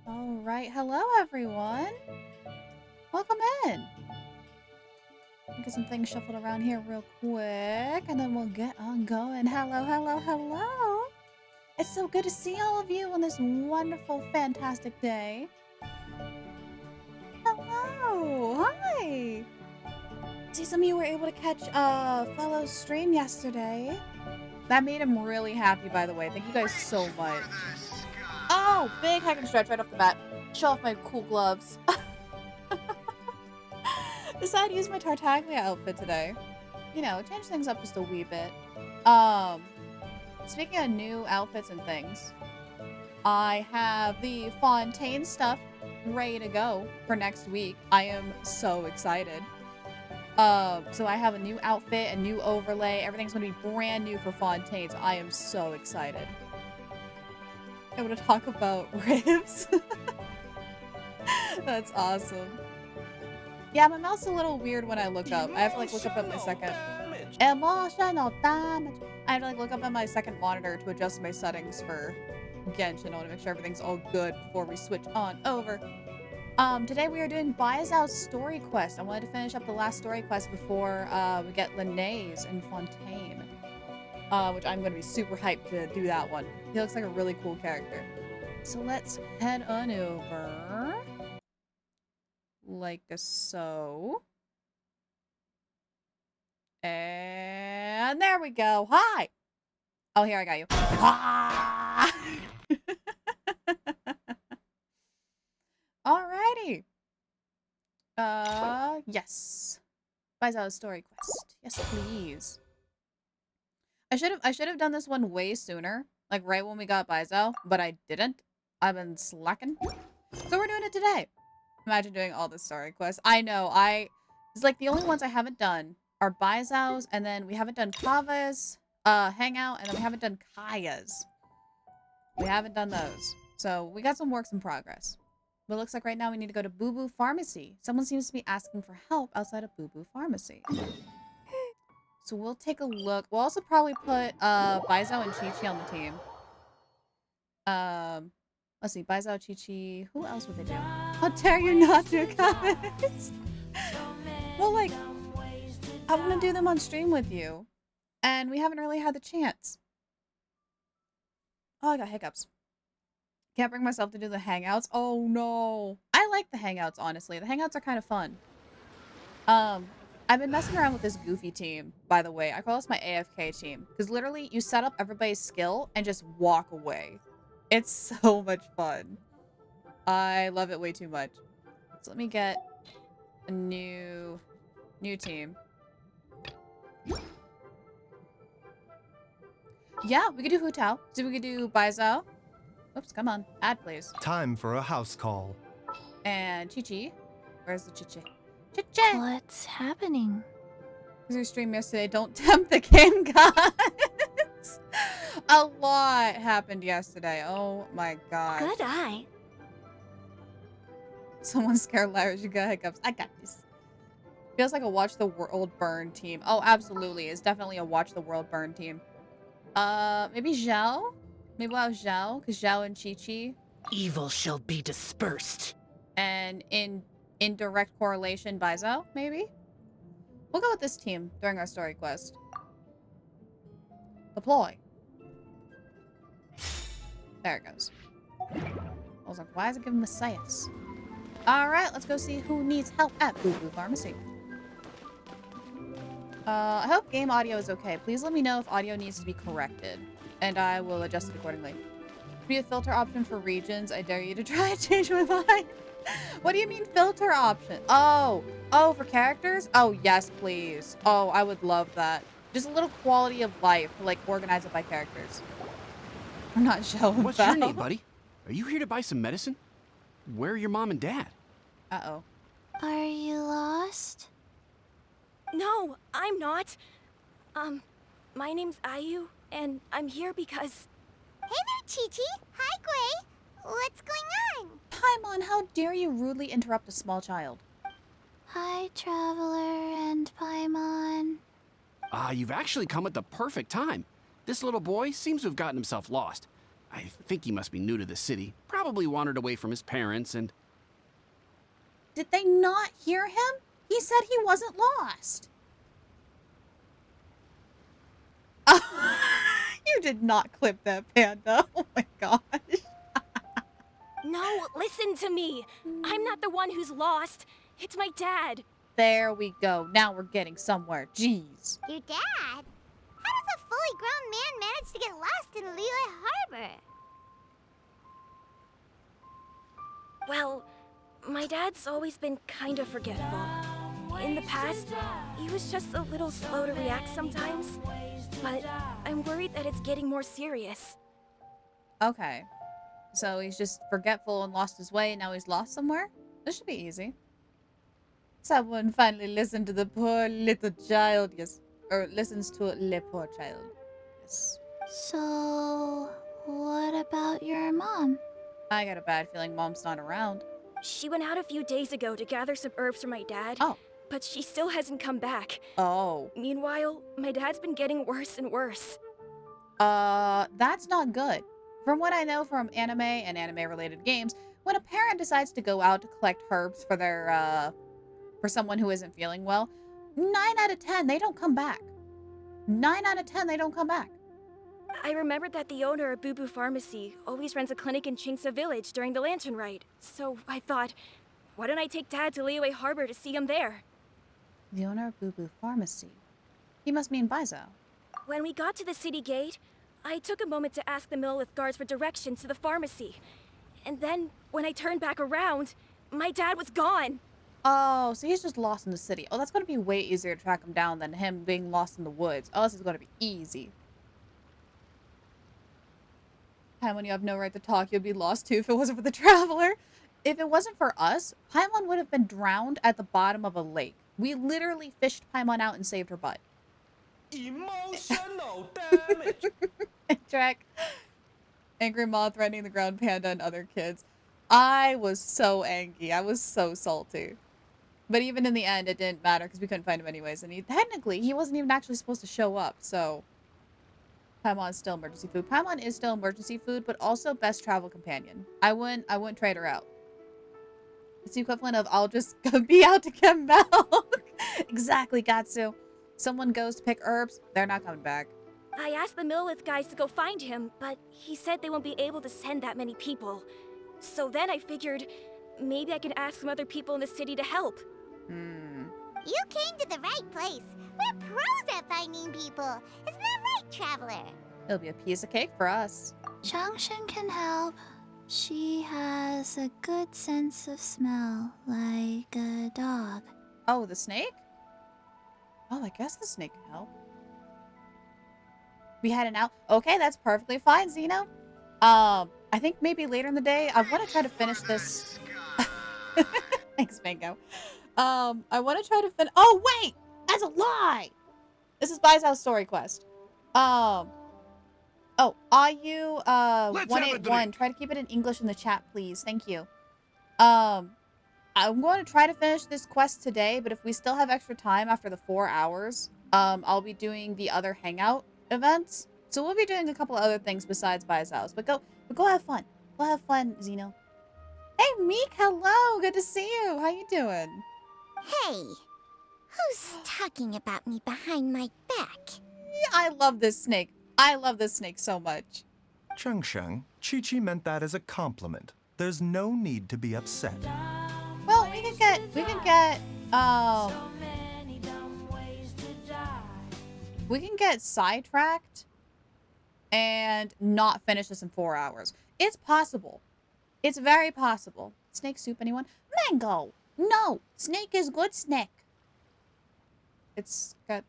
All right, hello everyone. Welcome in. Get some things shuffled around here real quick, and then we'll get on going. Hello, hello, hello. It's so good to see all of you on this wonderful, fantastic day. Hello, hi. See, some of you were able to catch Fellow's stream yesterday. That made him really happy, by the way. Thank you guys so much. Oh, big hack and stretch right off the bat. Show off my cool gloves. Decided to use my Tartaglia outfit today. You know, change things up just a wee bit. Speaking of new outfits and things, I have the Fontaine stuff ready to go for next week. I am so excited. So I have a new outfit, a new overlay. Everything's gonna be brand new for Fontaine, so I am so excited. I want to talk about ribs. That's awesome. Yeah, my mouth's a little weird when I look up. I have to like look up at my second emotional damage. I have to like look up at my second monitor to adjust my settings for Genshin. I want to make sure everything's all good before we switch on over. Today we are doing Baizhu's story quest. I wanted to finish up the last story quest before we get Linnaeus and Fontaine. Which I'm going to be super hyped to do that one. He looks like a really cool character. So let's head on over. Like so. And there we go. Hi! Oh, here, I got you. Ah! Alrighty. Yes. Baizhu's story quest. Yes, please. I should have done this one way sooner. Like right when we got Baizhu, but I didn't. I've been slacking. So we're doing it today. Imagine doing all the story quests. I know, it's like the only ones I haven't done are Baizhu's, and then we haven't done Kaveh's hangout, and then we haven't done Kaya's. We haven't done those. So we got some works in progress. But it looks like right now we need to go to Boo Boo Pharmacy. Someone seems to be asking for help outside of Boo Boo Pharmacy. So we'll take a look. We'll also probably put Baizhu and Chi-Chi on the team. Let's see, Baizhu, Chi-Chi. Who else would they do? How dare you not do comments? Well, like, I want to do them on stream with you. And we haven't really had the chance. Oh, I got hiccups. Can't bring myself to do the hangouts. Oh, no. I like the hangouts, honestly. The hangouts are kind of fun. I've been messing around with this goofy team, by the way. I call this my AFK team. Because literally, you set up everybody's skill and just walk away. It's so much fun. I love it way too much. So let me get a new team. Yeah, we could do Hu Tao. So we could do Baizhu. Oops, come on. Add, please. Time for a house call. And Chi-Chi. Where's the Chi-Chi? Chi-Chi! What's happening? Was your stream yesterday? Don't tempt the game gods. A lot happened yesterday. Oh my god. Good eye. Someone's scared Lyra. You got hiccups. I got this. Feels like a Watch the World Burn team. Oh, absolutely. It's definitely a Watch the World Burn team. Maybe Zhao? Maybe we'll have Zhao, because Zhao and Chi-Chi. Evil shall be dispersed. And in direct correlation, Baizhu, maybe? We'll go with this team during our story quest. Deploy. There it goes. I was like, why is it giving Messiahs? Alright, let's go see who needs help at Boo Boo Pharmacy. I hope game audio is okay. Please let me know if audio needs to be corrected, and I will adjust it accordingly. Be a filter option for regions. I dare you to try and change my mind. What do you mean filter option? Oh, for characters? Oh, yes, please. Oh, I would love that. Just a little quality of life to, like, organize it by characters. I'm not showing. What's your name, buddy? Are you here to buy some medicine? Where are your mom and dad? Uh-oh. Are you lost? No, I'm not. My name's Ayu, and I'm here because... Hey there, Chi-Chi. Hi, Gray. What's going on? Paimon, how dare you rudely interrupt a small child? Hi, Traveler and Paimon. You've actually come at the perfect time. This little boy seems to have gotten himself lost. I think he must be new to the city. Probably wandered away from his parents and... Did they not hear him? He said he wasn't lost. You did not clip that, Panda. Oh my gosh. No, listen to me. I'm not the one who's lost. It's my dad. There we go. Now we're getting somewhere. Jeez. Your dad? How does a fully grown man manage to get lost in Liyue Harbor? Well, my dad's always been kind of forgetful. In the past, he was just a little slow to react sometimes. But I'm worried that it's getting more serious. Okay. So he's just forgetful and lost his way, and now he's lost somewhere? This should be easy. Someone finally listened to the poor little child, yes. Or listens to le poor child. Yes. So, what about your mom? I got a bad feeling Mom's not around. She went out a few days ago to gather some herbs for my dad. Oh. But she still hasn't come back. Oh. Meanwhile, my dad's been getting worse and worse. That's not good. From what I know from anime and anime-related games, when a parent decides to go out to collect herbs for their, for someone who isn't feeling well, 9 out of 10, they don't come back. 9 out of 10, they don't come back. I remembered that the owner of Boo Boo Pharmacy always runs a clinic in Chingsa Village during the Lantern Rite. So I thought, why don't I take Dad to Liyue Harbor to see him there? The owner of Boo Boo Pharmacy. He must mean Baizhu. When we got to the city gate, I took a moment to ask the Millith guards for directions to the pharmacy. And then, when I turned back around, my dad was gone. Oh, so he's just lost in the city. Oh, that's going to be way easier to track him down than him being lost in the woods. Oh, this is going to be easy. Paimon, you have no right to talk. You'd be lost too if it wasn't for the Traveler. If it wasn't for us, Paimon would have been drowned at the bottom of a lake. We literally fished Paimon out and saved her butt. Emotional damage. Track. Angry Moth threatening the ground panda and other kids. I was so angry. I was so salty. But even in the end, it didn't matter because we couldn't find him anyways. And technically, he wasn't even actually supposed to show up. So, Paimon is still emergency food. Paimon is still emergency food, but also best travel companion. I wouldn't trade her out. It's the equivalent of I'll just be out to get milk. Exactly, Gatsu. Someone goes to pick herbs, they're not coming back. I asked the Millith guys to go find him, but he said they won't be able to send that many people. So then I figured maybe I can ask some other people in the city to help. You came to the right place. We're pros at finding people. Isn't that right, Traveler? It'll be a piece of cake for us. Changshan can help. She has a good sense of smell, like a dog. Oh, the snake? Oh, I guess the snake can help. We had an out. Okay, that's perfectly fine, Zeno. I think maybe later in the day, I want to try to finish this. Thanks, Mango. I want to try to finish. Oh, wait! That's a lie! This is Baizhu's story quest. Oh, IU, 181. Try to keep it in English in the chat, please. Thank you. I'm going to try to finish this quest today, but if we still have extra time after the 4 hours, I'll be doing the other hangout events. So we'll be doing a couple of other things besides Baizhu's. But go have fun. Go have fun, Zeno. Hey, Meek, hello. Good to see you. How you doing? Hey, who's talking about me behind my back? Yeah, I love this snake. I love this snake so much. Chengsheng, Chi-Chi meant that as a compliment. There's no need to be upset. Well, we can get sidetracked and not finish this in 4 hours. It's possible. It's very possible. Snake soup, anyone? Mango! No! Snake is good snake. It's got...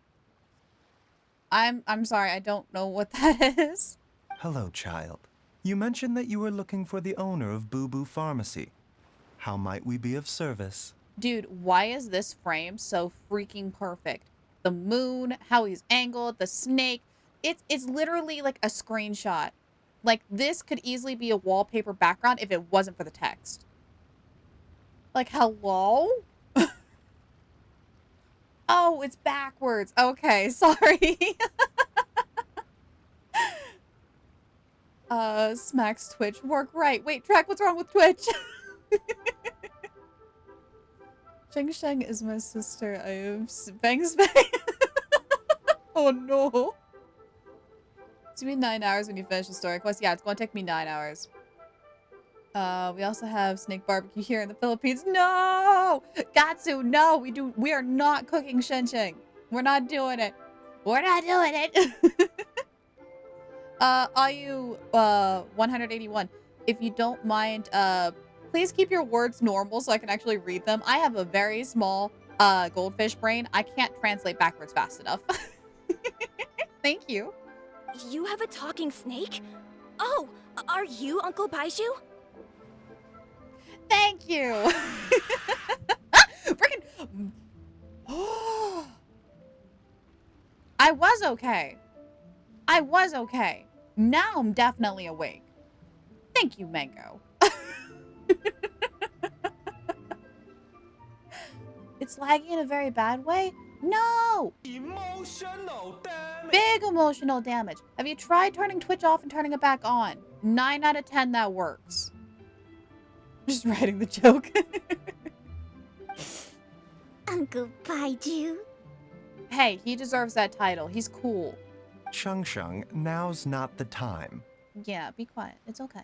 I'm sorry, I don't know what that is. Hello, child. You mentioned that you were looking for the owner of Boo Boo Pharmacy. How might we be of service? Dude, why is this frame so freaking perfect? The moon, how he's angled, the snake. It's literally like a screenshot. Like, this could easily be a wallpaper background if it wasn't for the text. Like, hello? Oh, it's backwards. Okay, sorry. Smacks Twitch. Work right. Wait, Track, what's wrong with Twitch? Sheng Sheng is my sister. I am Bangs Bang. Oh no. It's gonna be 9 hours when you finish the story quest. Yeah, it's gonna take me 9 hours. We also have Snake Barbecue here in the Philippines. No! Gatsu, no! We are not cooking Sheng. We're not doing it. We're not doing it. Ayu, 181. If you don't mind, please keep your words normal so I can actually read them. I have a very small, goldfish brain. I can't translate backwards fast enough. Thank you. You have a talking snake? Oh, are you Uncle Baizhu? Thank you. Freaking. I was okay. I was okay. Now I'm definitely awake. Thank you, Mango. It's laggy in a very bad way? No! Emotional damage. Big emotional damage. Have you tried turning Twitch off and turning it back on? 9 out of 10 that works. Just writing the joke. Uncle Baizhu. Hey, he deserves that title. He's cool. Chung Chung, now's not the time. Yeah, be quiet. It's okay.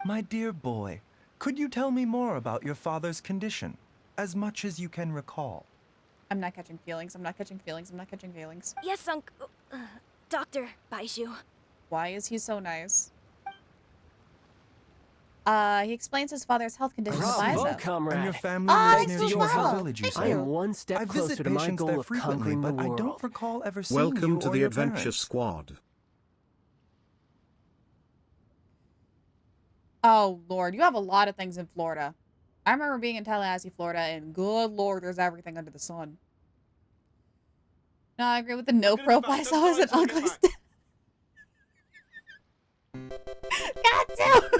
My dear boy, could you tell me more about your father's condition? As much as you can recall. I'm not catching feelings. I'm not catching feelings. I'm not catching feelings. Yes, Dr. Baizhu. Why is he so nice? He explains his father's health condition to Bravo, Baizhu. And your comrade. family thanks lives for near the your follow. village, you Thank I say? am one step I closer visit to my patients goal there of frequently, conquering the but I world. don't recall ever seeing Welcome you to or the your Adventure parents. Squad. Oh, Lord. You have a lot of things in Florida. I remember being in Tallahassee, Florida, and good Lord, there's everything under the sun. No, I agree with the no pro Baizhu is an ugly step. Gatsu!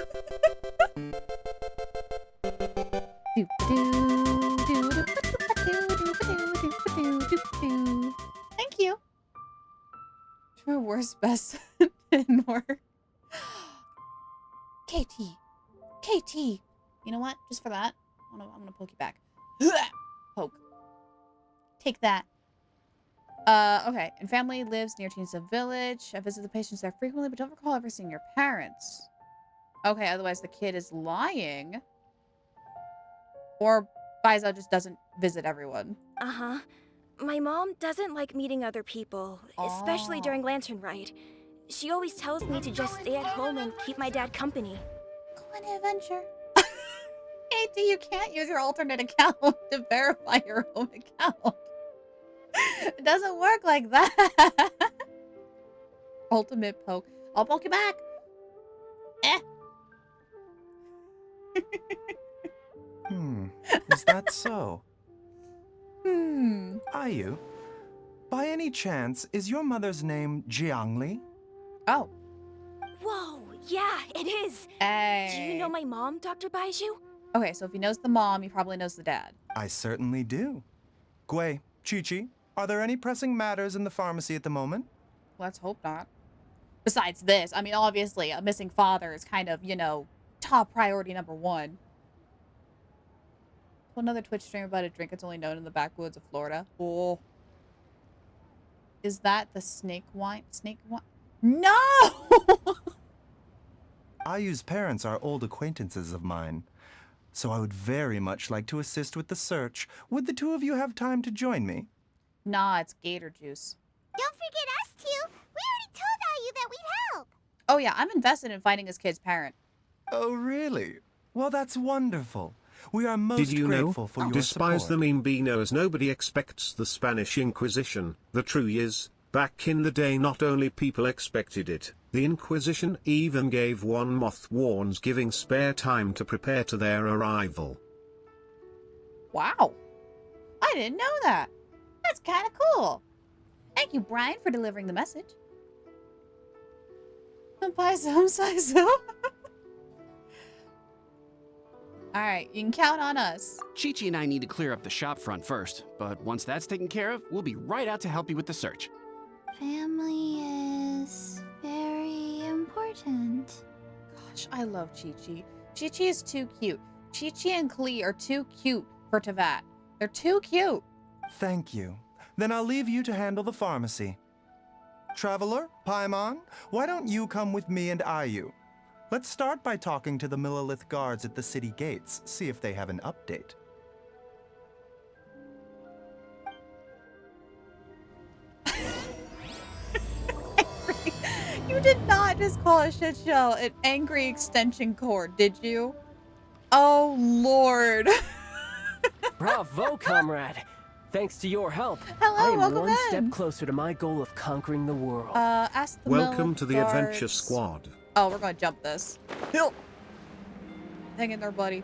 Thank you. True worst best didn't work. KT. You know what? Just for that, I'm gonna poke you back. Poke. Take that. Okay. And family lives near Chinsa Village. I visit the patients there frequently, but don't recall ever seeing your parents. Okay, otherwise the kid is lying. Or Baizhu just doesn't visit everyone. Uh-huh. My mom doesn't like meeting other people, especially Oh. during Lantern Rite. She always tells me to just stay at home and keep my dad company. Go on an adventure. KT, you can't use your alternate account to verify your own account. It doesn't work like that. Ultimate poke. I'll poke you back. Eh. Is that so? Hmm. Ayu, by any chance, is your mother's name Jiangli? Oh. Whoa, yeah, it is. Hey. Do you know my mom, Dr. Baizhu? Okay, so if he knows the mom, he probably knows the dad. I certainly do. Gui, Chi-Chi, are there any pressing matters in the pharmacy at the moment? Let's hope not. Besides this, I mean, obviously, a missing father is kind of, you know, top priority number one. So another Twitch stream about a drink that's only known in the backwoods of Florida. Oh. Is that the snake wine? Snake wine? No! Ayu's parents are old acquaintances of mine, so I would very much like to assist with the search. Would the two of you have time to join me? Nah, it's gator juice. Don't forget us two. We already told Ayu that we'd help. Oh yeah, I'm invested in finding his kid's parent. Oh, really? Well, that's wonderful. We are most Did you know? grateful for your Despise support. the meme Beano, nobody expects the Spanish Inquisition. The truth is, back in the day not only people expected it, the Inquisition even gave one moth warns giving spare time to prepare to their arrival. Wow. I didn't know that. That's kind of cool. Thank you, Brian, for delivering the message. Bye, some size. Alright, you can count on us. Chi-Chi and I need to clear up the shop front first, but once that's taken care of, we'll be right out to help you with the search. Family is very important. Gosh, I love Chi-Chi. Chi-Chi is too cute. Chi-Chi and Klee are too cute for Teyvat. They're too cute. Thank you. Then I'll leave you to handle the pharmacy. Traveler, Paimon, why don't you come with me and Ayu? Let's start by talking to the Millilith guards at the city gates, see if they have an update. You did not just call a shit show an angry extension cord, did you? Oh, Lord. Bravo, comrade. Thanks to your help, Hello, I am welcome one in. step closer to my goal of conquering the world. Ask the Welcome Millilith to the guards. Adventure Squad. Oh, we're gonna jump this. Hill. Hang in there, buddy.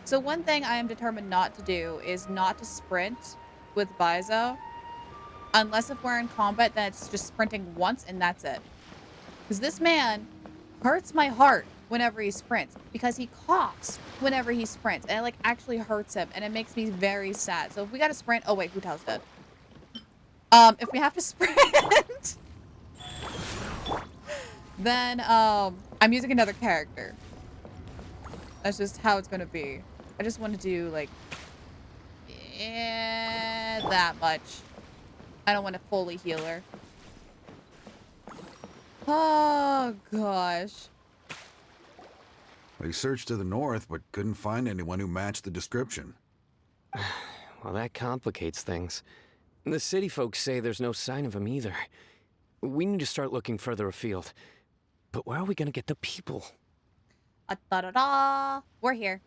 So one thing I am determined not to do is not to sprint with Baizhu. Unless if we're in combat, then it's just sprinting once and that's it. Because this man hurts my heart whenever he sprints. Because he coughs whenever he sprints. And it like actually hurts him. And it makes me very sad. So if we gotta sprint... Oh wait, Hu Tao's dead. If we have to sprint... then I'm using another character. That's just how it's gonna be. I just want to do like that much. I don't want to fully heal her. Oh gosh. We searched to the north, but couldn't find anyone who matched the description. Well, that complicates things. The city folks say there's no sign of him either. We need to start looking further afield. But where are we gonna get the people? Da-da-da. We're here.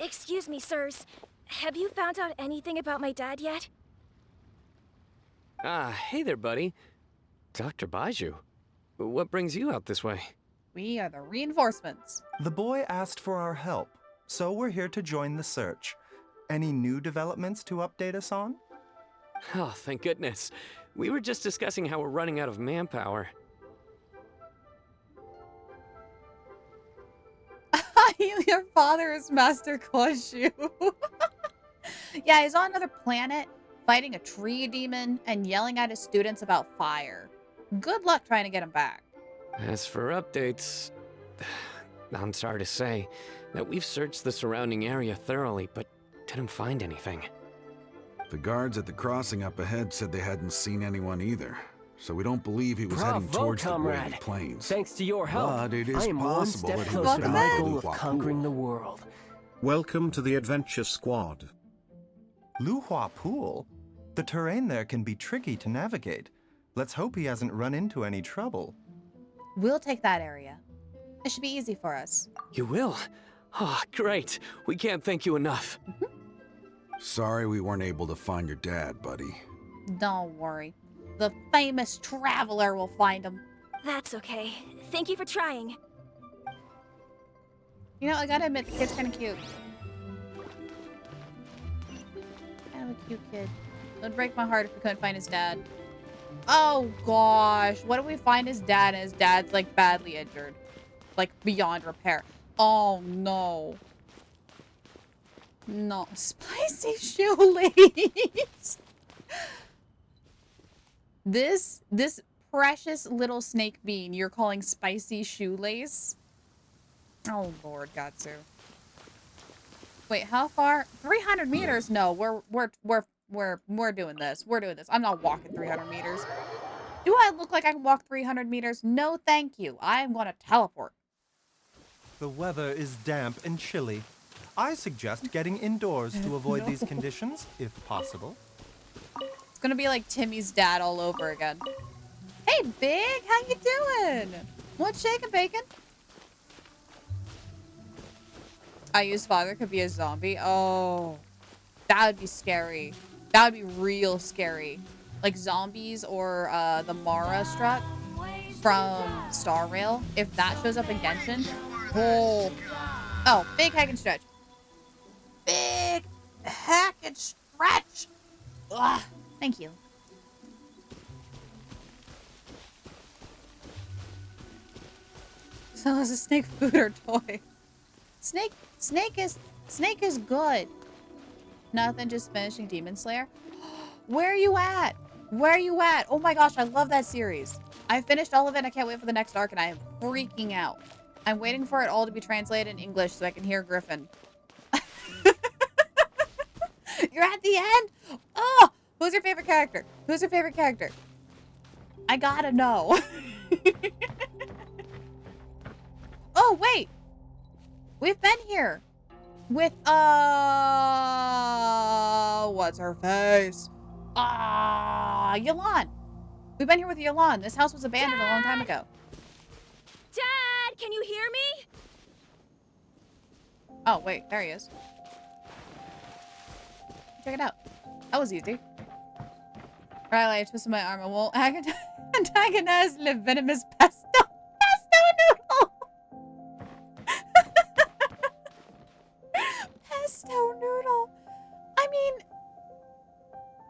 Excuse me, sirs. Have you found out anything about my dad yet? Ah, hey there, buddy. Dr. Baizhu. What brings you out this way? We are the reinforcements. The boy asked for our help, so we're here to join the search. Any new developments to update us on? Oh, thank goodness. We were just discussing how we're running out of manpower. Your father is Master Khoshu. Yeah, he's on another planet, fighting a tree demon and yelling at his students about fire. Good luck trying to get him back. As for updates, I'm sorry to say that we've searched the surrounding area thoroughly, but didn't find anything. The guards at the crossing up ahead said they hadn't seen anyone either, so we don't believe he was heading Bravo, towards comrade. the Wavy Plains. Thanks to your help, But it is I am one possible step that he was closer to my bound to goal of Luhua conquering Pool. the world. Welcome to the Adventure Squad. Luhua Pool? The terrain there can be tricky to navigate. Let's hope he hasn't run into any trouble. We'll take that area. It should be easy for us. You will? Oh, great. We can't thank you enough. Sorry we weren't able to find your dad, buddy. Don't worry. The famous traveler will find him. That's okay. Thank you for trying. You know, I gotta admit, the kid's kind of cute. Kind of a cute kid. It would break my heart if we couldn't find his dad. Oh gosh, what if we find his dad and his dad's like badly injured? Like beyond repair. Oh no. No, spicy shoelace. This precious little snake bean you're calling spicy shoelace? Oh Lord, Gatsu. Wait, how far? 300 meters? No, we're doing this. We're doing this. I'm not walking 300 meters. Do I look like I can walk 300 meters? No, thank you. I am going to teleport. The weather is damp and chilly. I suggest getting indoors to avoid these conditions, if possible. It's going to be like Timmy's dad all over again. Hey, Big, how you doing? What's shaking, bacon? Ayu's father could be a zombie. Oh, that would be scary. That would be real scary. Like zombies or the Mara struck from Star Rail. If that shows up in Genshin. Oh, big hack and stretch. Big hack and stretch. Ugh, thank you. So is a snake food or toy? Snake is good. Nothing, just finishing Demon Slayer. Where are you at? Where are you at? Oh my gosh, I love that series. I finished all of it. I can't wait for the next arc, and I am freaking out. I'm waiting for it all to be translated in English so I can hear Griffin. You're at the end? Oh! Who's your favorite character? Who's your favorite character? I gotta know. Oh, wait! We've been here. With, what's her face? Yolan. We've been here with Yolan. This house was abandoned a long time ago. Dad, can you hear me? Oh, wait. There he is. Check it out. That was easy. Riley, I twisted my arm. I won't antagonize the venomous pesto noodle. Pesto noodle. I mean,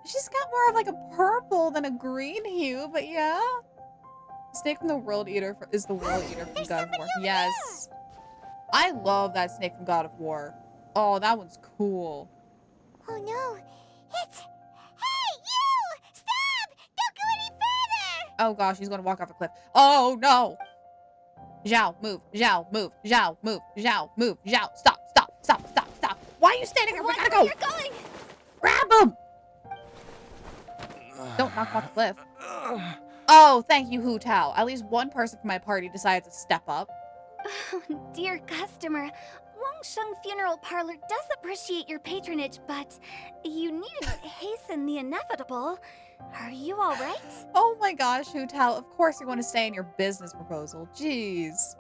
she's got more of like a purple than a green hue, but yeah. Snake from the World Eater is the World Eater from God of War. Yes. I love that snake from God of War. Oh, that one's cool. Oh no, it's... Hey, you! Stop! Don't go any further! Oh gosh, he's gonna walk off a cliff. Oh no! Zhao, move. Zhao, move. Zhao, move. Zhao, move. Zhao, stop, stop, stop, stop, stop. Why are you standing there? We gotta go! You're going! Grab him! Don't knock him off the cliff. Oh, thank you, Hu Tao. At least one person from my party decided to step up. Oh, dear customer, Wangsheng Funeral Parlor does appreciate your patronage, but you need to hasten the inevitable. Are you all right? Oh my gosh, Hu Tao. Of course you want to stay in your business proposal. Jeez.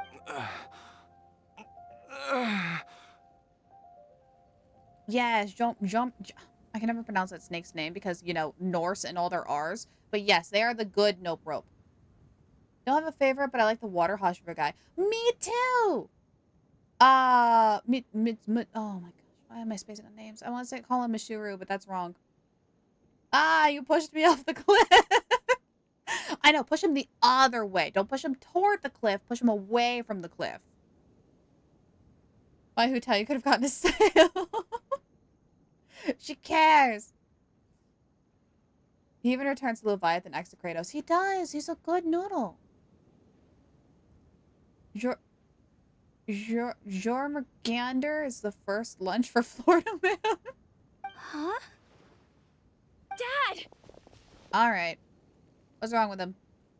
Yes, jump. I can never pronounce that snake's name because, you know, Norse and all their R's. But yes, they are the good nope rope. Don't have a favorite, but I like the water HoYoverse guy. Me too! Oh my gosh. Why am I spacing on names? I want to call him Mishuru, but that's wrong. You pushed me off the cliff. I know, push him the other way. Don't push him toward the cliff. Push him away from the cliff. Why, Hu Tao, you could have gotten a sale. She cares. He even returns to Leviathan next to Kratos. He does. He's a good noodle. Jormungandr is the first lunch for Florida man. Huh? Dad! Alright. What's wrong with him?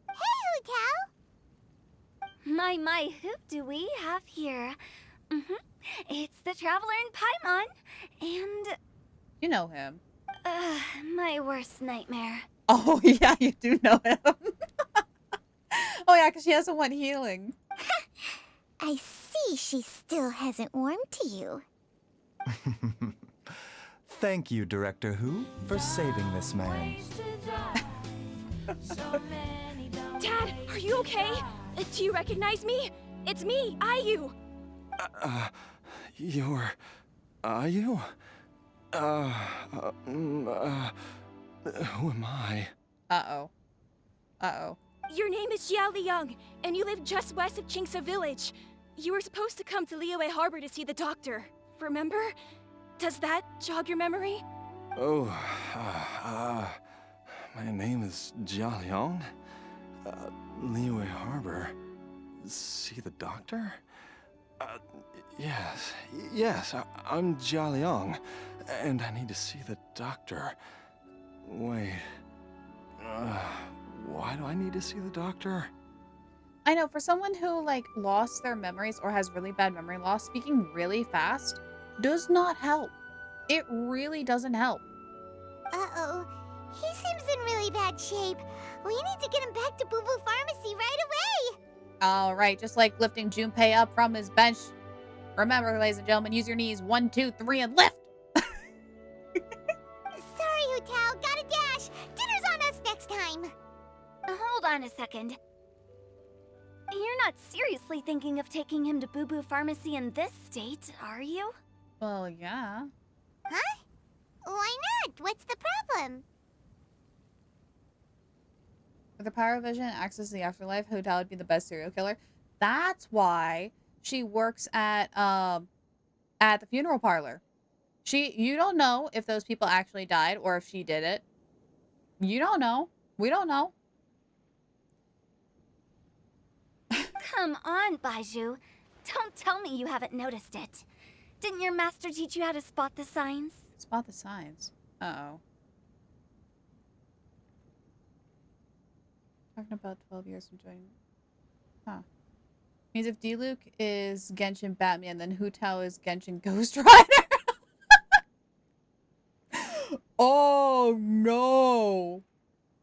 Hey, Hu Tao! My, who do we have here? It's the Traveler in Paimon, and... You know him. My worst nightmare. Oh, yeah, you do know him. Oh, yeah, because she doesn't want healing. I see she still hasn't warmed to you. Thank you, Director Hu, for saving this man. Dad, are you okay? Do you recognize me? It's me, Ayu. You're... Are you? Who am I? Uh-oh. Uh-oh. Your name is Xiao Liang, and you live just west of Qingse Village. You were supposed to come to Liyue Harbor to see the doctor. Remember? Does that jog your memory? Oh, my name is Jia Liang. Liyue Harbor. See the doctor? Yes, I'm Jia Liang, and I need to see the doctor. Wait, why do I need to see the doctor? I know, for someone who, like, lost their memories or has really bad memory loss, speaking really fast does not help. It really doesn't help. Uh-oh. He seems in really bad shape. We need to get him back to Boo Boo Pharmacy right away! Alright, just like lifting Junpei up from his bench. Remember, ladies and gentlemen, use your knees. 1, 2, 3, and lift! Sorry, Hu Tao. Gotta dash. Dinner's on us next time. Hold on a second. You're not seriously thinking of taking him to Boo Boo Pharmacy in this state, are you? Well, yeah. Huh? Why not? What's the problem? With the power of vision and access to the afterlife, Hu Tao would be the best serial killer. That's why she works at the funeral parlor. You don't know if those people actually died or if she did it. You don't know. We don't know. Come on, Baizhu. Don't tell me you haven't noticed it. Didn't your master teach you how to spot the signs? Spot the signs. Uh-oh. Talking about 12 years from joining. Huh. Means if Diluc is Genshin Batman, then Hu Tao is Genshin Ghost Rider. Oh no.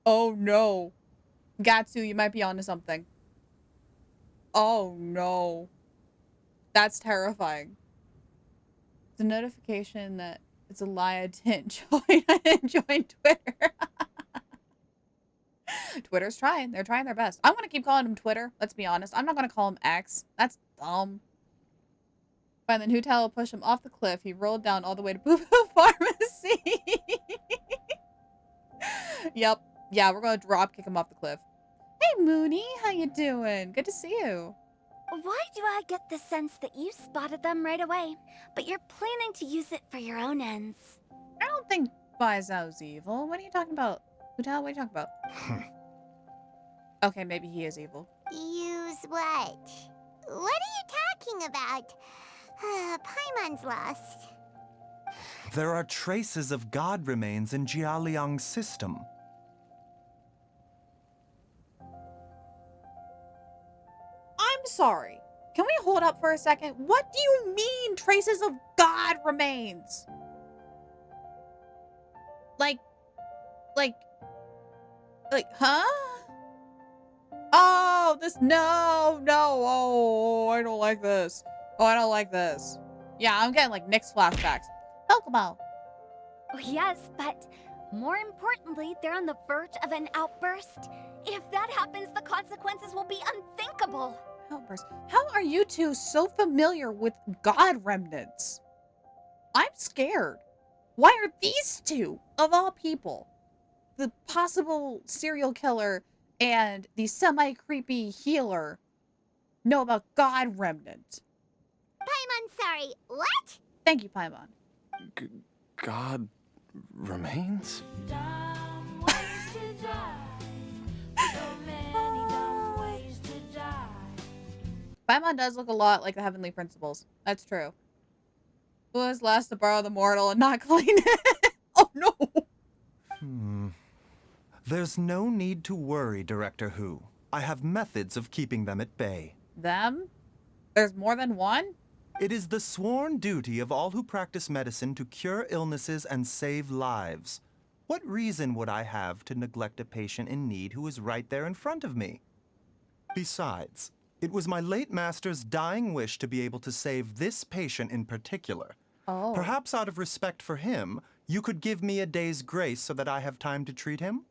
Oh no. Gatsu, you might be onto something. Oh no. That's terrifying. It's a notification that it's a lie. I didn't join Twitter. Twitter's trying. They're trying their best. I'm gonna keep calling him Twitter. Let's be honest. I'm not gonna call him X. That's dumb. And then Hu Tao will push him off the cliff. He rolled down all the way to Boo Boo Pharmacy. Yep. Yeah, we're gonna drop kick him off the cliff. Hey Mooney, how you doing? Good to see you. Why do I get the sense that you spotted them right away, but you're planning to use it for your own ends? I don't think Baizao's evil. What are you talking about? Hu Tao, what are you talking about? Okay, maybe he is evil. Use what? What are you talking about? Paimon's lost. There are traces of god remains in Jialiang's system. I'm sorry. Can we hold up for a second? What do you mean, traces of god remains? Like, huh? Oh, no, oh, I don't like this. Oh, I don't like this. Yeah, I'm getting like Nick's flashbacks. Pokeball. Oh, yes, but more importantly, they're on the verge of an outburst. If that happens, the consequences will be unthinkable. Outburst. How are you two so familiar with god remnants? I'm scared. Why are these two, of all people, the possible serial killer and the semi-creepy healer, know about god remnant? Paimon, sorry, what? Thank you, Paimon. God remains? Paimon does look a lot like the Heavenly Principles. That's true. Who was last to borrow the mortal and not clean it? Oh no! There's no need to worry, Director Hu. I have methods of keeping them at bay. Them? There's more than one? It is the sworn duty of all who practice medicine to cure illnesses and save lives. What reason would I have to neglect a patient in need who is right there in front of me? Besides, it was my late master's dying wish to be able to save this patient in particular. Oh. Perhaps out of respect for him, you could give me a day's grace so that I have time to treat him?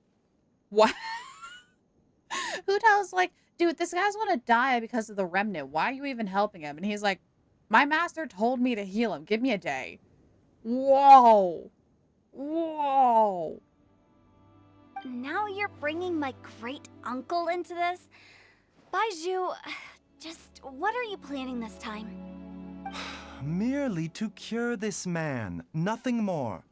What? Hu Tao's like, dude, this guy's gonna die because of the remnant. Why are you even helping him? And he's like, my master told me to heal him. Give me a day. Whoa. Whoa. Now you're bringing my great uncle into this? Baizhu, just what are you planning this time? Merely to cure this man, nothing more.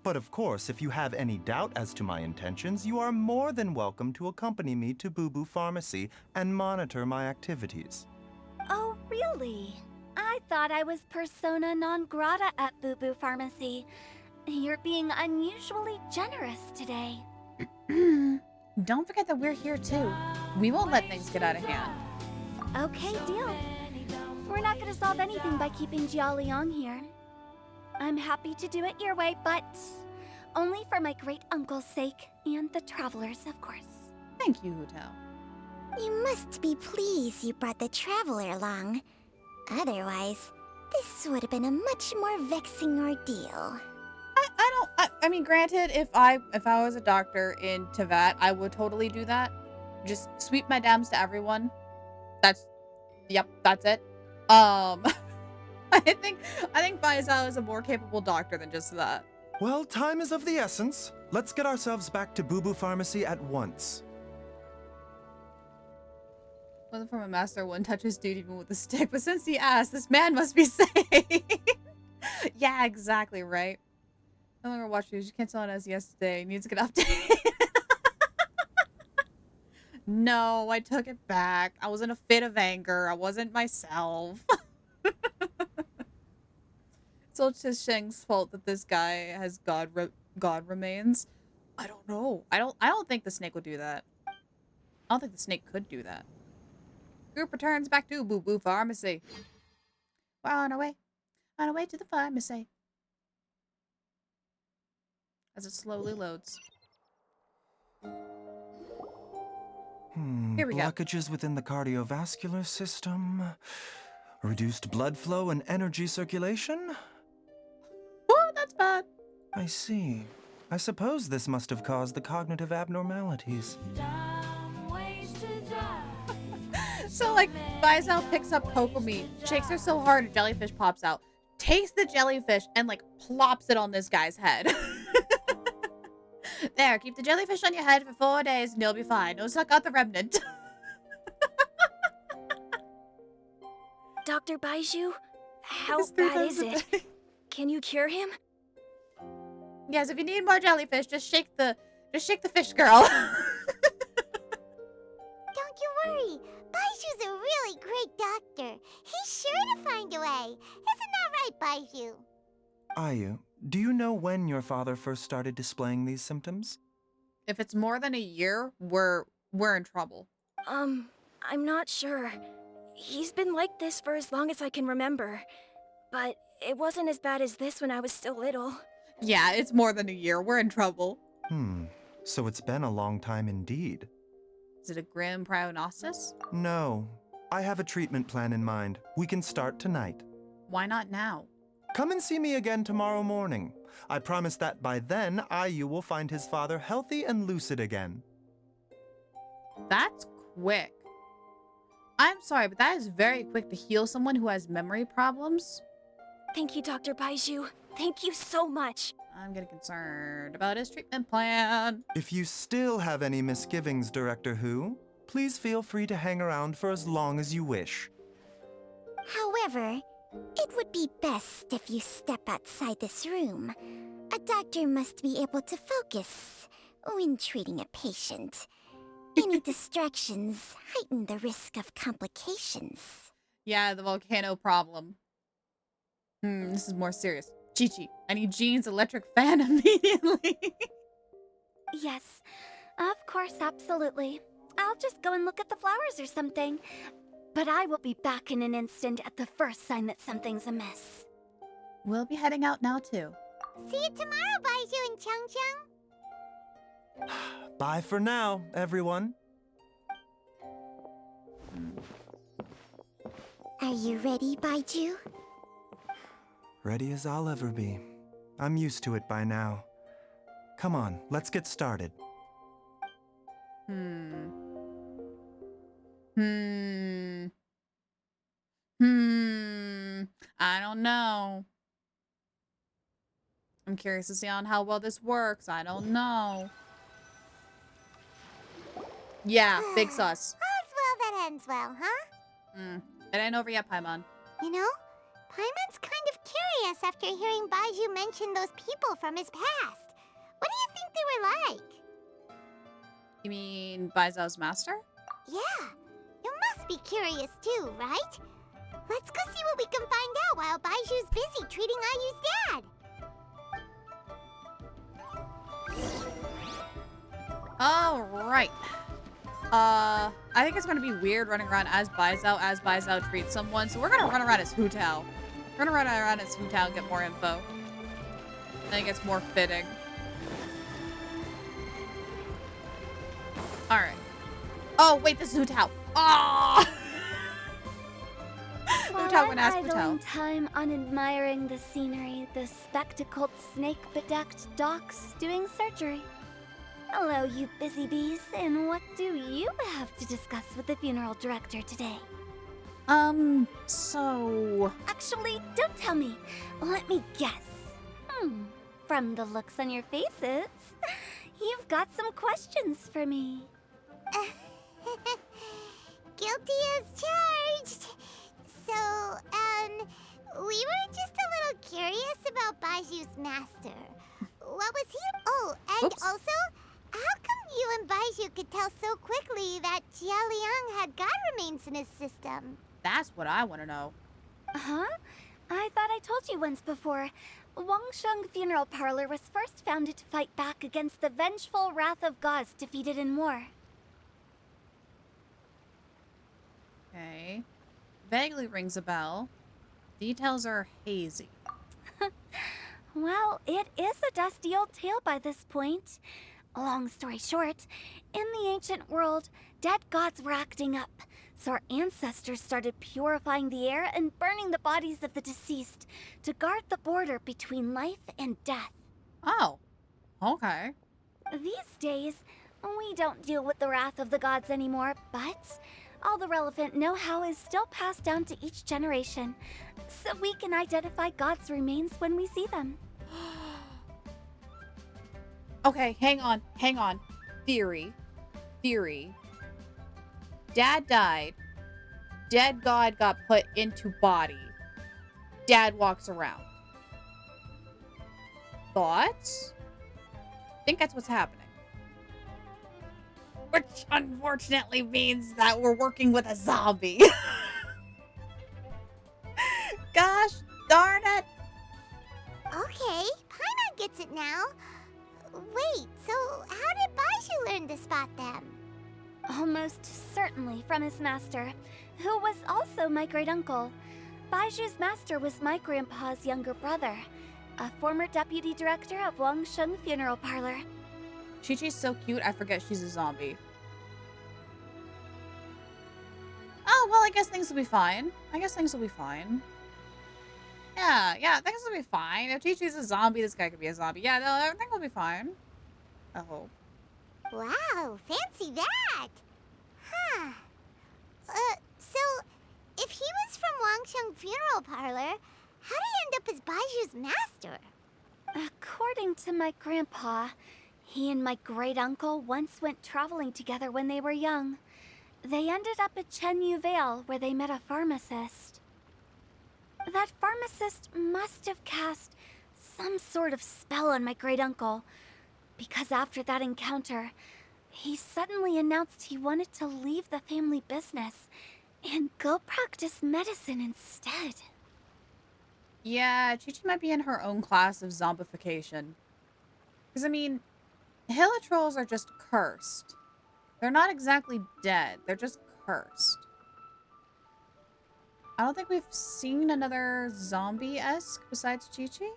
But of course, if you have any doubt as to my intentions, you are more than welcome to accompany me to Boo Boo Pharmacy and monitor my activities. Oh, really? I thought I was persona non grata at Boo Boo Pharmacy. You're being unusually generous today. Don't forget that we're here too. We won't let things get out of hand. Okay, deal. We're not gonna solve anything by keeping Jialiang here. I'm happy to do it your way, but only for my great uncle's sake and the travelers, of course. Thank you, Hu Tao. You must be pleased you brought the traveler along. Otherwise, this would have been a much more vexing ordeal. I mean, granted, if I was a doctor in Teyvat, I would totally do that. Just sweep my dams to everyone. That's it. I think Baizhu is a more capable doctor than just that. Well, time is of the essence. Let's get ourselves back to Boo Boo Pharmacy at once. Wasn't from a master, wouldn't touch his dude even with a stick, but since he asked, this man must be safe. Yeah, exactly, right? No longer watch news. You can't tell it as yesterday. Needs to get updated. No, I took it back. I was in a fit of anger. I wasn't myself. So it's just Shang's fault that this guy has God remains. I don't know. I don't think the snake would do that. I don't think the snake could do that. Group returns back to Boo Boo Pharmacy. We're on our way to the pharmacy. As it slowly loads. Here we go. Blockages within the cardiovascular system. Reduced blood flow and energy circulation? Oh, that's bad. I see. I suppose this must have caused the cognitive abnormalities. So, like, Baizhu picks up cocoa meat, shakes her so hard a jellyfish pops out, takes the jellyfish and, like, plops it on this guy's head. There, keep the jellyfish on your head for 4 days and you'll be fine. Don't suck out the remnant. Dr. Baizhu, how bad is it? Can you cure him? Yes, if you need more jellyfish, just shake the fish girl. Don't you worry. Baizhu's a really great doctor. He's sure to find a way. Isn't that right, Baizhu? Ayu, do you know when your father first started displaying these symptoms? If it's more than a year, we're in trouble. I'm not sure. He's been like this for as long as I can remember. But it wasn't as bad as this when I was still little. Yeah, it's more than a year. We're in trouble. So it's been a long time indeed. Is it a grim prognosis? No. I have a treatment plan in mind. We can start tonight. Why not now? Come and see me again tomorrow morning. I promise that by then, Ayu will find his father healthy and lucid again. That's quick. I'm sorry, but that is very quick to heal someone who has memory problems. Thank you, Dr. Baizhu. Thank you so much. I'm getting concerned about his treatment plan. If you still have any misgivings, Director Who, please feel free to hang around for as long as you wish. However, it would be best if you step outside this room. A doctor must be able to focus when treating a patient. Any distractions heighten the risk of complications. Yeah, the volcano problem. This is more serious. Chi-Chi, I need Jean's electric fan immediately. Yes, of course, absolutely. I'll just go and look at the flowers or something. But I will be back in an instant at the first sign that something's amiss. We'll be heading out now, too. See you tomorrow, Baizhu and Chung Chung. Bye for now, everyone. Are you ready, Baizhu? Ready as I'll ever be. I'm used to it by now. Come on, let's get started. I don't know. I'm curious to see on how well this works. I don't know. Yeah, big sus. All's well that ends well, huh? It ain't over yet, Paimon. You know, Paimon's kind of curious after hearing Baizhu mention those people from his past. What do you think they were like? You mean Baizhu's master? Yeah, you must be curious too, right? Let's go see what we can find out while Baizhu's busy treating Ayu's dad. All right. I think it's gonna be weird running around as Baizhu treats someone, so we're gonna run around as Hu Tao. We're gonna run around as Hu Tao and get more info. I think it's more fitting. All right. Oh wait, this is Hu Tao. Ah! Hu Tao went as Hu Tao. Idling time on admiring the scenery, the spectacled snake-bedecked docs doing surgery. Hello, you busy bees, and what do you have to discuss with the funeral director today? So... Actually, don't tell me. Let me guess. From the looks on your faces, you've got some questions for me. Guilty as charged. So, we were just a little curious about Baizhu's master. What was he? Oh, and Oops. also, How come you and Baizhu could tell so quickly that Jialiang had god remains in his system? That's what I want to know. Huh? I thought I told you once before. Wangsheng Funeral Parlor was first founded to fight back against the vengeful wrath of gods defeated in war. Okay. Vaguely rings a bell. Details are hazy. Well, it is a dusty old tale by this point. Long story short, in the ancient world, dead gods were acting up, so our ancestors started purifying the air and burning the bodies of the deceased to guard the border between life and death. Oh. Okay. These days, we don't deal with the wrath of the gods anymore, but all the relevant know-how is still passed down to each generation, so we can identify gods' remains when we see them. Okay, hang on. Theory. Dad died. Dead god got put into body. Dad walks around. Thoughts? I think that's what's happening. Which unfortunately means that we're working with a zombie. Gosh darn it. Okay, Paimon gets it now. Wait, so how did Baizhu learn to spot them? Almost certainly from his master, who was also my great-uncle. Baizhu's master was my grandpa's younger brother, a former deputy director of Wangsheng Funeral Parlor. Chi-Chi's so cute, I forget she's a zombie. Oh, well, I guess things will be fine. Yeah, things will be fine. If Chi-Chi's a zombie, this guy could be a zombie. Yeah, no, everything will be fine. I hope. Wow, fancy that! Huh. So, if he was from Wangsheng Funeral Parlor, how did he end up as Baizhu's master? According to my grandpa, he and my great-uncle once went traveling together when they were young. They ended up at Chenyu Vale, where they met a pharmacist. That pharmacist must have cast some sort of spell on my great-uncle, because after that encounter, he suddenly announced he wanted to leave the family business and go practice medicine instead. Yeah, Chi-Chi might be in her own class of zombification. Because, I mean, Hilitrolls are just cursed. They're not exactly dead. They're just cursed. I don't think we've seen another zombie-esque besides Chi-Chi.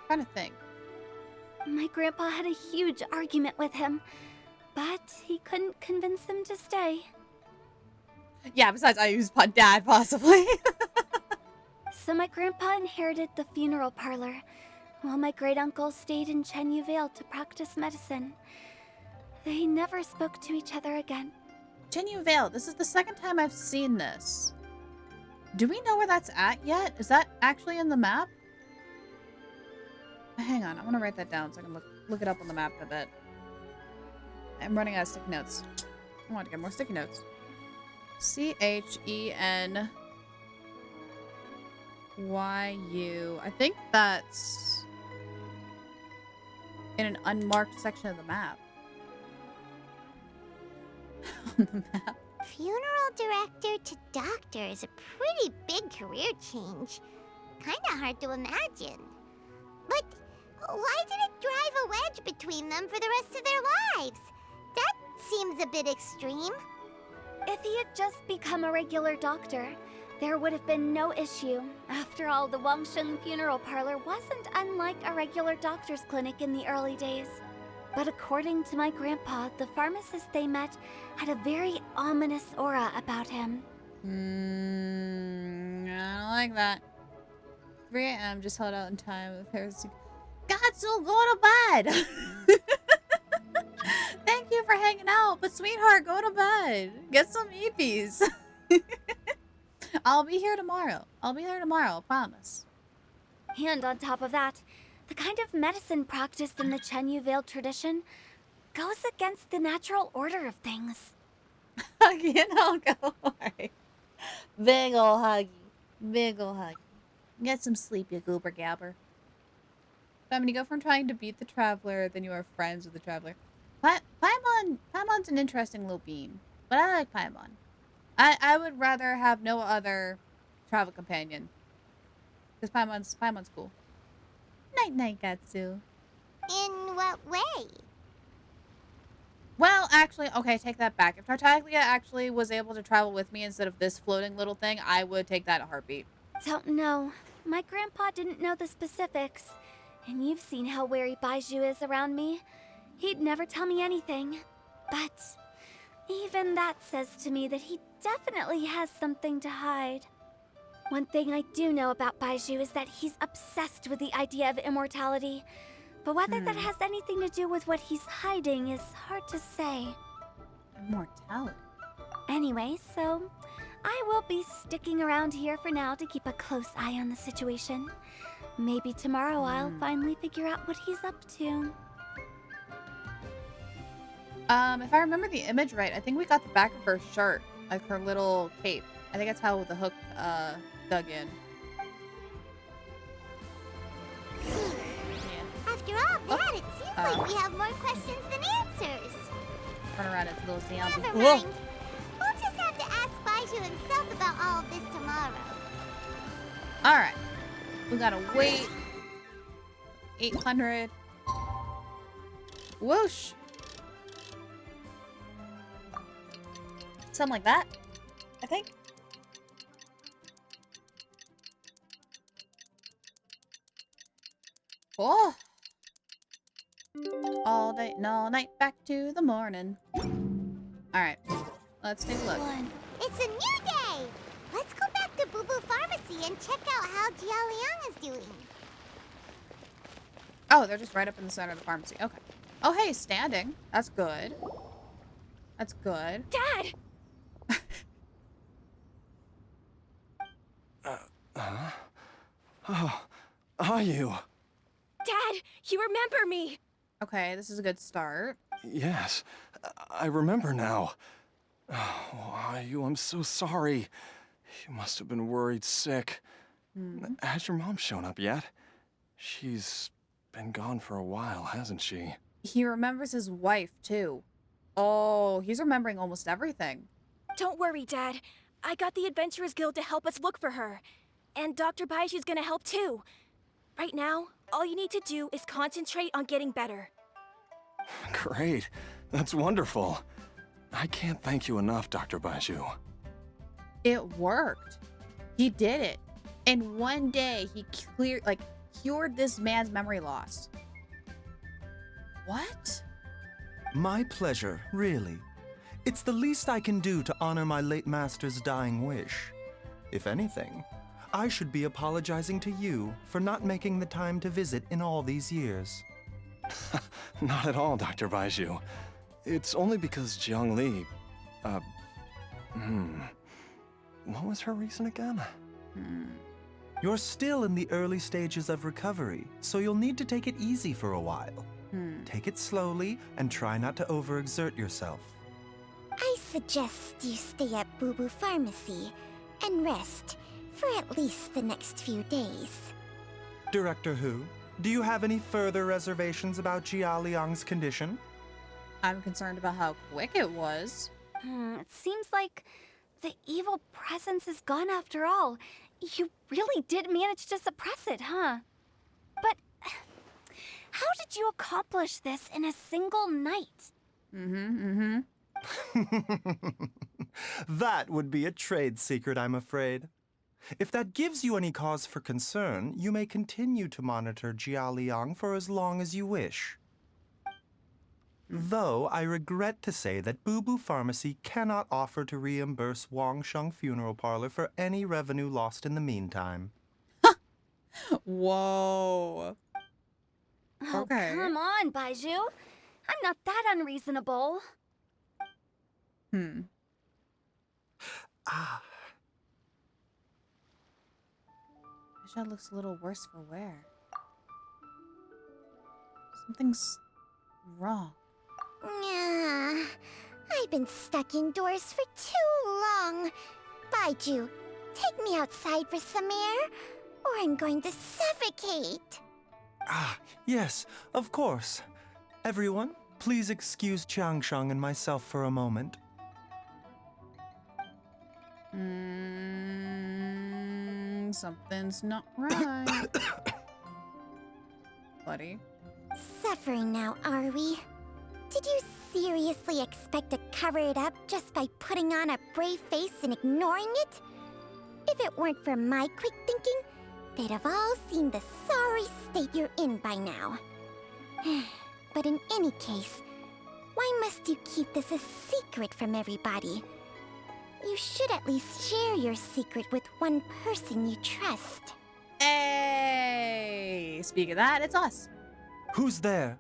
Trying to think. My grandpa had a huge argument with him, but he couldn't convince him to stay. Yeah, besides I use Dad, possibly. So my grandpa inherited the funeral parlor, while my great-uncle stayed in Chenyu Vale to practice medicine. They never spoke to each other again. Chenyu Vale, this is the second time I've seen this. Do we know where that's at yet? Is that actually in the map? Hang on, I want to write that down so I can look it up on the map a bit. I'm running out of sticky notes. I want to get more sticky notes. Chenyu. I think that's in an unmarked section of the map. On the map. Funeral director to doctor is a pretty big career change. Kinda hard to imagine. But why did it drive a wedge between them for the rest of their lives? That seems a bit extreme. If he had just become a regular doctor, there would have been no issue. After all, the Wangsheng Funeral Parlor wasn't unlike a regular doctor's clinic in the early days. But according to my grandpa, the pharmacist they met had a very ominous aura about him. I don't like that. 3 a.m. just held out in time with heresy. God, so go to bed! Thank you for hanging out, but sweetheart, go to bed. Get some EPs. I'll be here tomorrow. I promise. And on top of that, the kind of medicine practiced in the Chenyu Vale tradition goes against the natural order of things. Huggy and I'll go. Alright. Big ol' huggy. Get some sleep, you goober gabber. I mean, you go from trying to beat the Traveler, then you are friends with the Traveler. Paimon's an interesting little bean, but I like Paimon. I would rather have no other travel companion. Because Paimon's cool. Night-night, Gatsu. In what way? Well, actually, okay, take that back. If Tartaglia actually was able to travel with me instead of this floating little thing, I would take that in a heartbeat. Don't know. My grandpa didn't know the specifics. And you've seen how wary Baizhu is around me. He'd never tell me anything. But even that says to me that he definitely has something to hide. One thing I do know about Baizhu is that he's obsessed with the idea of immortality. But whether that has anything to do with what he's hiding is hard to say. Immortality? Anyway, so I will be sticking around here for now to keep a close eye on the situation. Maybe tomorrow I'll finally figure out what he's up to. If I remember the image right, I think we got the back of her shirt, like her little cape. I think that's how the hook, dug in. After all that, it seems like we have more questions than answers. Turn around, it's a little zombie. Never mind. We'll just have to ask Baizhu himself about all of this tomorrow. Alright. We gotta wait. 800. Whoosh. Something like that, I think. Oh. All day, no night, back to the morning. Alright, let's take a look. It's a new day! Let's go back to Boo Boo Pharmacy and check out how Jia Liang is doing. Oh, they're just right up in the center of the pharmacy. Okay. Oh, hey, standing. That's good. That's good. Dad! Oh, are you? Dad, you remember me! Okay, this is a good start. Yes, I remember now. Oh, are you? I'm so sorry. You must have been worried sick. Has your mom shown up yet? She's been gone for a while, hasn't she? He remembers his wife, too. Oh, he's remembering almost everything. Don't worry, Dad. I got the Adventurers Guild to help us look for her. And Dr. Baizhu's gonna help too. Right now, all you need to do is concentrate on getting better. Great. That's wonderful. I can't thank you enough, Dr. Baizhu. It worked. He did it. In one day, he cured this man's memory loss. What? My pleasure, really. It's the least I can do to honor my late master's dying wish. If anything, I should be apologizing to you for not making the time to visit in all these years. Not at all, Dr. Baizhu. It's only because Jiang Li, what was her reason again? You're still in the early stages of recovery, so you'll need to take it easy for a while. Take it slowly and try not to overexert yourself. I suggest you stay at Boo Boo Pharmacy and rest for at least the next few days. Director Hu, do you have any further reservations about Jia Liang's condition? I'm concerned about how quick it was. It seems like the evil presence is gone after all. You really did manage to suppress it, huh? But how did you accomplish this in a single night? That would be a trade secret, I'm afraid. If that gives you any cause for concern, you may continue to monitor Jia Liang for as long as you wish. Though I regret to say that Boo Boo Pharmacy cannot offer to reimburse Wang Sheng Funeral Parlor for any revenue lost in the meantime. Whoa. Oh, Okay. come on, Baizhu. I'm not that unreasonable. Aisha looks a little worse for wear. Something's wrong. Yeah, I've been stuck indoors for too long. Baizhu, take me outside for some air, or I'm going to suffocate. Ah, yes, of course. Everyone, please excuse Changsheng and myself for a moment. Something's not right. Buddy. Suffering now, are we? Did you seriously expect to cover it up just by putting on a brave face and ignoring it? If it weren't for my quick thinking, they'd have all seen the sorry state you're in by now. But in any case, why must you keep this a secret from everybody? You should at least share your secret with one person you trust. Hey! Speak of that, it's us. Who's there?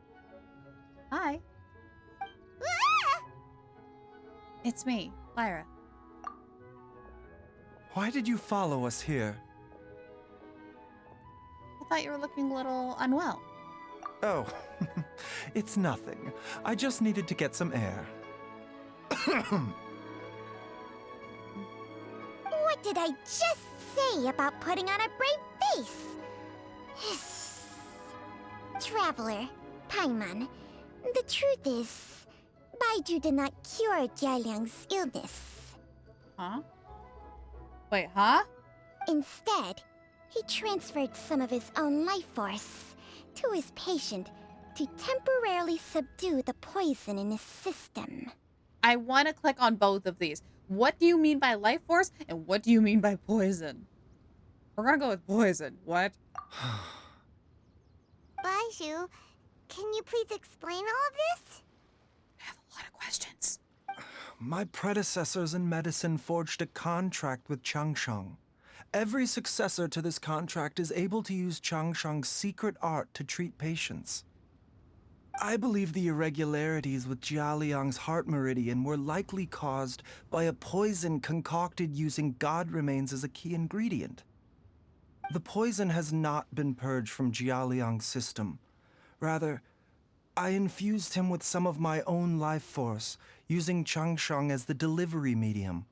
Hi. It's me, Lyra. Why did you follow us here? I thought you were looking a little unwell. Oh, it's nothing. I just needed to get some air. What did I just say about putting on a brave face? Traveler, Paimon, the truth is, Baizhu did not cure Jialiang's illness. Huh? Wait, huh? Instead, he transferred some of his own life force to his patient to temporarily subdue the poison in his system. I want to click on both of these. What do you mean by life force, and what do you mean by poison? We're gonna go with poison. What? Baizhu, can you please explain all of this? I have a lot of questions. My predecessors in medicine forged a contract with Changsheng. Every successor to this contract is able to use Changsheng's secret art to treat patients. I believe the irregularities with Jialiang's heart meridian were likely caused by a poison concocted using god remains as a key ingredient. The poison has not been purged from Jialiang's system. Rather, I infused him with some of my own life force, using Changsheng as the delivery medium.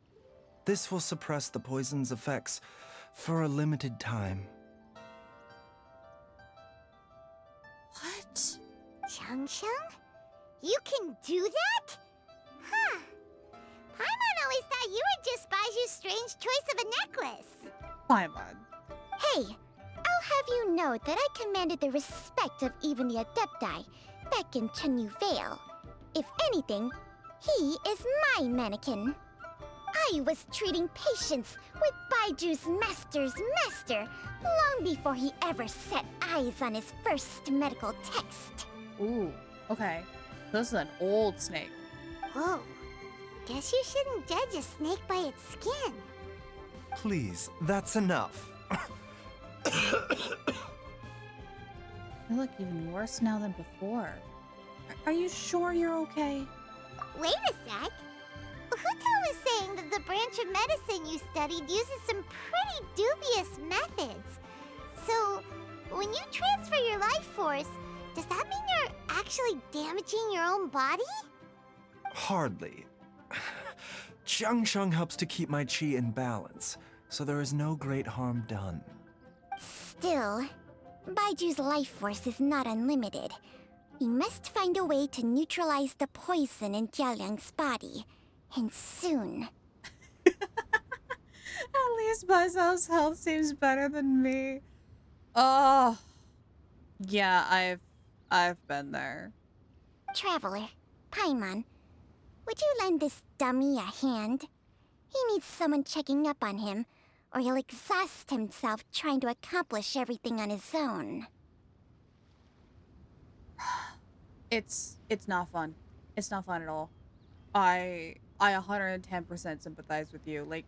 This will suppress the poison's effects for a limited time. What? Changsheng? You can do that? Huh. Paimon always thought you were just Baiju's strange choice of a necklace. Paimon. Hey, I'll have you know that I commanded the respect of even the Adepti back in Chenyu Vale. If anything, he is my mannequin. I was treating patients with Baiju's master's master long before he ever set eyes on his first medical text. Ooh, okay. This is an old snake. Whoa. Guess you shouldn't judge a snake by its skin. Please, that's enough. You look even worse now than before. Are you sure you're okay? Wait a sec. Huto was saying that the branch of medicine you studied uses some pretty dubious methods. So, when you transfer your life force, does that mean you're actually damaging your own body? Hardly. Changsheng helps to keep my chi in balance, so there is no great harm done. Still, Baiju's life force is not unlimited. We must find a way to neutralize the poison in Jialiang's body. And soon. At least Baizhu's health seems better than me. Oh. Yeah, I've been there. Traveler, Paimon, would you lend this dummy a hand? He needs someone checking up on him, or he'll exhaust himself trying to accomplish everything on his own. It's not fun. It's not fun at all. I 110% sympathize with you. Like,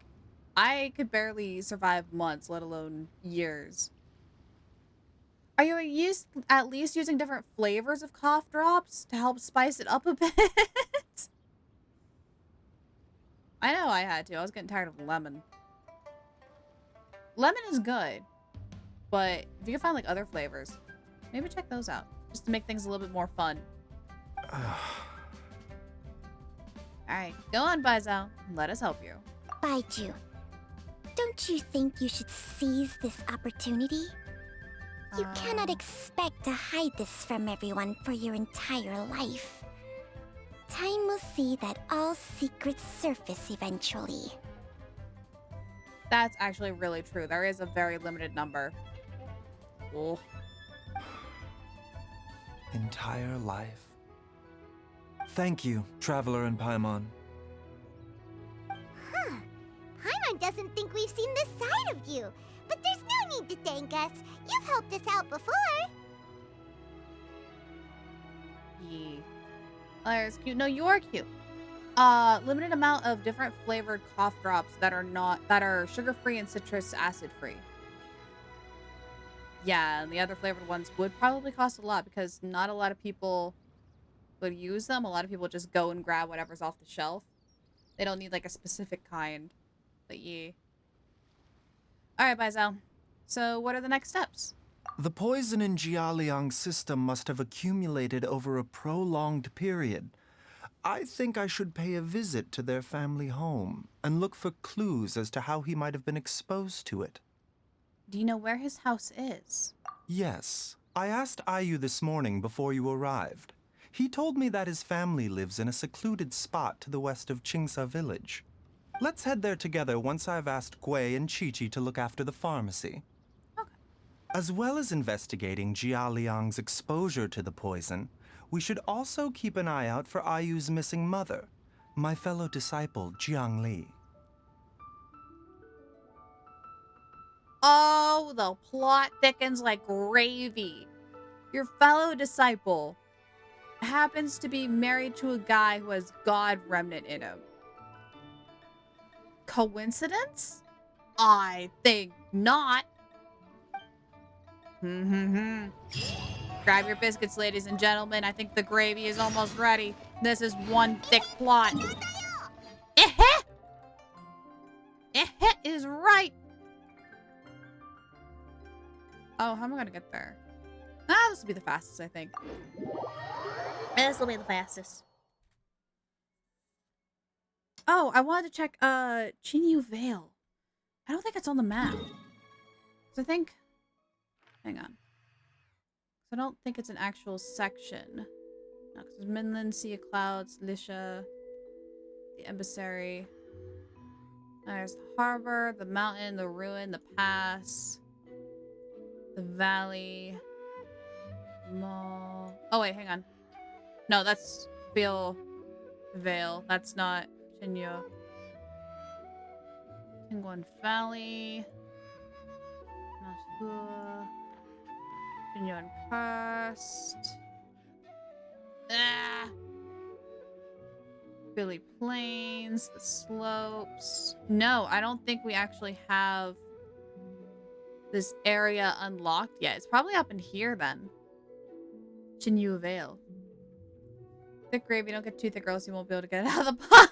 I could barely survive months, let alone years. Are you at least using different flavors of cough drops to help spice it up a bit? I know I had to. I was getting tired of lemon. Lemon is good, but if you can find like other flavors, maybe check those out just to make things a little bit more fun. Alright, go on, Baizhu. Let us help you. Baizhu, don't you think you should seize this opportunity? You cannot expect to hide this from everyone for your entire life. Time will see that all secrets surface eventually. That's actually really true. There is a very limited number. Oh. Entire life. Thank you, Traveler and Paimon. Huh. Paimon doesn't think we've seen this side of you. But there's no need to thank us. You've helped us out before. Yeah. There's cute. No, you're cute. Limited amount of different flavored cough drops that are sugar-free and citrus acid-free. Yeah, and the other flavored ones would probably cost a lot because not a lot of people would use them. A lot of people just go and grab whatever's off the shelf. They don't need like a specific kind. But yeah. Alright, Baizhu. So what are the next steps? The poison in Jialiang's system must have accumulated over a prolonged period. I think I should pay a visit to their family home and look for clues as to how he might have been exposed to it. Do you know where his house is? Yes. I asked Ayu this morning before you arrived. He told me that his family lives in a secluded spot to the west of Qingsa village. Let's head there together once I've asked Gui and Chi-Chi to look after the pharmacy. Okay. As well as investigating Jia Liang's exposure to the poison, we should also keep an eye out for Ayu's missing mother, my fellow disciple, Jiang Li. Oh, the plot thickens like gravy. Your fellow disciple happens to be married to a guy who has God remnant in him. Coincidence? I think not. Grab your biscuits, ladies and gentlemen. I think the gravy is almost ready. This is one thick plot. Is right. Oh, how am I gonna get there? This will be the fastest, I think. This will be the fastest. Oh, I wanted to check Chinyu Vale. I don't think it's on the map. So I think, hang on. I don't think it's an actual section. No, because there's Midland, Sea of Clouds, Lisha, the Embassy. There's the harbor, the mountain, the ruin, the pass, the valley, mall. Oh wait, hang on. No, that's Vale. That's not Chinyu. Tinguan Valley. Nashua. Chinyu Coast. Billy Plains, the slopes. No, I don't think we actually have this area unlocked yet. It's probably up in here then. Chinyu Vale. Thick gravy, don't get too thick or else you won't be able to get it out of the pot.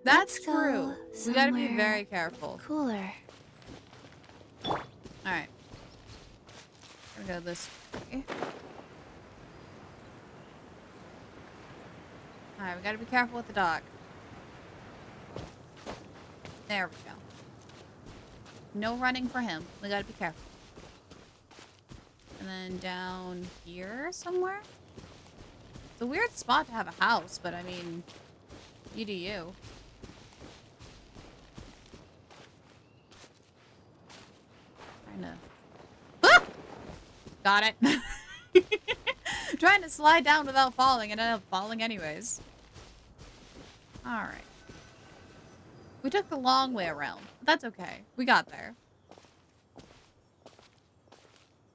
That's true. We gotta be very careful. Cooler. Alright. Gonna go this way. Alright, we gotta be careful with the dog. There we go. No running for him. We gotta be careful. And then down here somewhere? It's a weird spot to have a house, but I mean, you do you. Trying to... Ah! Got it. Trying to slide down without falling and ended up falling anyways. Alright. We took the long way around. That's okay. We got there.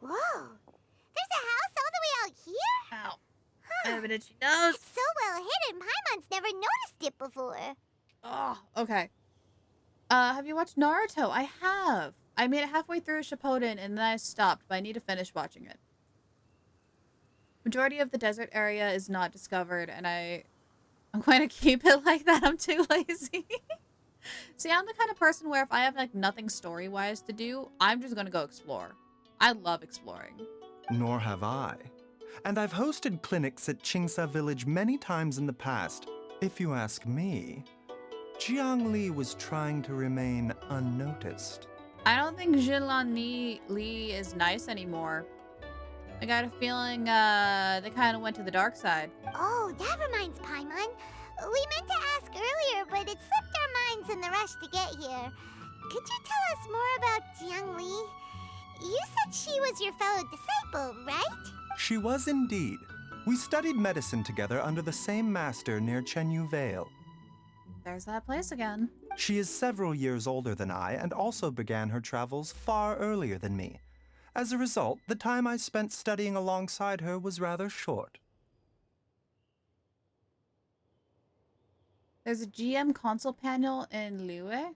Whoa! There's a house all the way out here? Ow. I have an itchy nose. It's so well hidden, Paimon's never noticed it before. Oh, okay. Have you watched Naruto? I have. I made it halfway through Shippuden and then I stopped, but I need to finish watching it. Majority of the desert area is not discovered, and I'm going to keep it like that. I'm too lazy. See, I'm the kind of person where if I have like nothing story-wise to do, I'm just going to go explore. I love exploring. Nor have I. And I've hosted clinics at Qingsa Village many times in the past. If you ask me, Jiang Li was trying to remain unnoticed. I don't think Jinlan Li is nice anymore. I got a feeling they kind of went to the dark side. Oh, that reminds Paimon. We meant to ask earlier, but it slipped our minds in the rush to get here. Could you tell us more about Jiang Li? You said she was your fellow disciple, right? She was indeed. We studied medicine together under the same master near Chenyu Vale. There's that place again. She is several years older than I and also began her travels far earlier than me. As a result, the time I spent studying alongside her was rather short. There's a GM console panel in Liyue?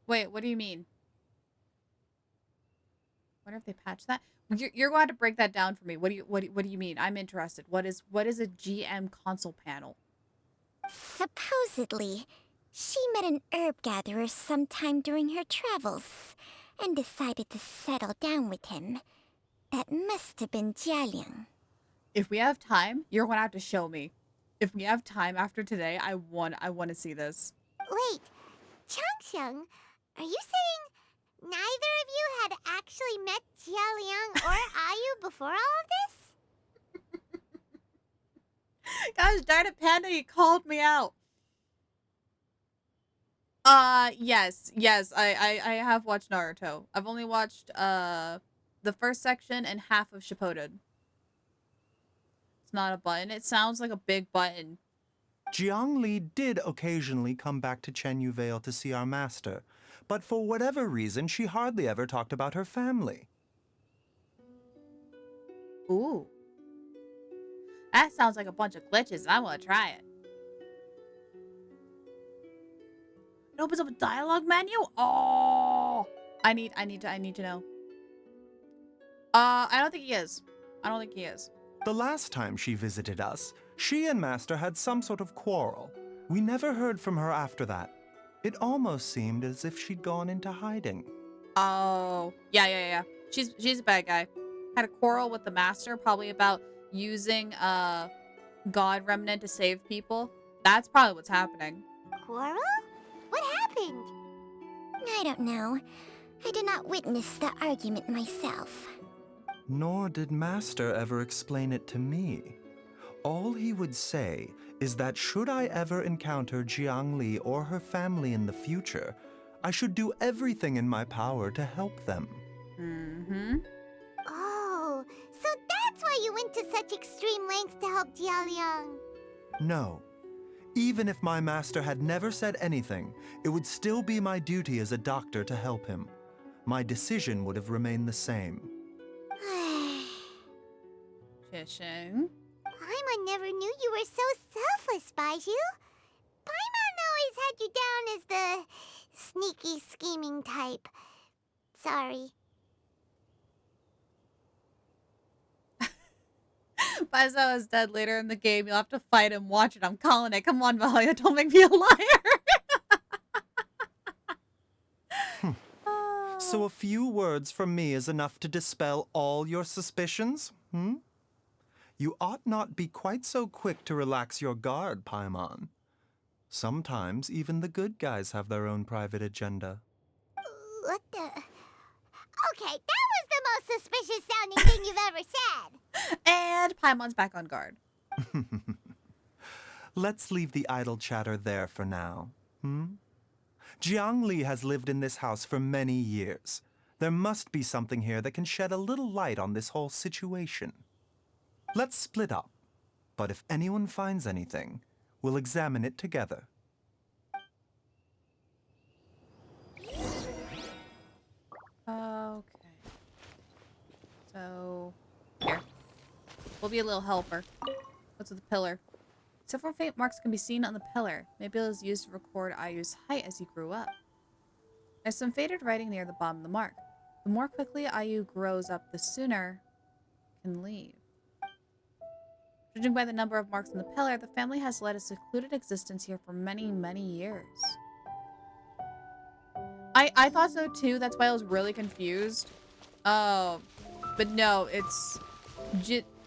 Wait, what do you mean? Wonder if they patched that. You're going to have to break that down for me. What do you mean? I'm interested. What is a GM console panel? Supposedly, she met an herb gatherer sometime during her travels and decided to settle down with him. That must have been Jialiang. If we have time, you're going to have to show me. If we have time after today, I want to see this. Wait, Changxiang, are you saying neither of you had actually met Jialiang or Ayu before all of this? Gosh darn it, Panda, you called me out. Yes, I have watched Naruto. I've only watched, the first section and half of Shippuden. It's not a button. It sounds like a big button. Jiang Li did occasionally come back to Chenyu Vale to see our master, but for whatever reason, she hardly ever talked about her family. Ooh. That sounds like a bunch of glitches, and I want to try it. It opens up a dialogue menu? Oh! I need to know. I don't think he is. I don't think he is. The last time she visited us, she and Master had some sort of quarrel. We never heard from her after that. It almost seemed as if she'd gone into hiding. Oh. Yeah. She's a bad guy. Had a quarrel with the Master, probably about using God Remnant to save people. That's probably what's happening. Quarrel? What happened? I don't know. I did not witness the argument myself. Nor did Master ever explain it to me. All he would say is that should I ever encounter Jiang Li or her family in the future, I should do everything in my power to help them. Mm-hmm. Oh, so that's why you went to such extreme lengths to help Jialiang. No. Even if my master had never said anything, it would still be my duty as a doctor to help him. My decision would have remained the same. Fishing. Paimon never knew you were so selfless, Baizhu. Paimon always had you down as the sneaky, scheming type. Sorry. Baizhu is dead later in the game. You'll have to fight him. Watch it. I'm calling it. Come on, Valia. Don't make me a liar. So a few words from me is enough to dispel all your suspicions? You ought not be quite so quick to relax your guard, Paimon. Sometimes even the good guys have their own private agenda. What the? Okay, that was the most suspicious sounding thing you've ever said. And Paimon's back on guard. Let's leave the idle chatter there for now. Jiang Li has lived in this house for many years. There must be something here that can shed a little light on this whole situation. Let's split up, but if anyone finds anything, we'll examine it together. Okay. So, here. We'll be a little helper. What's with the pillar? Several faint marks can be seen on the pillar. Maybe it was used to record Ayu's height as he grew up. There's some faded writing near the bottom of the mark. The more quickly Ayu grows up, the sooner it can leave. Judging by the number of marks on the pillar, the family has led a secluded existence here for many, many years. I thought so too. That's why I was really confused. Oh, but no, it's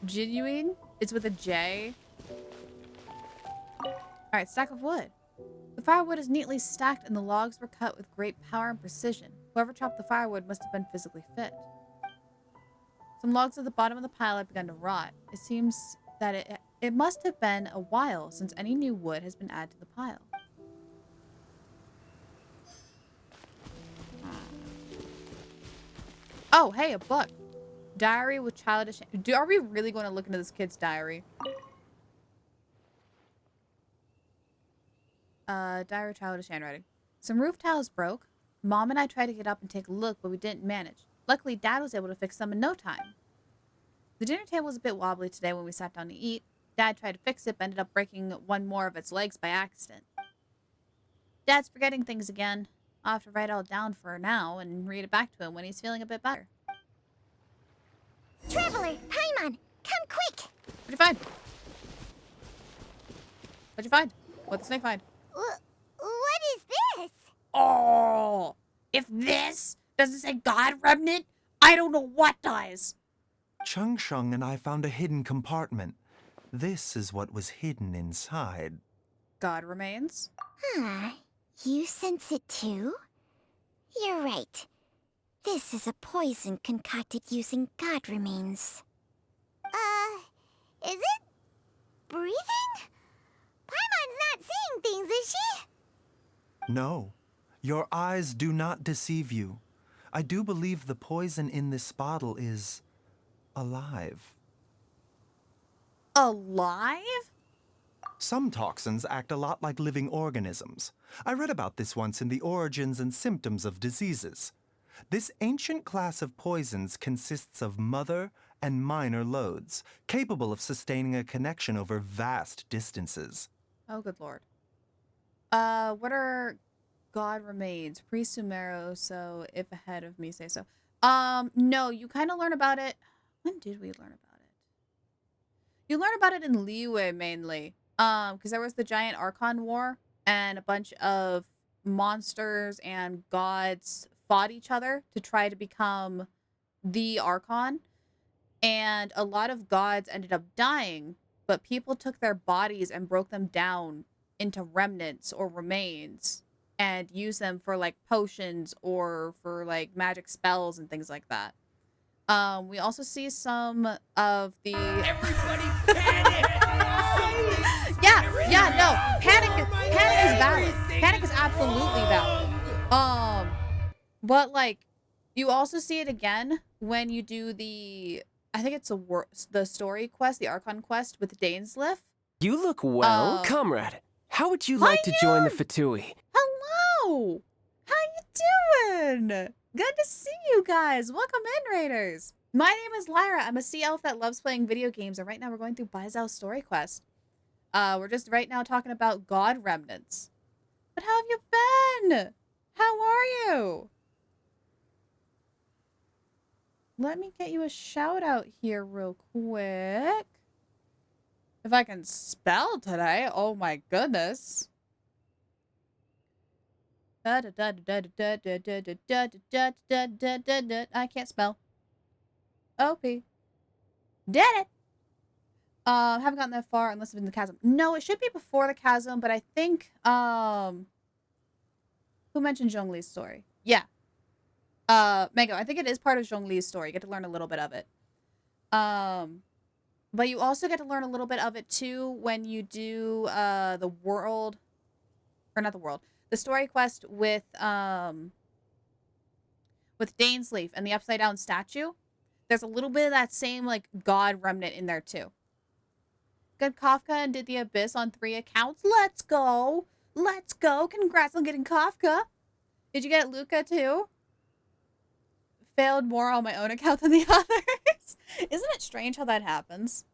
Jinyuing. It's with a J. Alright, stack of wood. The firewood is neatly stacked and the logs were cut with great power and precision. Whoever chopped the firewood must have been physically fit. Some logs at the bottom of the pile have begun to rot. It seems that it must have been a while since any new wood has been added to the pile. Oh, hey, a book. Diary with childish... Are we really going to look into this kid's diary? Diary with childish handwriting. Some roof tiles broke. Mom and I tried to get up and take a look, but we didn't manage. Luckily, Dad was able to fix them in no time. The dinner table was a bit wobbly today when we sat down to eat. Dad tried to fix it, but ended up breaking one more of its legs by accident. Dad's forgetting things again. I'll have to write it all down for now and read it back to him when he's feeling a bit better. Traveler, Paimon, come quick! What'd you find? What'd you find? What'd the snake find? What is this? Oh! If this doesn't say God Remnant, I don't know what does! Chung Shung and I found a hidden compartment. This is what was hidden inside. God remains? You sense it too? You're right. This is a poison concocted using god remains. Is it breathing? Paimon's not seeing things, is she? No, your eyes do not deceive you. I do believe the poison in this bottle is alive. Alive? Some toxins act a lot like living organisms. I read about this once in The Origins and Symptoms of Diseases. This ancient class of poisons consists of mother and minor loads, capable of sustaining a connection over vast distances. Oh, good lord. What are God remains? Pre-Sumero, so if ahead of me say so. No, you kind of learn about it. When did we learn about it? You learn about it in Liyue mainly. Because there was the giant Archon War, and a bunch of monsters and gods fought each other to try to become the Archon. And a lot of gods ended up dying, but people took their bodies and broke them down into remnants or remains and used them for like potions or for like magic spells and things like that. We also see some of the... Everybody panic! No. Panic is valid. Panic is absolutely valid. But like, you also see it again when you do the... I think it's the story quest, the Archon quest with Dainsleif. You look well, comrade. How would you like to join the Fatui? Hello! How you doing? Good to see you guys. Welcome in, Raiders. My name is Lyra. I'm a sea elf that loves playing video games, and right now we're going through Baizhu's story quest. We're just right now talking about God Remnants. But how have you been? How are you? Let me get you a shout out here real quick. If I can spell today, oh my goodness. I can't spell. OP. Did it. Haven't gotten that far unless it's in the chasm. No, it should be before the chasm, but I think, who mentioned Zhongli's story? Yeah. Mango, I think it is part of Zhongli's story. You get to learn a little bit of it. But you also get to learn a little bit of it too when you do, the story quest with Dainsleif and the upside down statue. There's a little bit of that same, like, god remnant in there too. Good Kafka and did the Abyss on 3 accounts. Let's go. Let's go. Congrats on getting Kafka. Did you get Luca too? Failed more on my own account than the others. Isn't it strange how that happens?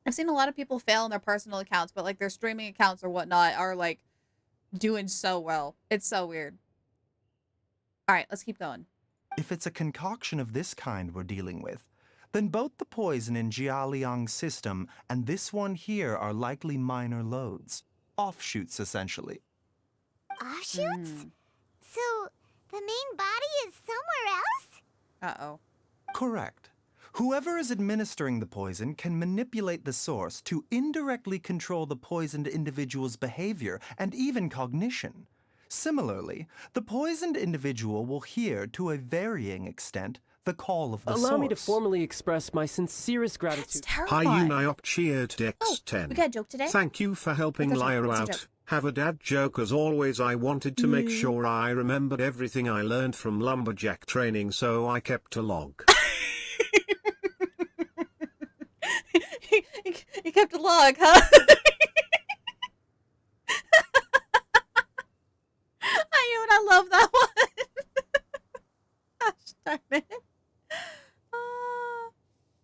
I've seen a lot of people fail on their personal accounts, but like their streaming accounts or whatnot are like doing so well. It's so weird. All right, let's keep going. If it's a concoction of this kind we're dealing with, then both the poison in Jialiang's system and this one here are likely minor loads. Offshoots, essentially. Offshoots? So, the main body is somewhere else? Uh-oh. Correct. Whoever is administering the poison can manipulate the source to indirectly control the poisoned individual's behavior and even cognition. Similarly, the poisoned individual will hear, to a varying extent, the call of the source. Allow me to formally express my sincerest That's gratitude. terrifying. Hyuniop cheered Dex Oh, 10. we got a joke today? Thank you for helping What's the joke? Lyra What's the out. joke? Have a dad joke as always. I wanted to make sure I remembered everything I learned from lumberjack training, so I kept a log. You kept a log, huh? I love that one. Gosh darn it.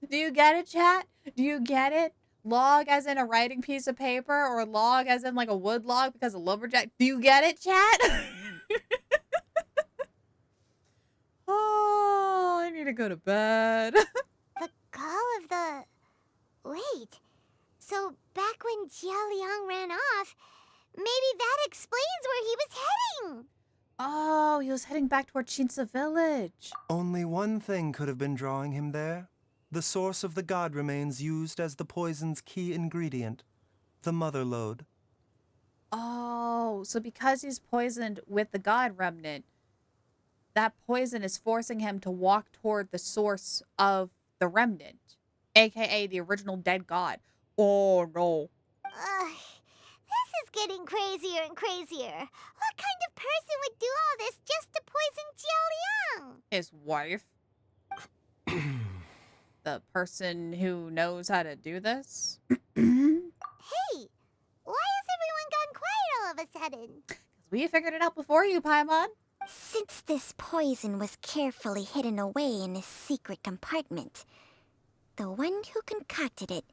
Do you get it, chat? Do you get it? Log as in a writing piece of paper, or log as in like a wood log because of lumberjack? Do you get it, chat? Oh, I need to go to bed. The call of the... Wait. So back when Jialiang ran off, maybe that explains where he was heading. Oh, he was heading back toward Chinsa village. Only one thing could have been drawing him there. The source of the god remains used as the poison's key ingredient, the mother lode. Oh, so because he's poisoned with the god remnant, that poison is forcing him to walk toward the source of the remnant, aka the original dead god. Oh no. This is getting crazier and crazier. What kind of person would do all this just to poison Jialiang? His wife? The person who knows how to do this? Hey, why has everyone gone quiet all of a sudden? We figured it out before you, Paimon. Since this poison was carefully hidden away in a secret compartment, the one who concocted it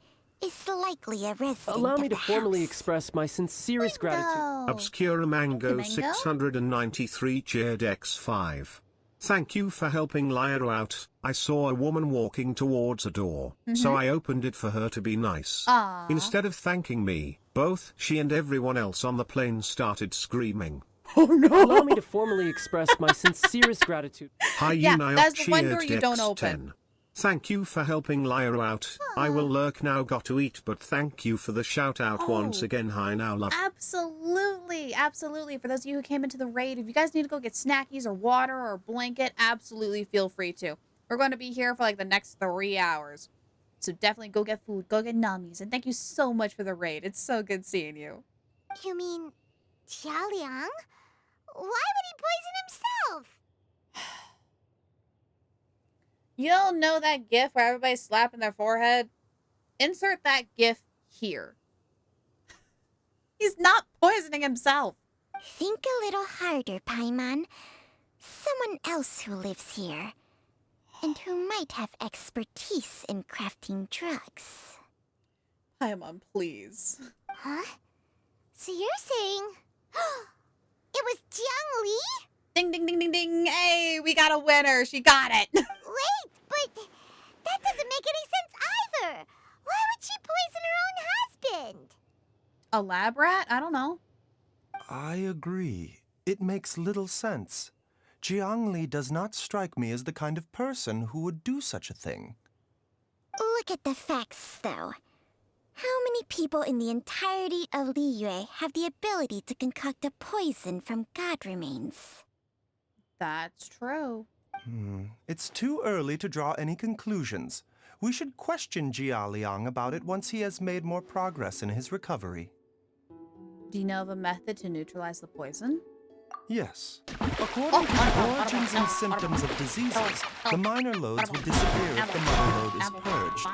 is likely a resident Allow of me the to formally house. express my sincerest gratitude. Obscura Mango Mango? 693 cheered X5. Thank you for helping Lyra out. I saw a woman walking towards a door, so I opened it for her to be nice. Aww. Instead of thanking me, both she and everyone else on the plane started screaming. Oh no! Allow me to formally express my sincerest gratitude. Hi, Yeah, Uniop that's the one door cheered you don't Dex open. 10. Thank you for helping Lyra out. I will lurk now, got to eat, but thank you for the shout out once again. Hi now, love. Absolutely, absolutely. For those of you who came into the raid, if you guys need to go get snackies or water or a blanket, absolutely feel free to. We're going to be here for like the next 3 hours. So definitely go get food, go get nummies, and thank you so much for the raid. It's so good seeing you. You mean Jialiang? Why would he poison himself? You don't know that gif where everybody's slapping their forehead? Insert that gif here. He's not poisoning himself. Think a little harder, Paimon. Someone else who lives here, and who might have expertise in crafting drugs. Paimon, please. Huh? So you're saying... it was Jiang Li? Ding, ding, ding, ding, ding. Hey, we got a winner. She got it. Wait, but that doesn't make any sense either. Why would she poison her own husband? A lab rat? I don't know. I agree. It makes little sense. Jiang Li does not strike me as the kind of person who would do such a thing. Look at the facts, though. How many people in the entirety of Liyue have the ability to concoct a poison from god remains? That's true. It's too early to draw any conclusions. We should question Jialiang about it once he has made more progress in his recovery. Do you know of a method to neutralize the poison? Yes. According to the origins and symptoms of diseases, the minor loads would disappear if the mother load is purged.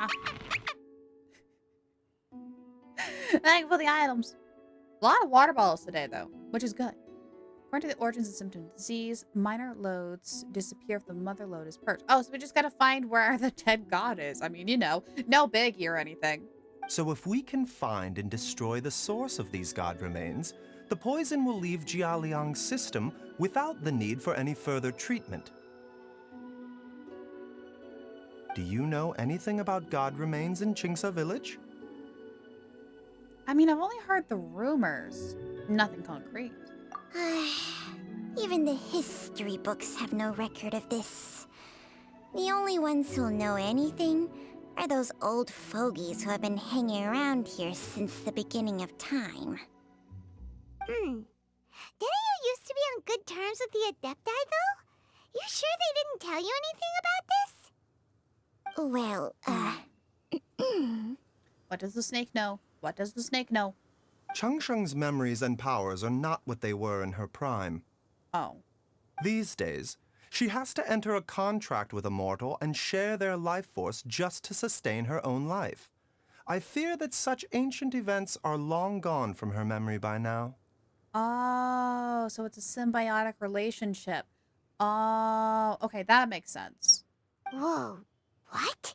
Thank you for the items. A lot of water bottles today, though, which is good. According to the origins and symptoms of disease, minor loads disappear if the mother load is purged. Oh, so we just gotta find where the dead god is. I mean, you know, no biggie or anything. So if we can find and destroy the source of these god remains, the poison will leave Jialiang's system without the need for any further treatment. Do you know anything about god remains in Qingsa village? I mean, I've only heard the rumors. Nothing concrete. Even the history books have no record of this. The only ones who'll know anything are those old fogies who have been hanging around here since the beginning of time. Didn't you used to be on good terms with the Adepti, though? You sure they didn't tell you anything about this? Well, What does the snake know? What does the snake know? Changsheng's memories and powers are not what they were in her prime. Oh. These days, she has to enter a contract with a mortal and share their life force just to sustain her own life. I fear that such ancient events are long gone from her memory by now. Oh, so it's a symbiotic relationship. Oh, okay, that makes sense. whoa, what?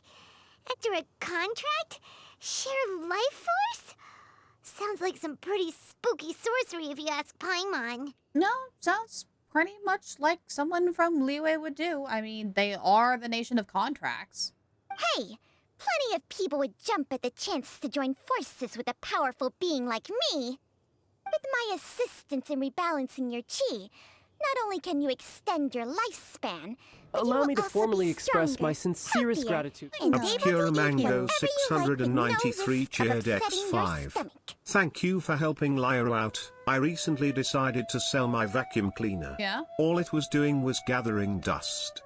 Enter a contract? Share life force? Sounds like some pretty spooky sorcery if you ask Paimon. No, sounds pretty much like someone from Liyue would do. I mean, they are the nation of contracts. Hey, plenty of people would jump at the chance to join forces with a powerful being like me. With my assistance in rebalancing your chi, not only can you extend your lifespan, but you Allow will me to also formally be express my stronger, sincerest healthier, gratitude. and able Obscure to eat Mango whatever you like with no 693 risk of cheered upsetting your X5. stomach. Thank you for helping Lyra out. I recently decided to sell my vacuum cleaner. Yeah? All it was doing was gathering dust.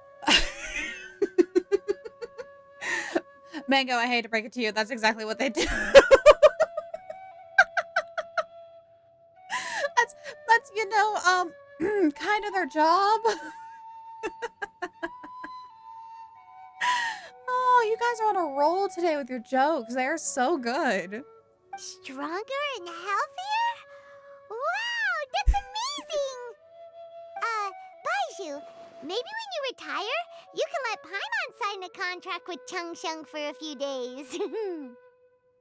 Mango, I hate to break it to you. That's exactly what they do. that's kind of their job. Oh, you guys are on a roll today with your jokes. They are so good. Stronger and healthier? Wow, that's amazing! Baizhu, maybe when you retire, you can let Paimon sign a contract with Changsheng for a few days.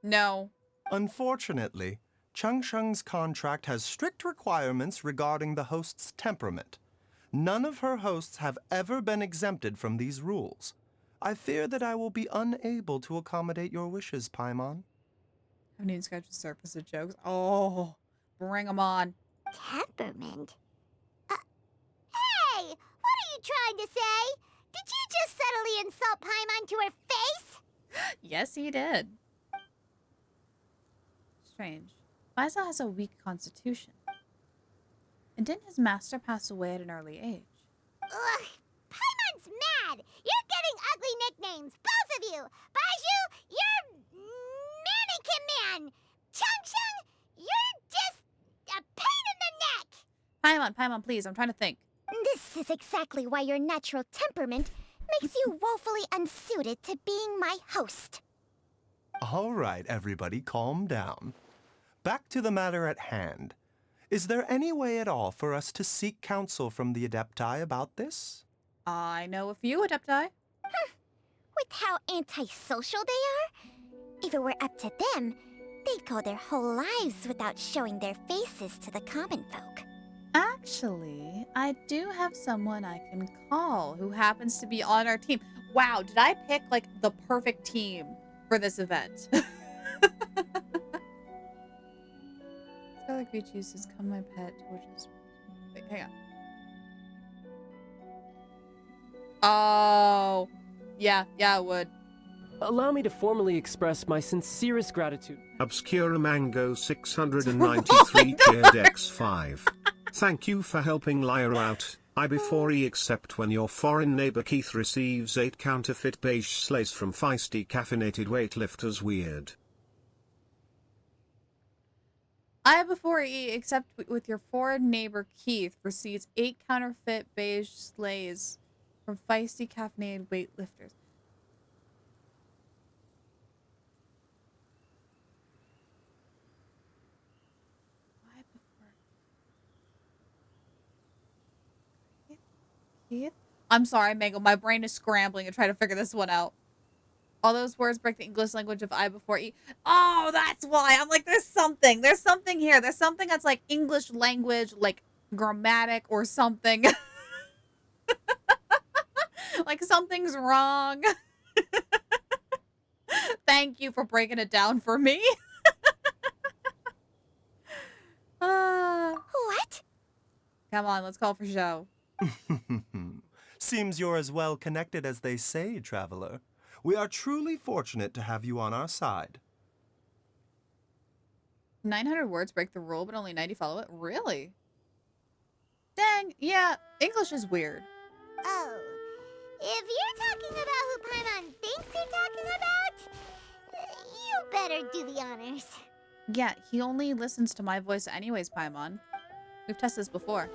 No. Unfortunately, Changsheng's contract has strict requirements regarding the host's temperament. None of her hosts have ever been exempted from these rules. I fear that I will be unable to accommodate your wishes, Paimon. I need to scratch the surface of jokes. Oh, bring them on. Temperament? Hey! What are you trying to say? Did you just subtly insult Paimon to her face? Yes, he did. Strange. Baizhu has a weak constitution. And didn't his master pass away at an early age? Ugh! Paimon's mad! You're getting ugly nicknames, both of you! Baizhu, you're Mannequin Man! Changsheng, you're just a pain in the neck! Paimon, please, I'm trying to think. This is exactly why your natural temperament makes you woefully unsuited to being my host. All right, everybody, calm down. Back to the matter at hand. Is there any way at all for us to seek counsel from the Adepti about this? I know a few Adepti. With how antisocial they are? If it were up to them, they'd go their whole lives without showing their faces to the common folk. Actually, I do have someone I can call who happens to be on our team. Wow, did I pick, like, the perfect team for this event? Scarlet Creech uses Come My Pet, which is... Wait, hang on. Oh, yeah, it would. Allow me to formally express my sincerest gratitude. Obscure Mango 693 cheered X5. Thank you for helping Lyra out. I before accept when your foreign neighbor Keith receives 8 counterfeit beige slays from feisty caffeinated weightlifters weird. I before except with your foreign neighbor Keith receives 8 counterfeit beige sleighs from feisty caffeinated weightlifters. I before Keith? I'm sorry, Mango. My brain is scrambling to try to figure this one out. All those words break the English language of I before E. Oh, that's why. I'm like, there's something here. There's something that's like English language, like grammatic or something. Like something's wrong. Thank you for breaking it down for me. What? Come on, let's call for show. Seems you're as well connected as they say, traveler. We are truly fortunate to have you on our side. 900 words break the rule, but only 90 follow it? Really? Dang, yeah, English is weird. Oh, if you're talking about who Paimon thinks you're talking about, you better do the honors. Yeah, he only listens to my voice anyways, Paimon. We've tested this before.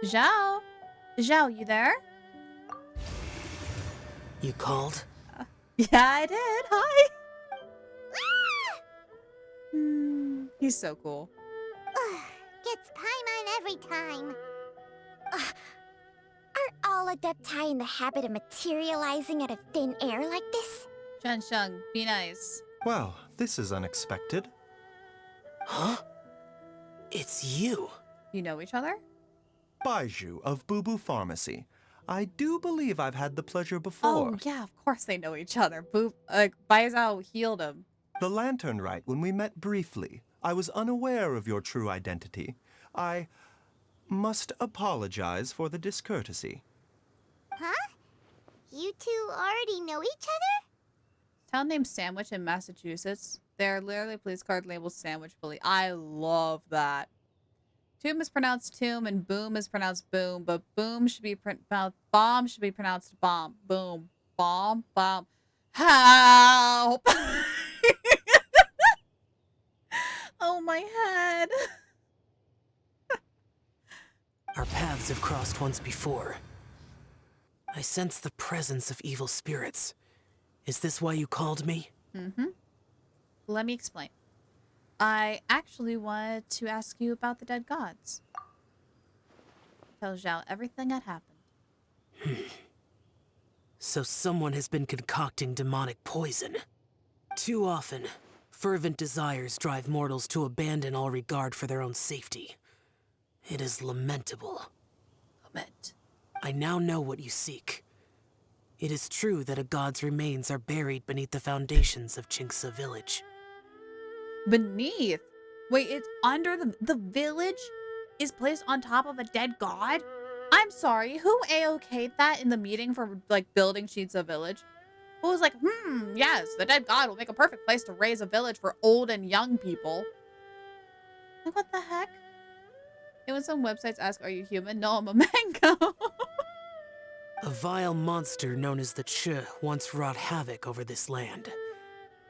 Zhao? Zhao, you there? You called? Yeah, I did. Hi. He's so cool. Gets Paimon every time. Are all Adepti in the habit of materializing out of thin air like this? Sheng, be nice. Well, this is unexpected. Huh? It's you. You know each other? Baizhu of Boo Boo Pharmacy. I do believe I've had the pleasure before. Oh, yeah, of course they know each other. Baizhu healed him. The Lantern Rite, when we met briefly, I was unaware of your true identity. I must apologize for the discourtesy. Huh? You two already know each other? Town named Sandwich in Massachusetts. They're literally police card labeled Sandwich Bully. I love that. Tomb is pronounced tomb and boom is pronounced boom, but boom should be bomb should be pronounced bomb. Boom. Bomb. Bomb. Help! Oh, my head. Our paths have crossed once before. I sense the presence of evil spirits. Is this why you called me? Mm-hmm. Let me explain. I actually wanted to ask you about the dead gods. Tell Zhao everything that happened. So someone has been concocting demonic poison. Too often, fervent desires drive mortals to abandon all regard for their own safety. It is lamentable. Lament. I now know what you seek. It is true that a god's remains are buried beneath the foundations of Jinxa village. Beneath? Wait, it's under the village is placed on top of a dead god? I'm sorry, who AOK'd that in the meeting for, like, building Jinxa village? Who was like, yes, the dead god will make a perfect place to raise a village for old and young people. Like, what the heck? And when some websites ask, are you human? No, I'm a mango. A vile monster known as the Ch once wrought havoc over this land,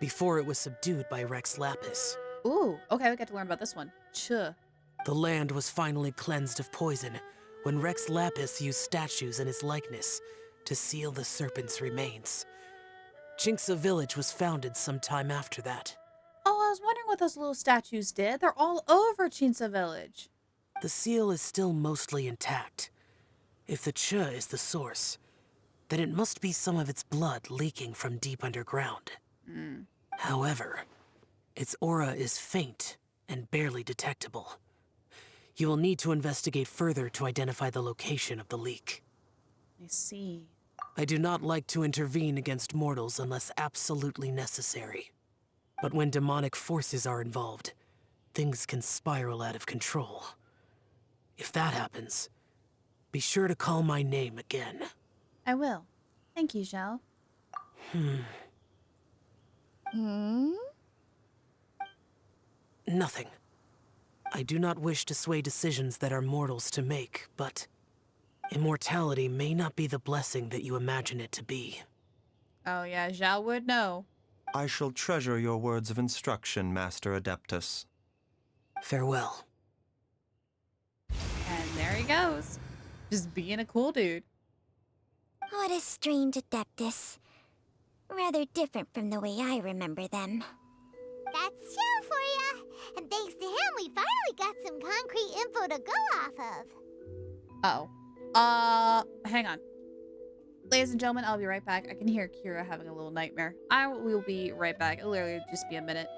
before it was subdued by Rex Lapis. Ooh, okay, we get to learn about this one. Ch. The land was finally cleansed of poison when Rex Lapis used statues in his likeness to seal the serpent's remains. Jinxa village was founded sometime after that. Oh, I was wondering what those little statues did. They're all over Jinxa village. The seal is still mostly intact. If the Ch is the source, then it must be some of its blood leaking from deep underground. However, its aura is faint and barely detectable. You will need to investigate further to identify the location of the leak. I see. I do not like to intervene against mortals unless absolutely necessary. But when demonic forces are involved, things can spiral out of control. If that happens, be sure to call my name again. I will. Thank you, Zhao. Nothing. I do not wish to sway decisions that are mortals to make, but immortality may not be the blessing that you imagine it to be. Oh yeah, Zhao would know. I shall treasure your words of instruction, Master Adeptus. Farewell. And there he goes. Just being a cool dude. What a strange Adeptus. Rather different from the way I remember them. That's Shell for ya! And thanks to him, we finally got some concrete info to go off of. Hang on. Ladies and gentlemen, I'll be right back. I can hear Kira having a little nightmare. I will be right back. It'll literally just be a minute.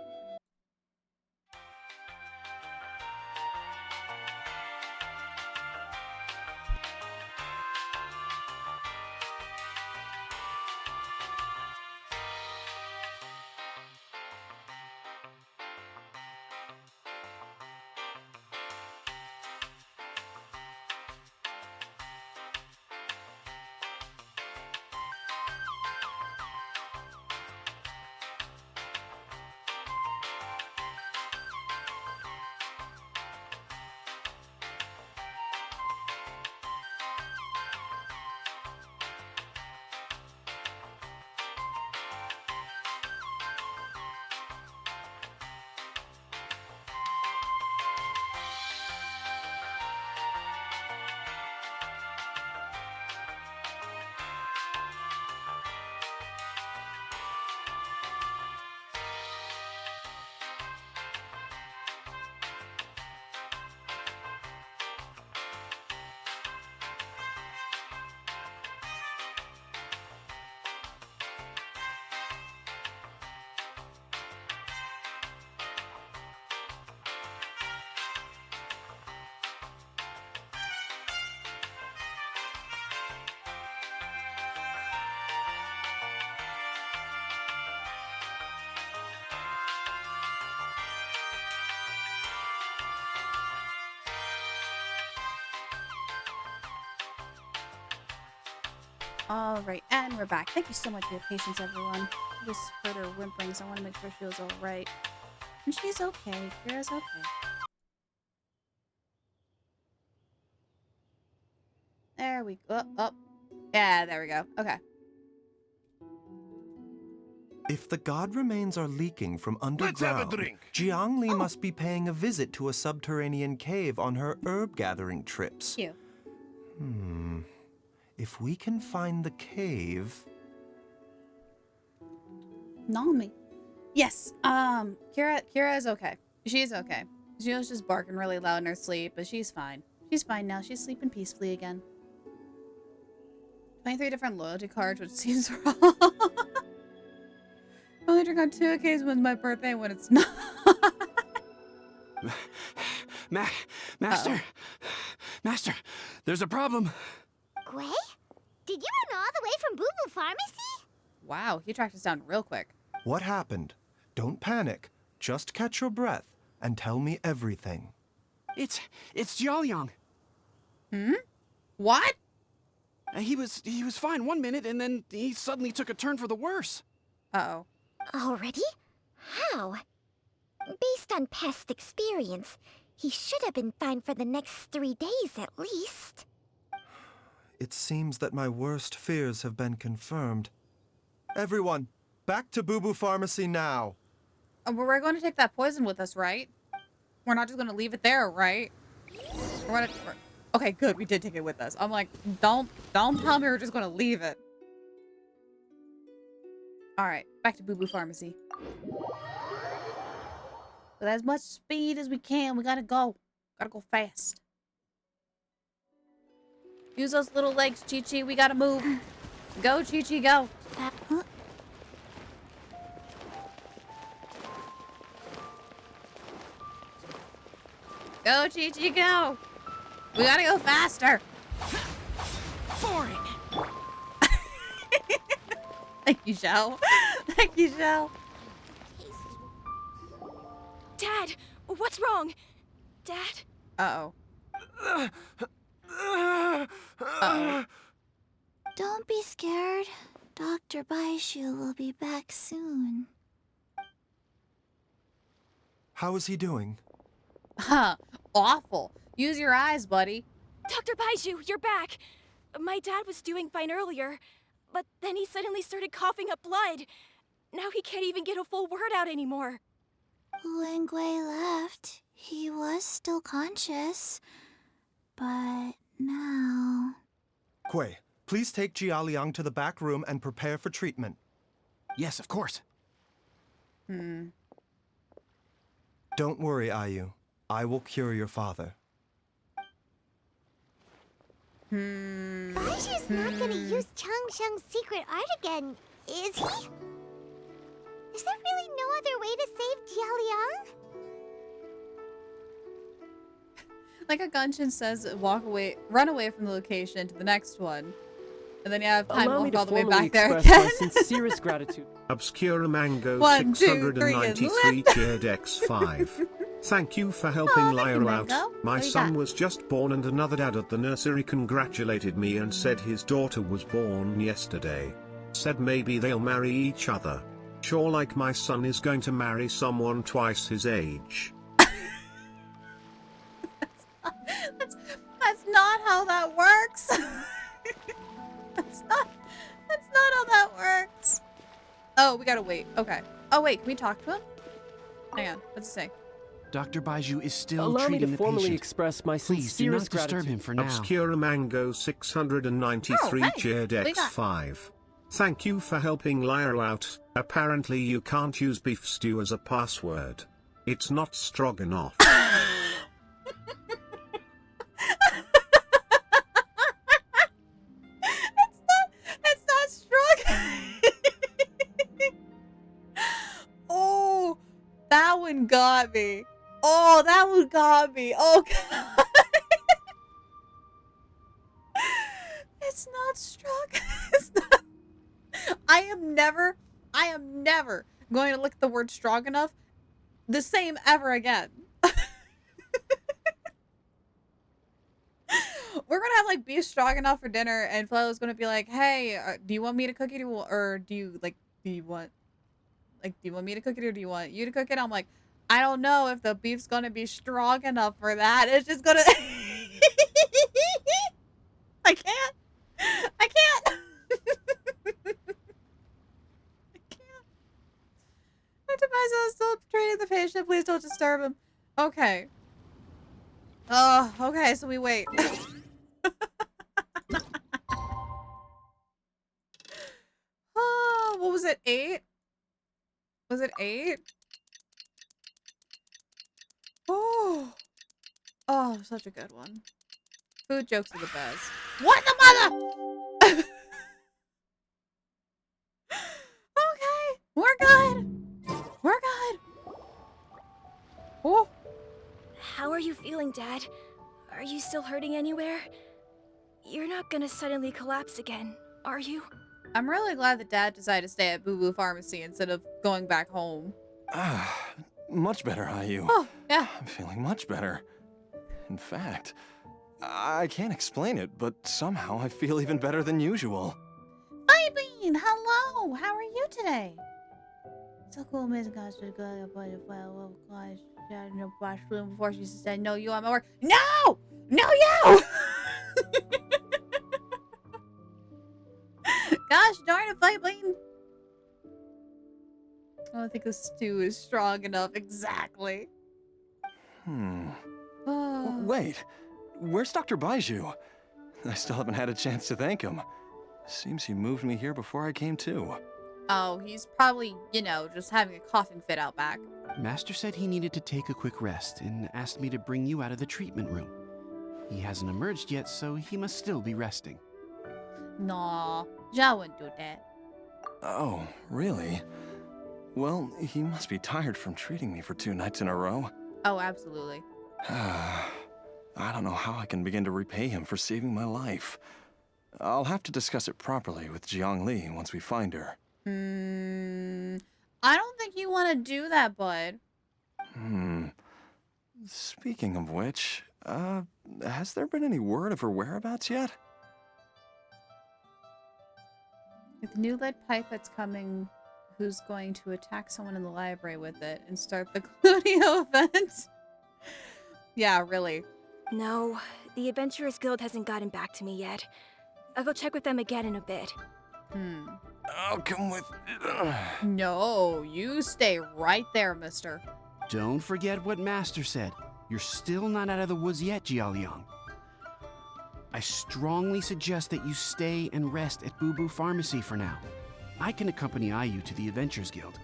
Alright, and we're back. Thank you so much for your patience, everyone. I just heard her whimpering, so I want to make sure she was alright. And she's okay. Kira's okay. There we go. Oh. Yeah, there we go. Okay. If the god remains are leaking from underground, Jiangli must be paying a visit to a subterranean cave on her herb gathering trips. Cute. If we can find the cave... Nami. Yes. Kira is okay. She's okay. She was just barking really loud in her sleep, but she's fine. She's fine now. She's sleeping peacefully again. 23 different loyalty cards, which seems wrong. I only drink on 2 occasions when it's my birthday and when it's not. Master! Master, there's a problem. Gray? Did you run all the way from Boo Boo Pharmacy? Wow, he tracked us down real quick. What happened? Don't panic. Just catch your breath and tell me everything. It's Jiaoliang. What? He was fine 1 minute, and then he suddenly took a turn for the worse. Uh-oh. Already? How? Based on past experience, he should have been fine for the next 3 days at least. It seems that my worst fears have been confirmed. Everyone, back to Boo Boo Pharmacy now. We're going to take that poison with us, right? We're not just going to leave it there, right? Okay, good. We did take it with us. I'm like, don't tell me we're just going to leave it. All right, back to Boo Boo Pharmacy. With as much speed as we can, we gotta go. Gotta go fast. Use those little legs, Chi-Chi. We gotta move. Go, Chi-Chi, go. Go, Chi-Chi, go. We gotta go faster. Boring. Thank you, Shell. Thank you, Shell. Dad, what's wrong? Dad? Uh-oh. Uh-oh. Don't be scared. Dr. Baizhu will be back soon. How is he doing? Huh. Awful. Use your eyes, buddy. Dr. Baizhu, you're back. My dad was doing fine earlier, but then he suddenly started coughing up blood. Now he can't even get a full word out anymore. When Gui left, he was still conscious. But now... Kue, please take Jiaoliang to the back room and prepare for treatment. Yes, of course. Don't worry, Ayu. I will cure your father. Baizhu's not gonna use Changsheng's secret art again, is he? Is there really no other way to save Jiaoliang? Like a Genshin says, run away from the location to the next one. And then you have time to walk all the way back there again. My sincerest gratitude. Obscura Mango 1, 2, 3, and 693 cheered X5. Thank you for helping Lyra out. My son was just born and another dad at the nursery congratulated me and said his daughter was born yesterday. Said maybe they'll marry each other. Sure, like my son is going to marry someone twice his age. That's not how that works. That's not how that works. Oh, we gotta wait. Okay. Oh wait, can we talk to him? Hang on. What's it say? Dr. Baizhu is still Allow me treating to the formally patient. express my Please do not sincerest disturb gratitude. him for now. Obscura Mango 693 hey, cheered we got- X5. Thank you for helping Lyra out. Apparently you can't use beef stew as a password. It's not stroganoff. It's not strong. Oh, that one got me. Oh, that one got me. Oh, God. It's not strong. It's not. I am never going to look at the word strong enough the same ever again. We're gonna have like like beef stroganoff for dinner, and Flo was gonna be like, "Hey, do you want me to cook it, or do you want me to cook it, or do you want you to cook it?" I'm like, I don't know if the beef's gonna be strong enough for that. It's just gonna. I can't. I can't. I can't. Dr. Paizo is still treating the patient. Please don't disturb him. Okay. Oh, okay. So we wait. Oh, what was it? 8? Was it 8? Oh. Oh, such a good one. Food jokes are the best. What the mother? Okay. We're good. We're good. Oh. How are you feeling, Dad? Are you still hurting anywhere? You're not gonna suddenly collapse again, are you? I'm really glad that Dad decided to stay at Boo Boo Pharmacy instead of going back home. Much better, Hayu. Oh, yeah. I'm feeling much better. In fact, I can't explain it, but somehow I feel even better than usual. Bean, hello. How are you today? So cool, amazing gosh, to go by the file. Oh gosh, I no washroom before she said, "No, you, I'm at work." No, no, you. Gosh darn it, Bean. I don't think the stew is strong enough. Exactly. Wait, where's Dr. Baizhu? I still haven't had a chance to thank him. Seems he moved me here before I came to. Oh, he's probably, you know, just having a coughing fit out back. Master said he needed to take a quick rest and asked me to bring you out of the treatment room. He hasn't emerged yet, so he must still be resting. Nah, Ja wouldn't do that. Oh, really? Well, he must be tired from treating me for 2 nights in a row. Oh, absolutely. I don't know how I can begin to repay him for saving my life. I'll have to discuss it properly with Jiangli once we find her. I don't think you want to do that, bud. Speaking of which, has there been any word of her whereabouts yet? With the new lead pipe that's coming, who's going to attack someone in the library with it and start the Cludio event? Yeah, really. No, the Adventurers Guild hasn't gotten back to me yet. I'll go check with them again in a bit. I'll come with... No, you stay right there, mister. Don't forget what Master said. You're still not out of the woods yet, Jialiang. I strongly suggest that you stay and rest at Boo Boo Pharmacy for now. I can accompany Ayu to the Adventurers Guild.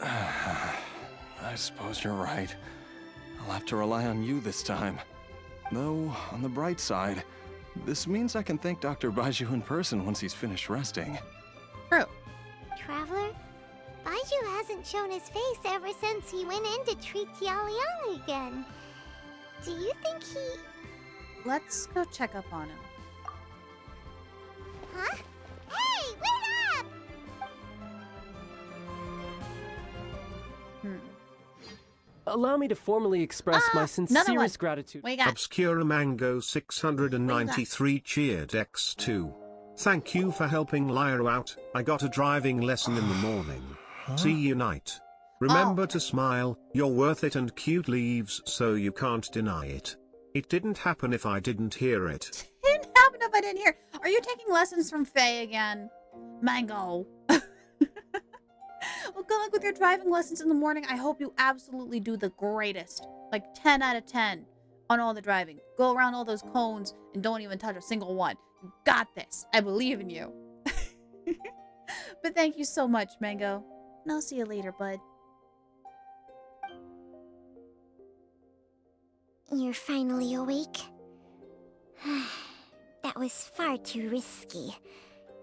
I suppose you're right. I'll have to rely on you this time. Though, on the bright side, this means I can thank Dr. Baizhu in person once he's finished resting. True. Traveler, Baizhu hasn't shown his face ever since he went in to treat Jialiang again. Do you think he... Let's go check up on him. Huh? Hey, wait up! Allow me to formally express my sincerest gratitude. Obscura Mango 693 cheered X2. Thank you for helping Lyra out. I got a driving lesson in the morning. See you night. Remember to smile, you're worth it, and cute leaves so you can't deny it. It didn't happen if I didn't hear it. It didn't happen if I didn't hear. Are you taking lessons from Faye again? Mango. Well, good luck with your driving lessons in the morning. I hope you absolutely do the greatest. Like 10 out of 10 on all the driving. Go around all those cones and don't even touch a single one. You got this. I believe in you. But thank you so much, Mango. And I'll see you later, bud. You're finally awake? That was far too risky.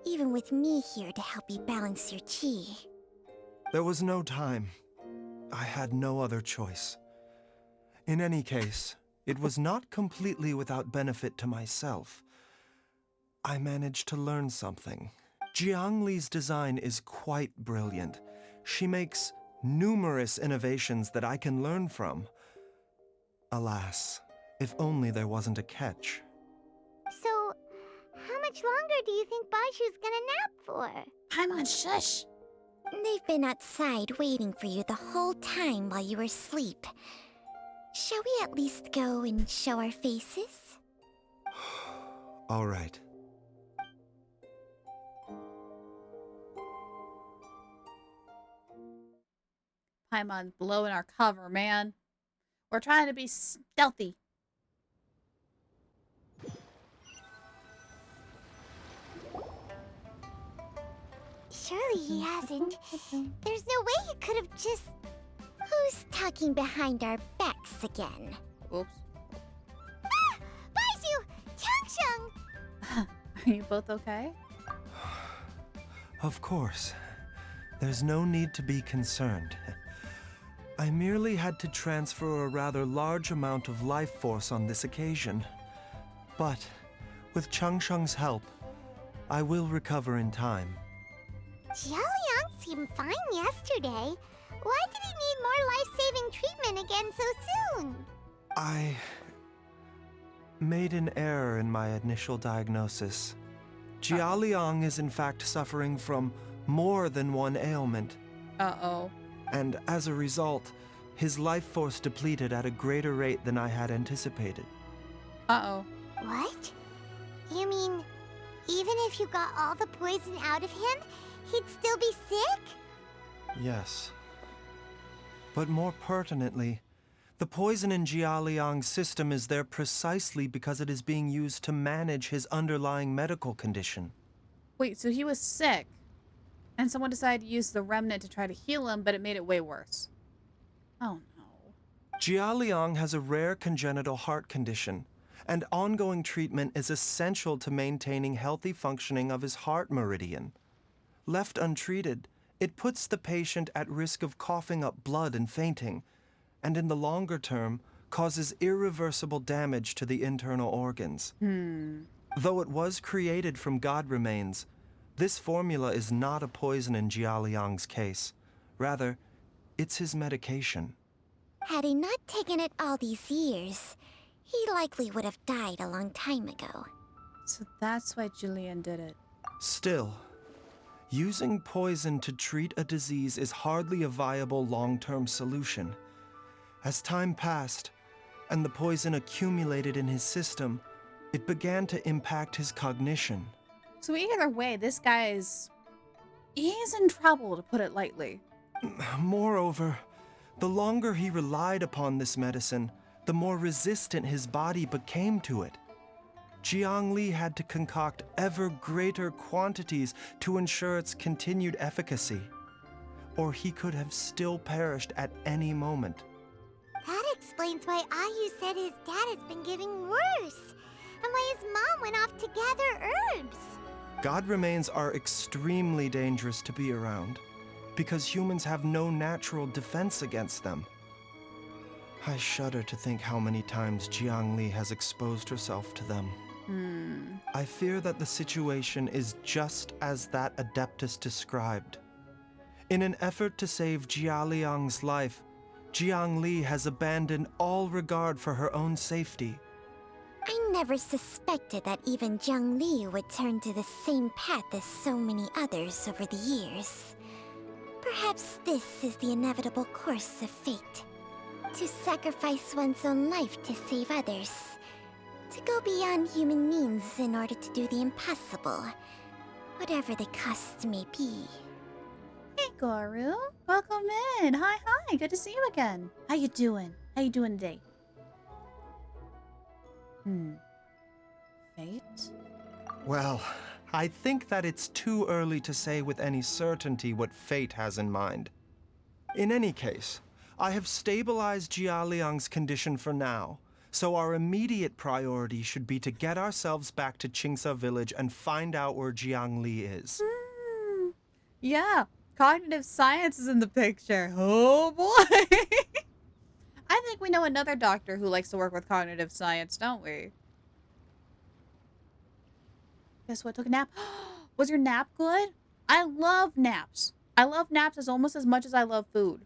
Even with me here to help you balance your chi. There was no time. I had no other choice. In any case, it was not completely without benefit to myself. I managed to learn something. Jiangli's design is quite brilliant. She makes numerous innovations that I can learn from. Alas, if only there wasn't a catch. much longer do you think Baizhu's gonna nap for? Paimon, shush! They've been outside waiting for you the whole time while you were asleep. Shall we at least go and show our faces? All right. Paimon's blowing our cover, man. We're trying to be stealthy. Surely he hasn't. There's no way he could have just... Who's talking behind our backs again? Oops. Ah! Baizhu! Changsheng! Are you both okay? Of course. There's no need to be concerned. I merely had to transfer a rather large amount of life force on this occasion. But, with Changsheng's help, I will recover in time. Jiaoliang seemed fine yesterday. Why did he need more life-saving treatment again so soon? I made an error in my initial diagnosis. Jiaoliang is in fact suffering from more than one ailment. Uh-oh. And as a result, his life force depleted at a greater rate than I had anticipated. Uh-oh. What? You mean, even if you got all the poison out of him, he'd still be sick? Yes. But more pertinently, the poison in Jiaoliang's system is there precisely because it is being used to manage his underlying medical condition. Wait, so he was sick, and someone decided to use the remnant to try to heal him, but it made it way worse. Oh no. Jiaoliang has a rare congenital heart condition, and ongoing treatment is essential to maintaining healthy functioning of his heart meridian. Left untreated, it puts the patient at risk of coughing up blood and fainting, and in the longer term, causes irreversible damage to the internal organs. Though it was created from god remains, this formula is not a poison in Jiaoliang's case. Rather, it's his medication. Had he not taken it all these years, he likely would have died a long time ago. So that's why Julian did it. Still, using poison to treat a disease is hardly a viable long-term solution. As time passed, and the poison accumulated in his system, it began to impact his cognition. So either way, this guy he's in trouble, to put it lightly. Moreover, the longer he relied upon this medicine, the more resistant his body became to it. Jiang Li had to concoct ever greater quantities to ensure its continued efficacy, or he could have still perished at any moment. That explains why Ayu said his dad has been getting worse, and why his mom went off to gather herbs. God remains are extremely dangerous to be around, because humans have no natural defense against them. I shudder to think how many times Jiang Li has exposed herself to them. I fear that the situation is just as that Adeptus described. In an effort to save Jiaoliang's life, Jiang Li has abandoned all regard for her own safety. I never suspected that even Jiang Li would turn to the same path as so many others over the years. Perhaps this is the inevitable course of fate. To sacrifice one's own life to save others. To go beyond human means in order to do the impossible. Whatever the cost may be. Hey, Goru. Welcome in. Hi, good to see you again. How you doing? How you doing today? Fate? Well, I think that it's too early to say with any certainty what fate has in mind. In any case, I have stabilized Jiaoliang's condition for now, so our immediate priority should be to get ourselves back to Qingsa village and find out where Jiang Li is. Yeah, cognitive science is in the picture. Oh boy! I think we know another doctor who likes to work with cognitive science, don't we? Guess what? Took a nap. Was your nap good? I love naps. I love naps almost as much as I love food.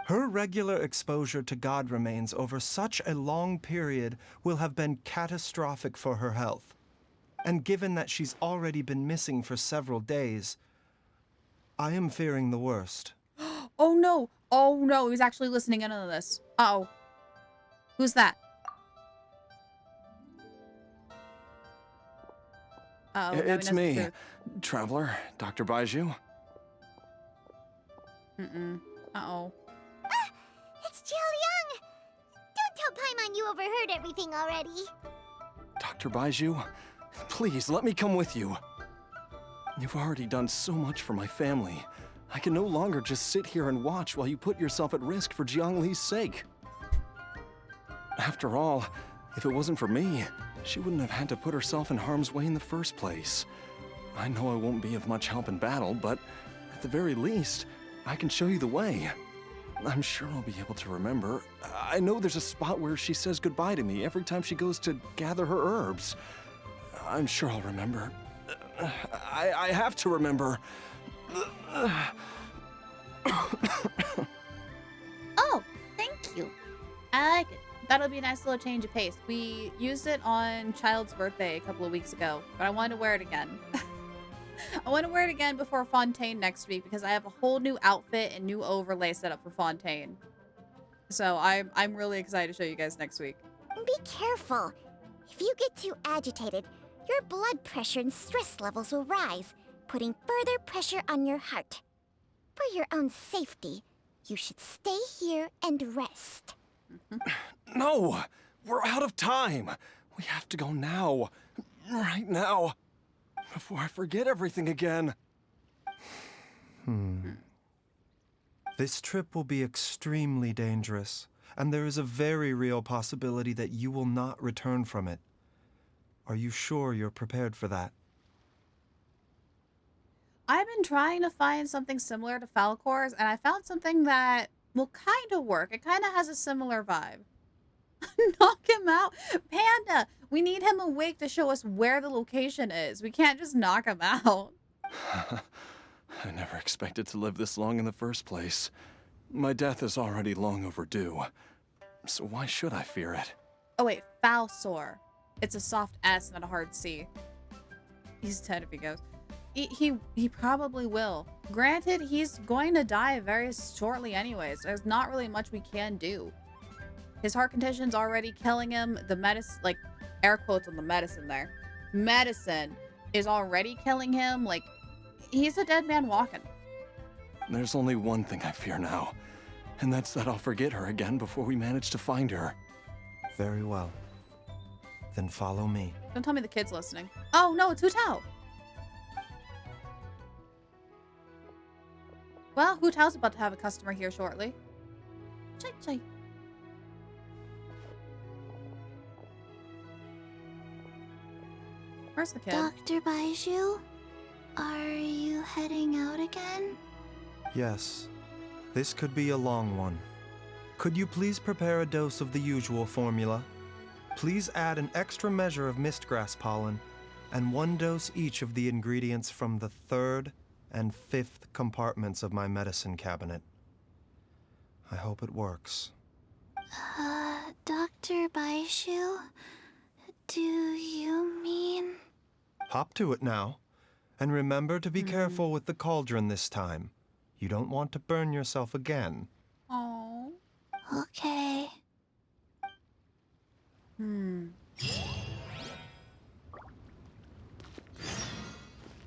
Her regular exposure to god remains over such a long period will have been catastrophic for her health. And given that she's already been missing for several days, I am fearing the worst. Oh no! Oh no, he's actually listening in on this. Uh-oh. Who's that? Uh-oh, now he It's knows the me, truth. Traveler, Dr. Baizhu. Uh-oh. Ah, it's Jiaoliang! Don't tell Paimon you overheard everything already. Dr. Baizhu, please let me come with you. You've already done so much for my family. I can no longer just sit here and watch while you put yourself at risk for Jiangli's sake. After all, if it wasn't for me, she wouldn't have had to put herself in harm's way in the first place. I know I won't be of much help in battle, but at the very least, I can show you the way. I'm sure I'll be able to remember. I know there's a spot where she says goodbye to me every time she goes to gather her herbs. I'm sure I'll remember. I have to remember. Oh, thank you. I like it. That'll be a nice little change of pace. We used it on Child's birthday a couple of weeks ago, but I wanted to wear it again. I want to wear it again before Fontaine next week because I have a whole new outfit and new overlay set up for Fontaine. So I'm really excited to show you guys next week. Be careful. If you get too agitated, your blood pressure and stress levels will rise, putting further pressure on your heart. For your own safety, you should stay here and rest. No! We're out of time! We have to go now. Right now. Before I forget everything again. This trip will be extremely dangerous, and there is a very real possibility that you will not return from it. Are you sure you're prepared for that? I've been trying to find something similar to Falcor's, and I found something that will kind of work. It kind of has a similar vibe. Knock him out. Panda, we need him awake to show us where the location is. We can't just knock him out. I never expected to live this long in the first place. My death is already long overdue. So why should I fear it? Oh wait, Falsor. It's a soft S, not a hard C. He's dead if he goes. He probably will. Granted, he's going to die very shortly anyways. There's not really much we can do. His heart condition's already killing him. The medicine, like, air quotes on the medicine there. Medicine is already killing him. Like, he's a dead man walking. There's only one thing I fear now, and that's that I'll forget her again before we manage to find her. Very well. Then follow me. Don't tell me the kid's listening. Oh, no, it's Hu Tao. Well, Hu Tao's about to have a customer here shortly. Chai chai. Where's the kid? Dr. Baizhu, are you heading out again? Yes. This could be a long one. Could you please prepare a dose of the usual formula? Please add an extra measure of mistgrass pollen, and 1 dose each of the ingredients from the 3rd and 5th compartments of my medicine cabinet. I hope it works. Dr. Baizhu, do you mean... Hop to it now. And remember to be careful with the cauldron this time. You don't want to burn yourself again. Oh. Okay.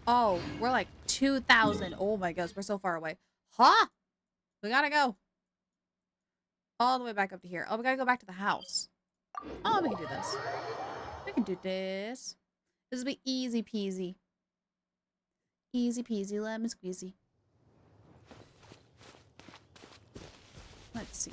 Oh, we're like 2,000. Oh my gosh, we're so far away. Huh? We gotta go. All the way back up to here. Oh, we gotta go back to the house. Oh, we can do this. We can do this. This will be easy peasy. Easy peasy, lemon squeezy. Let's see.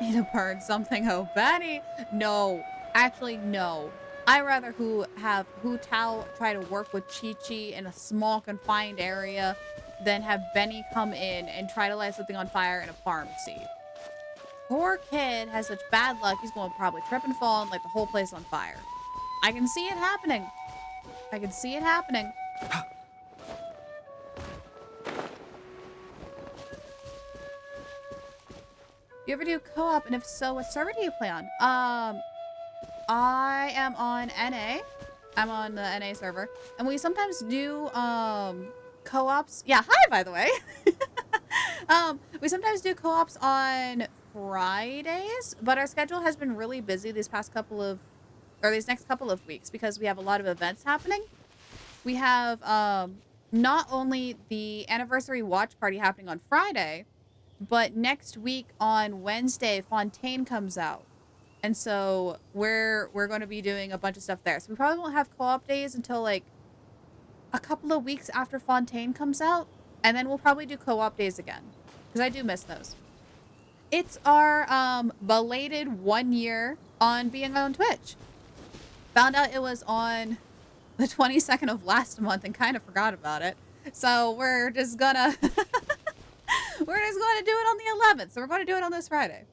Need to burn something. Oh, Benny. No. Actually, no. I'd rather have Hu Tao try to work with Chi-Chi in a small confined area than have Benny come in and try to light something on fire in a pharmacy. Poor kid has such bad luck, he's going to probably trip and fall and light the whole place on fire. I can see it happening. I can see it happening. You ever do co-op, and if so, what server do you play on? I am on NA. I'm on the NA server. And we sometimes do co-ops. Yeah, hi, by the way. We sometimes do co-ops on Fridays, but our schedule has been really busy these next couple of weeks because we have a lot of events happening. We have not only the anniversary watch party happening on Friday, but next week on Wednesday, Fontaine comes out. And so we're going to be doing a bunch of stuff there. So we probably won't have co-op days until like a couple of weeks after Fontaine comes out. And then we'll probably do co-op days again. Because I do miss those. It's our belated 1 year on being on Twitch. Found out it was on the 22nd of last month and kind of forgot about it. So we're just gonna do it on the 11th. So we're going to do it on this Friday.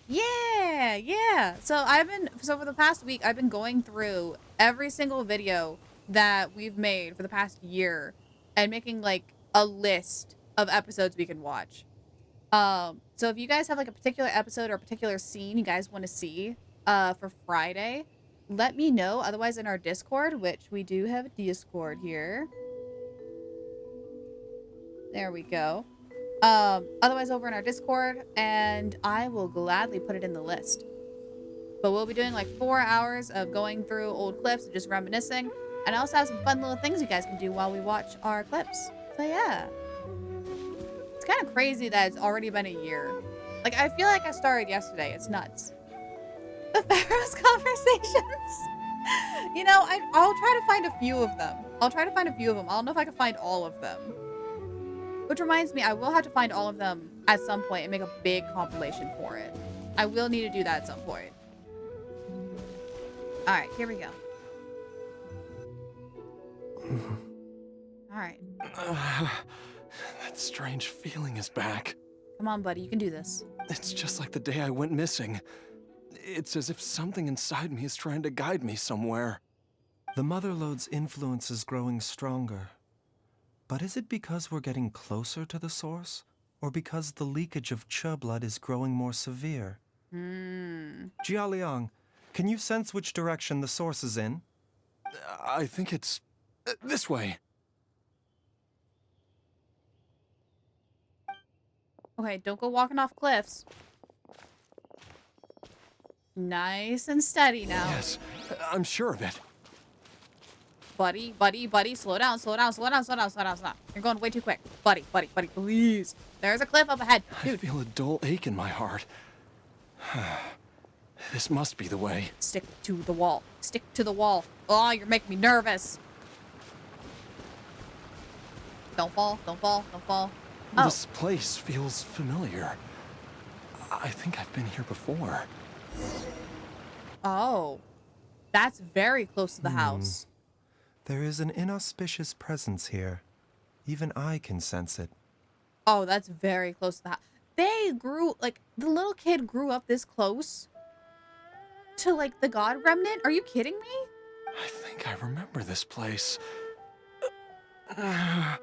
Yeah. So for the past week, I've been going through every single video that we've made for the past year and making like a list of episodes we can watch. So if you guys have like a particular episode or a particular scene you guys want to see for Friday, let me know. Otherwise in our Discord, which we do have a Discord here. There we go. Otherwise over in our Discord, and I will gladly put it in the list. But we'll be doing like 4 hours of going through old clips and just reminiscing. And I also have some fun little things you guys can do while we watch our clips. So yeah. It's kind of crazy that it's already been a year. Like, I feel like I started yesterday. It's nuts. The Pharaoh's conversations. You know, I'll try to find a few of them. I don't know if I can find all of them. Which reminds me, I will have to find all of them at some point and make a big compilation for it. I will need to do that at some point. Alright, here we go. Alright. That strange feeling is back. Come on, buddy, you can do this. It's just like the day I went missing. It's as if something inside me is trying to guide me somewhere. The Motherlode's influence is growing stronger. But is it because we're getting closer to the source? Or because the leakage of Che blood is growing more severe? Jialiang, can you sense which direction the source is in? I think it's this way. Okay, don't go walking off cliffs. Nice and steady now. Yes, I'm sure of it. Buddy, slow down. You're going way too quick. Buddy, please. There's a cliff up ahead. Dude. I feel a dull ache in my heart. This must be the way. Stick to the wall. Oh, you're making me nervous. Don't fall. Oh. This place feels familiar. I think I've been here before. Oh. That's very close to the house. There is an inauspicious presence here. Even I can sense it. Oh, that's very close to the house. The little kid grew up this close to, like, the god remnant? Are you kidding me? I think I remember this place. Oh,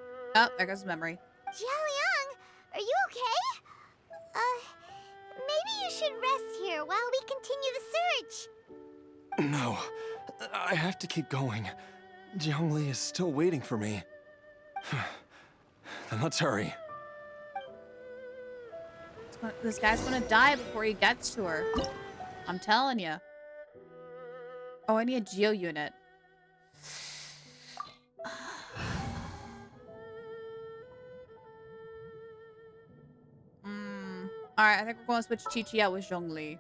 there goes memory. Jialiang, are you okay? Maybe you should rest here while we continue the search. No, I have to keep going. Jiangli is still waiting for me. Then let's hurry. This guy's gonna die before he gets to her. I'm telling you. Oh, I need a geo unit. Alright, I think we're going to switch Chi-Chi out with Zhongli.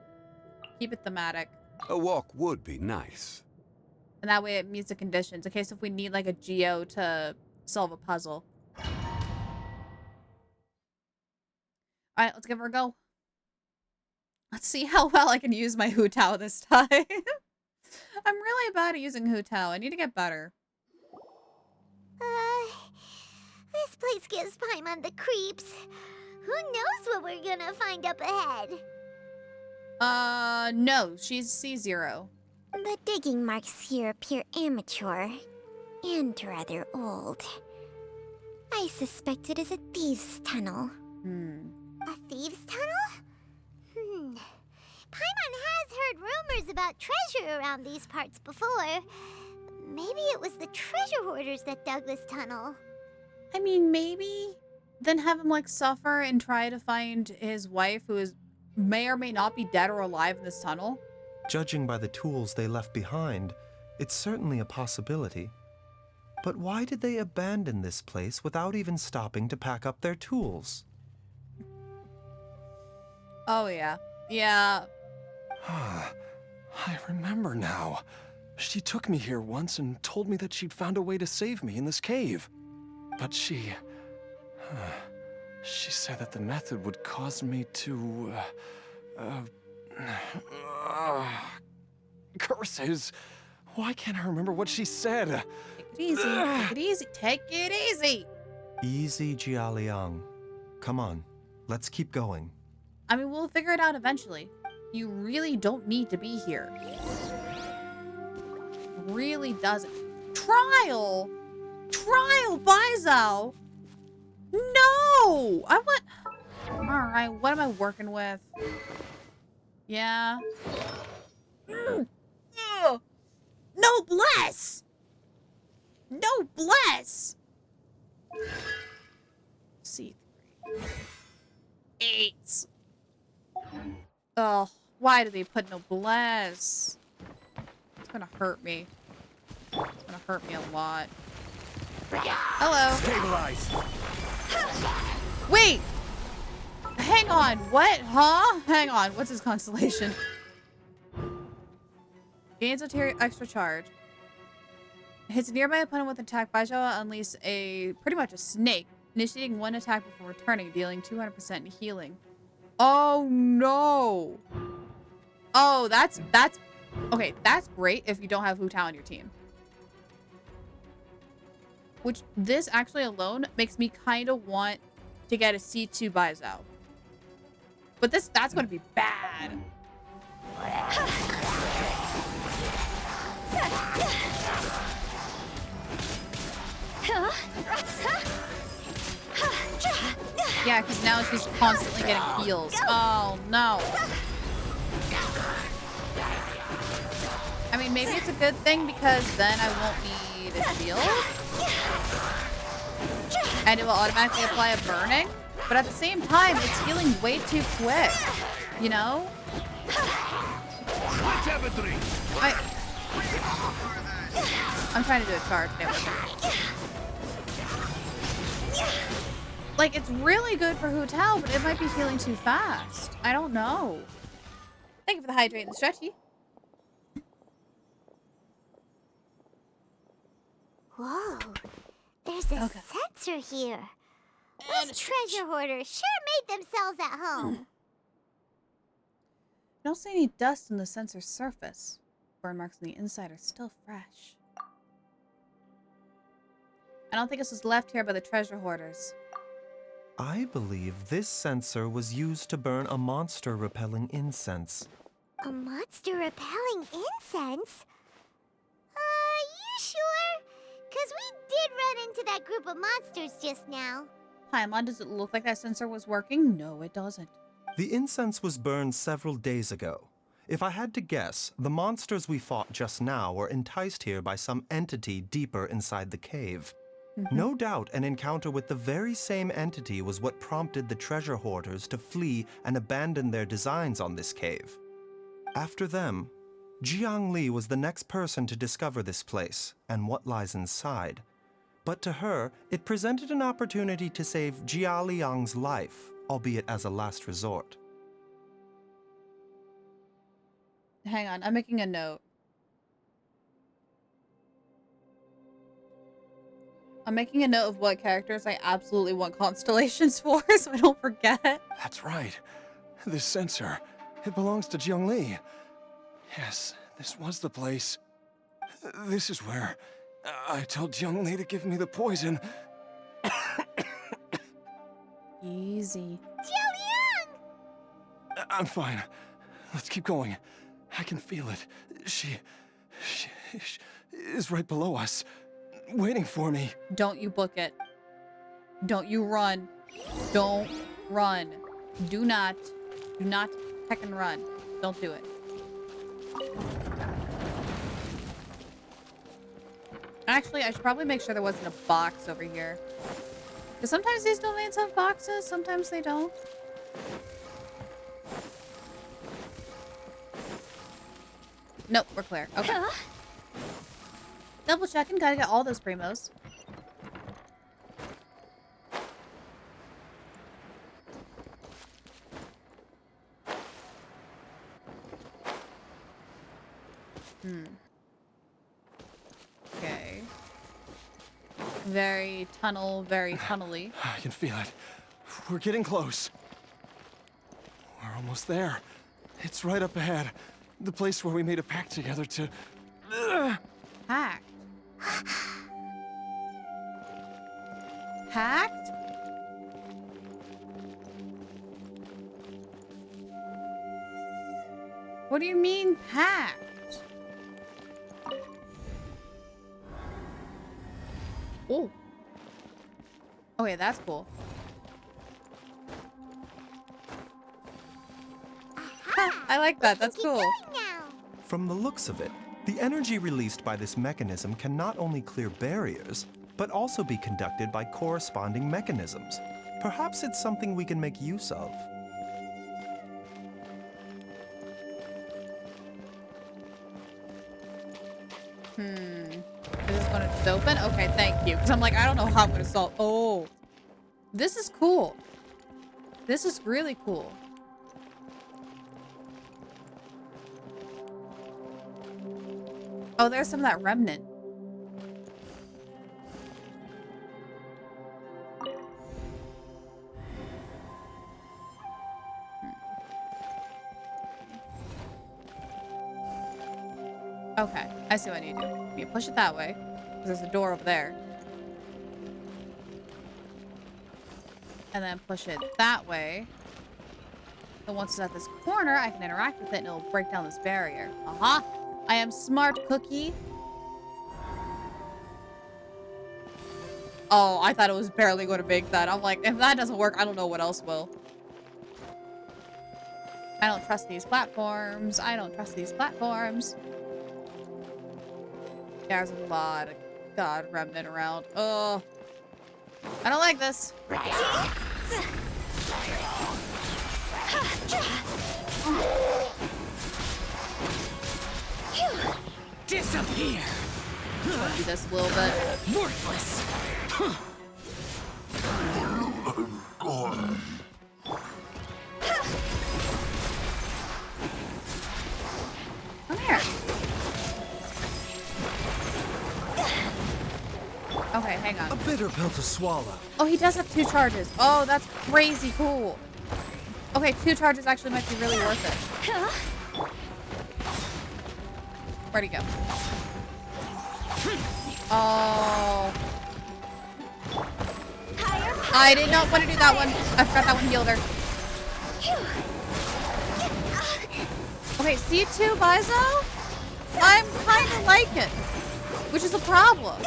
Keep it thematic. A walk would be nice. And that way it meets the conditions, in case if we need like a geo to solve a puzzle. Alright, let's give her a go. Let's see how well I can use my Hu Tao this time. I'm really bad at using Hu Tao. I need to get better. This place gives Paimon the creeps. Who knows what we're gonna find up ahead? No, she's C0. The digging marks here appear amateur and rather old. I suspect it is a thieves' tunnel. A thieves' tunnel? Paimon has heard rumors about treasure around these parts before. Maybe it was the treasure hoarders that dug this tunnel. I mean, maybe. Then have him, like, suffer and try to find his wife, who may or may not be dead or alive in this tunnel. Judging by the tools they left behind, it's certainly a possibility. But why did they abandon this place without even stopping to pack up their tools? Oh, yeah. Yeah. I remember now. She took me here once and told me that she'd found a way to save me in this cave. But she said that the method would cause me to, curses. Why can't I remember what she said? Take it easy. Take it easy. Take it easy. Easy, Jialiang. Come on, let's keep going. I mean, we'll figure it out eventually. You really don't need to be here. Really doesn't. Trial? Trial, Baizhu? No! I want... Alright, what am I working with? Yeah. Noblesse! Noblesse! C3. 8. Oh, why do they put noblesse? It's gonna hurt me. It's gonna hurt me a lot. Hello. Stabilize. Wait! Hang on, what? Huh? Hang on, what's his constellation? Gains a extra charge. Hits a nearby opponent with attack. Baizhu unleashes pretty much a snake, initiating one attack before returning, dealing 200% healing. Oh no! Oh, that's okay. That's great if you don't have Hu Tao on your team. Which this actually alone makes me kind of want to get a C2 Baizhu. But that's going to be bad. Yeah, because now she's constantly getting heals. Oh, no. I mean, maybe it's a good thing because then I won't need a shield. And it will automatically apply a burning. But at the same time, it's healing way too quick. You know? I'm trying to do a charge. Like, it's really good for Hu Tao, but it might be healing too fast. I don't know. Thank you for the hydrate and the stretchy. Whoa, there's a sensor here. Those treasure hoarders sure made themselves at home. I don't see any dust on the sensor's surface. Burn marks on the inside are still fresh. I don't think this was left here by the treasure hoarders. I believe this sensor was used to burn a monster-repelling incense. A monster-repelling incense? You sure? Because we did run into that group of monsters just now. Paimon, does it look like that sensor was working? No, it doesn't. The incense was burned several days ago. If I had to guess, the monsters we fought just now were enticed here by some entity deeper inside the cave. No doubt an encounter with the very same entity was what prompted the treasure hoarders to flee and abandon their designs on this cave. After them, Jiang Li was the next person to discover this place and what lies inside. But to her, it presented an opportunity to save Jia Liang's life, albeit as a last resort. Hang on, I'm making a note. I'm making a note of what characters I absolutely want constellations for, so I don't forget. That's right. This sensor, it belongs to Jiang Li. Yes, this was the place. This is where I told Jiang Li to give me the poison. Easy. Jialiang! I'm fine. Let's keep going. I can feel it. She is right below us, waiting for me. Don't you book it. Don't you run. Don't run. Do not heck and run. Don't do it. Actually, I should probably make sure there wasn't a box over here. Because sometimes these domains have boxes, sometimes they don't. Nope, we're clear. Okay. Double checking, gotta get all those primos. Okay. Very tunnely. I can feel it. We're getting close. We're almost there. It's right up ahead. The place where we made a pact together to... Pact? Pact? What do you mean, pact? Oh. Okay, that's cool. I like that. That's cool. From the looks of it, the energy released by this mechanism can not only clear barriers, but also be conducted by corresponding mechanisms. Perhaps it's something we can make use of. Is this gonna just open? Okay, thank you. Because I'm like, I don't know how I'm gonna solve. Oh. This is cool. This is really cool. Oh, there's some of that remnant. Okay, I see what I need to do. You push it that way, because there's a door over there. And then push it that way. And once it's at this corner, I can interact with it and it'll break down this barrier. Aha! I am smart, Cookie. Oh, I thought it was barely going to make that. I'm like, if that doesn't work, I don't know what else will. I don't trust these platforms. I don't trust these platforms. There's a lot of god remnant around. Oh, I don't like this. Disappear! I'll do this a little bit. Worthless! Come here. Okay, hang on. A bitter pill to swallow. Oh, he does have 2 charges. Oh, that's crazy cool. Okay, 2 charges actually might be really worth it. Where'd he go? Oh. I did not want to do that one. I forgot that one healed her. Okay, C2 Baizhu? I'm kind of like it. Which is a problem.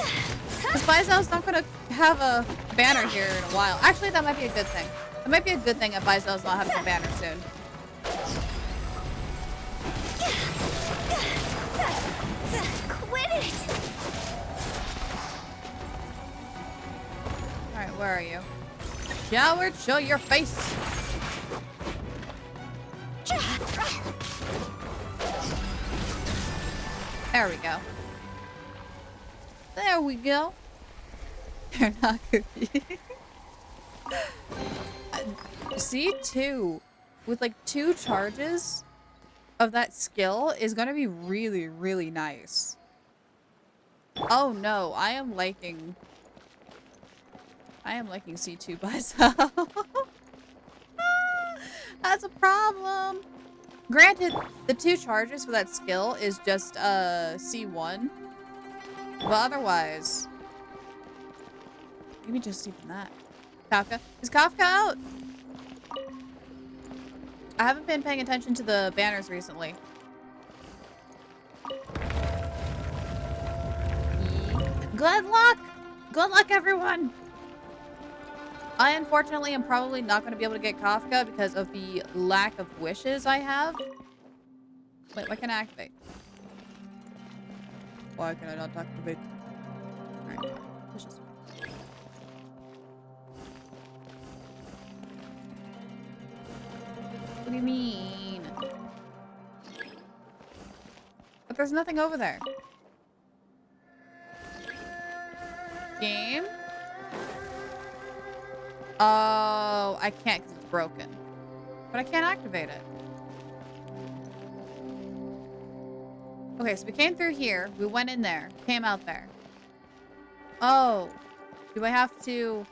Because Baizhu's not going to have a banner here in a while. Actually, that might be a good thing. It might be a good thing if Baizhu's not having a banner soon. Quit it! Alright, where are you? Coward, show your face! There we go. There we go. They're not cookies. C2 with like 2 charges of that skill is gonna be really, really nice. Oh no, I am liking C2 myself. That's a problem. Granted, the 2 charges for that skill is just C1. But otherwise, maybe just even that. Kafka? Is Kafka out? I haven't been paying attention to the banners recently. Good luck! Good luck, everyone! I, unfortunately, am probably not going to be able to get Kafka because of the lack of wishes I have. Wait, what can I activate? Why can I not activate? Alright, push this way. What do you mean? But there's nothing over there. Game? Oh, I can't because it's broken. But I can't activate it. Okay, so we came through here. We went in there. Came out there. Oh. Do I have to...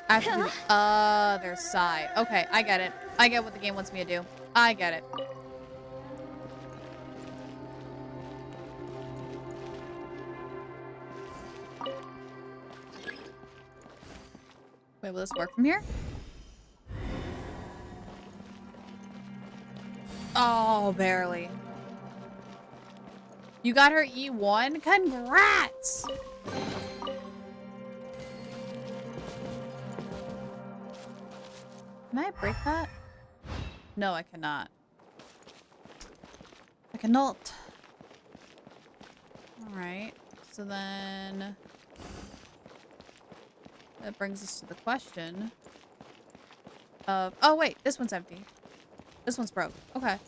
I have to do the other side. Okay, I get it. I get what the game wants me to do. I get it. Wait, will this work from here? Oh, barely. You got her E1? Congrats! Can I break that? No, I cannot. I cannot. Alright. So then... that brings us to the question of... oh, wait. This one's empty. This one's broke. Okay.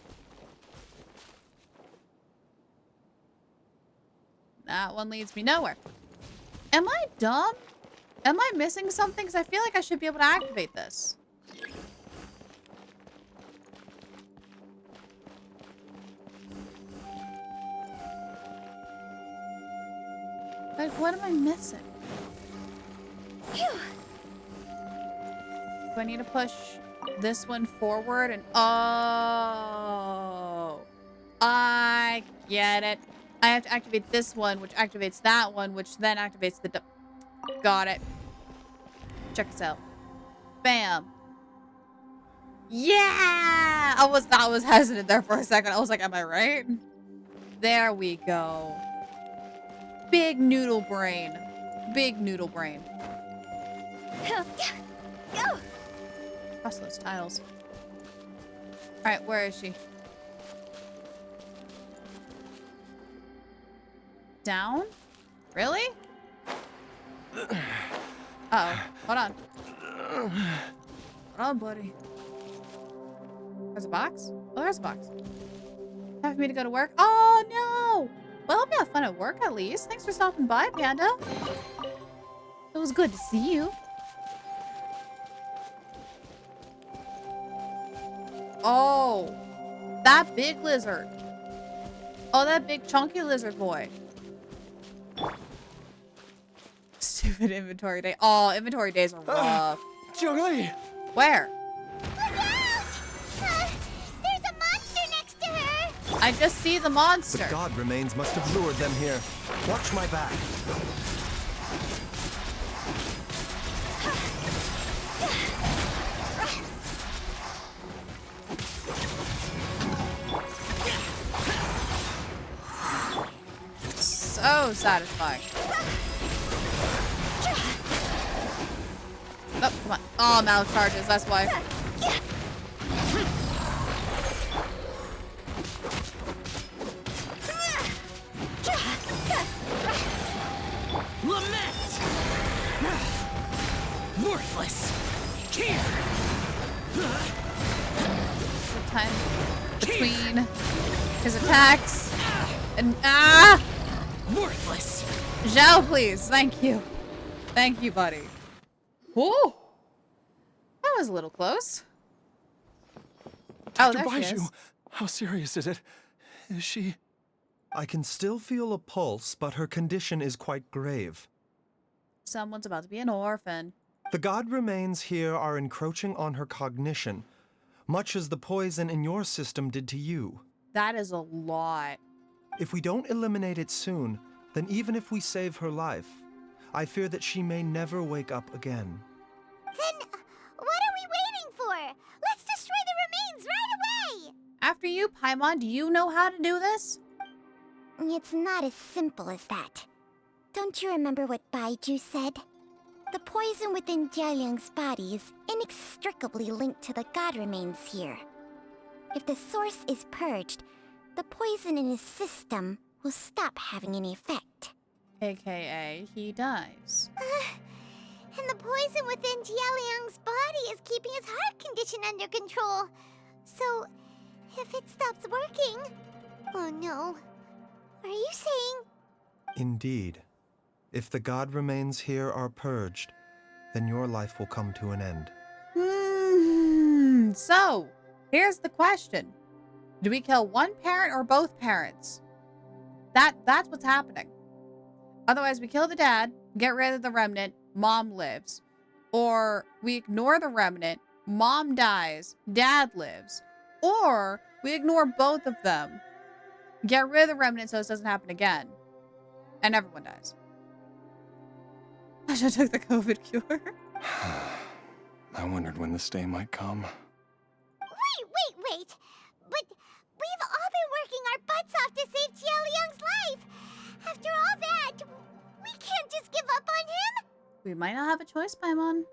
That one leads me nowhere. Am I dumb? Am I missing something? Because I feel like I should be able to activate this. Like, what am I missing? Phew. Do I need to push this one forward? And oh, I get it. I have to activate this one, which activates that one, which then activates the... got it. Check this out. Bam. Yeah! I was hesitant there for a second. I was like, am I right? There we go. Big noodle brain. Big noodle brain. Go! Cross those tiles. Alright, where is she? Down? Really? Uh-oh. Hold on. Hold on, buddy. There's a box? Oh, there's a box. Time for me to go to work? Oh, no! Well, hope you have fun at work, at least. Thanks for stopping by, Panda. It was good to see you. Oh, that big lizard. Oh, that big chunky lizard boy. Stupid inventory day. Oh, inventory days are rough. Zhongli! Where? Look out! There's a monster next to her! I just see the monster. The god remains must have lured them here. Watch my back. So satisfying. Oh, come on. Oh, I'm out of charges. That's why. Lament! Worthless! Here! The time between his attacks and Worthless! Zhao, please. Thank you. Thank you, buddy. Whoa! That was a little close. Oh, Dr. there she Baizhu, is. how serious is it? Is she... I can still feel a pulse, but her condition is quite grave. Someone's about to be an orphan. The god remains here are encroaching on her cognition, much as the poison in your system did to you. That is a lot. If we don't eliminate it soon, then even if we save her life, I fear that she may never wake up again. Then, what are we waiting for? Let's destroy the remains right away! After you, Paimon, do you know how to do this? It's not as simple as that. Don't you remember what Baizhu said? The poison within Jialiang's body is inextricably linked to the god remains here. If the source is purged, the poison in his system will stop having any effect. AKA, he dies. And the poison within Jialiang's body is keeping his heart condition under control. So, if it stops working... Oh no. Are you saying... Indeed. If the god remains here are purged, then your life will come to an end. So, here's the question. Do we kill one parent or both parents? That's what's happening. Otherwise, we kill the dad, get rid of the remnant, mom lives. Or we ignore the remnant, mom dies, dad lives. Or we ignore both of them, get rid of the remnant so this doesn't happen again, and everyone dies. I should have took the COVID cure. I wondered when this day might come. Wait. But we've all been working our butts off to save Jialiang's life. After all that, we can't just give up on him. We might not have a choice, Paimon.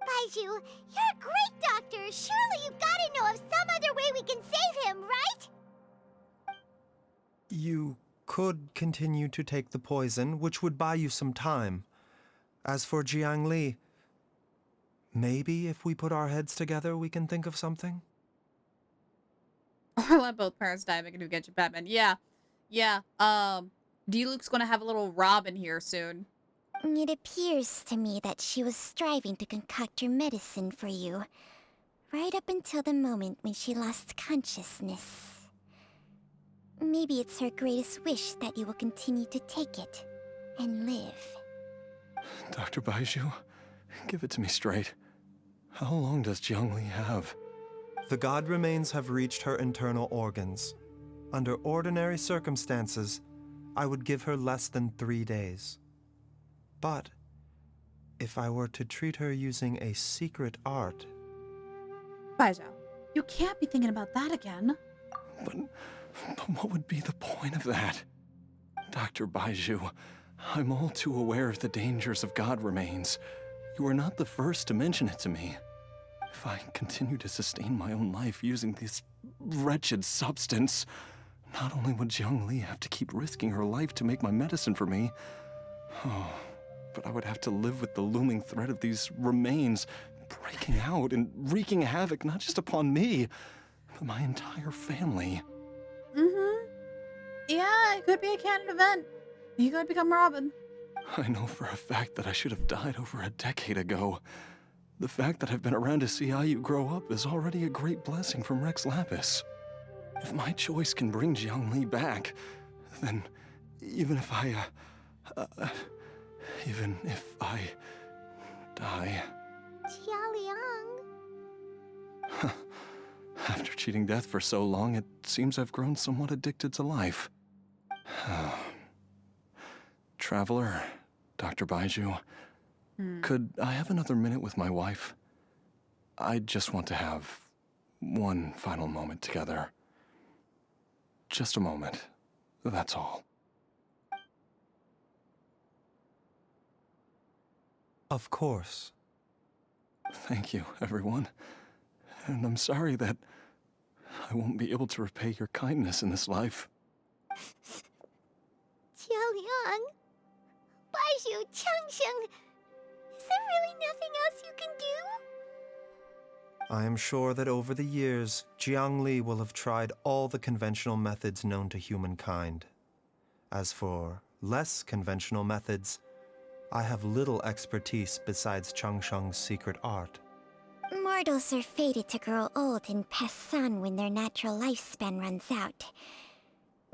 Baizhu, you're a great doctor. Surely you gotta know of some other way we can save him, right? You could continue to take the poison, which would buy you some time. As for Jiang Li, maybe if we put our heads together, we can think of something? Or let both parents die, make a new Genshin Batman. Yeah. D-Luke's gonna have a little Robin here soon. It appears to me that she was striving to concoct your medicine for you, right up until the moment when she lost consciousness. Maybe it's her greatest wish that you will continue to take it and live. Dr. Baizhu, give it to me straight. How long does Jiang Li have? The god remains have reached her internal organs. Under ordinary circumstances, I would give her less than 3 days. But if I were to treat her using a secret art... Baizhu, you can't be thinking about that again. But what would be the point of that? Dr. Baizhu, I'm all too aware of the dangers of god remains. You are not the first to mention it to me. If I continue to sustain my own life using this wretched substance, not only would Jiang Li have to keep risking her life to make my medicine for me, but I would have to live with the looming threat of these remains breaking out and wreaking havoc not just upon me, but my entire family. Yeah, it could be a canon event. You could become Robin. I know for a fact that I should have died over a decade ago. The fact that I've been around to see how you grow up is already a great blessing from Rex Lapis. If my choice can bring Jiang Li back, then even if I die... Jialiang... After cheating death for so long, it seems I've grown somewhat addicted to life. Traveler, Dr. Baizhu, could I have another minute with my wife? I just want to have one final moment together. Just a moment, that's all. Of course. Thank you, everyone. And I'm sorry that I won't be able to repay your kindness in this life. Jialiang... Baizhu, Changsheng... Is there really nothing else you can do? I am sure that over the years, Jiang Li will have tried all the conventional methods known to humankind. As for less conventional methods, I have little expertise besides Changsheng's secret art. Mortals are fated to grow old and pass on when their natural lifespan runs out.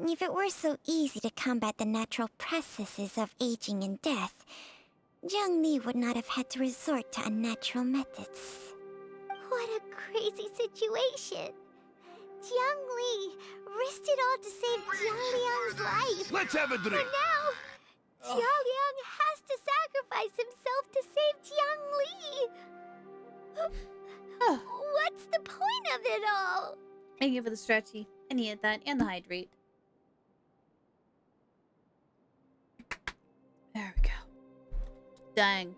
If it were so easy to combat the natural processes of aging and death, Jiang Li would not have had to resort to unnatural methods. What a crazy situation! Jiang Li risked it all to save Jialiang's life. Let's have a drink! But now, Jialiang has to sacrifice himself to save Jiang Li. What's the point of it all? Thank you for the stretchy. I needed that and the hydrate. There we go. Dang.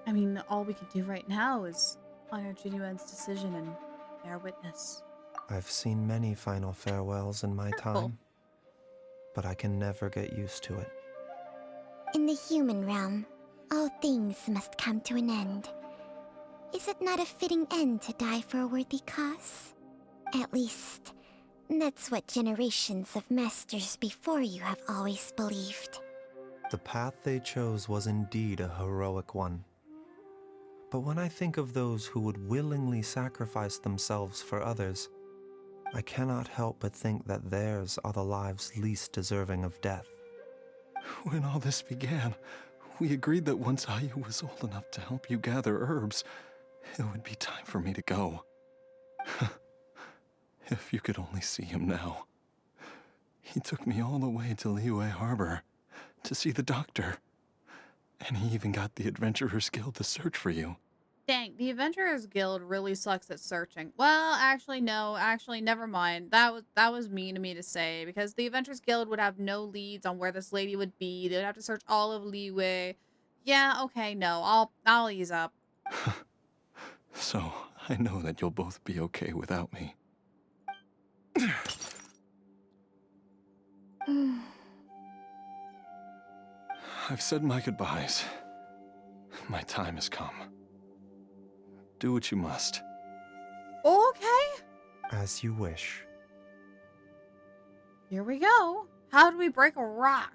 I mean, all we can do right now is honor Jinuen's decision and bear witness. I've seen many final farewells in my time. but I can never get used to it. In the human realm, all things must come to an end. Is it not a fitting end to die for a worthy cause? At least, that's what generations of masters before you have always believed. The path they chose was indeed a heroic one. But when I think of those who would willingly sacrifice themselves for others, I cannot help but think that theirs are the lives least deserving of death. When all this began, we agreed that once Ayu was old enough to help you gather herbs, it would be time for me to go. If you could only see him now. He took me all the way to Liyue Harbor to see the doctor. And he even got the Adventurers Guild to search for you. Dang, the Adventurers Guild really sucks at searching. Well, actually, no. Actually, never mind. That was mean of me to say, because the Adventurers Guild would have no leads on where this lady would be. They would have to search all of Liyue. Yeah, okay, no. I'll ease up. So, I know that you'll both be okay without me. I've said my goodbyes. My time has come. Do what you must. Okay. As you wish. Here we go. How do we break a rock?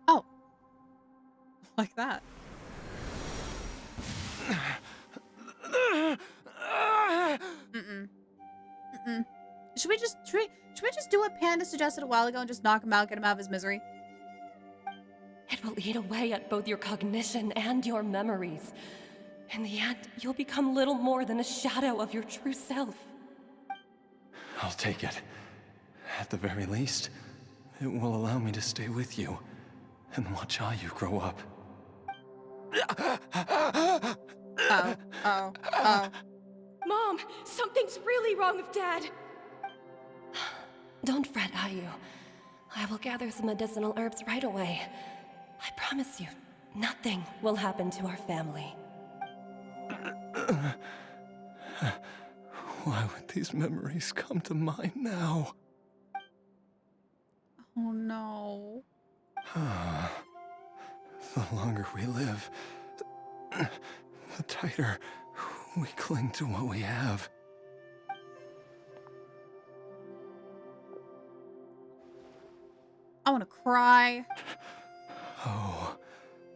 Oh. Like that. Should we just do what Panda suggested a while ago and just knock him out, get him out of his misery? It will eat away at both your cognition and your memories. In the end, you'll become little more than a shadow of your true self. I'll take it. At the very least, it will allow me to stay with you and watch Ayu grow up. Oh. Mom, something's really wrong with Dad. Don't fret, Ayu. I will gather some medicinal herbs right away. I promise you, nothing will happen to our family. Why would these memories come to mind now? Oh no. The longer we live, the tighter we cling to what we have. I want to cry. Oh,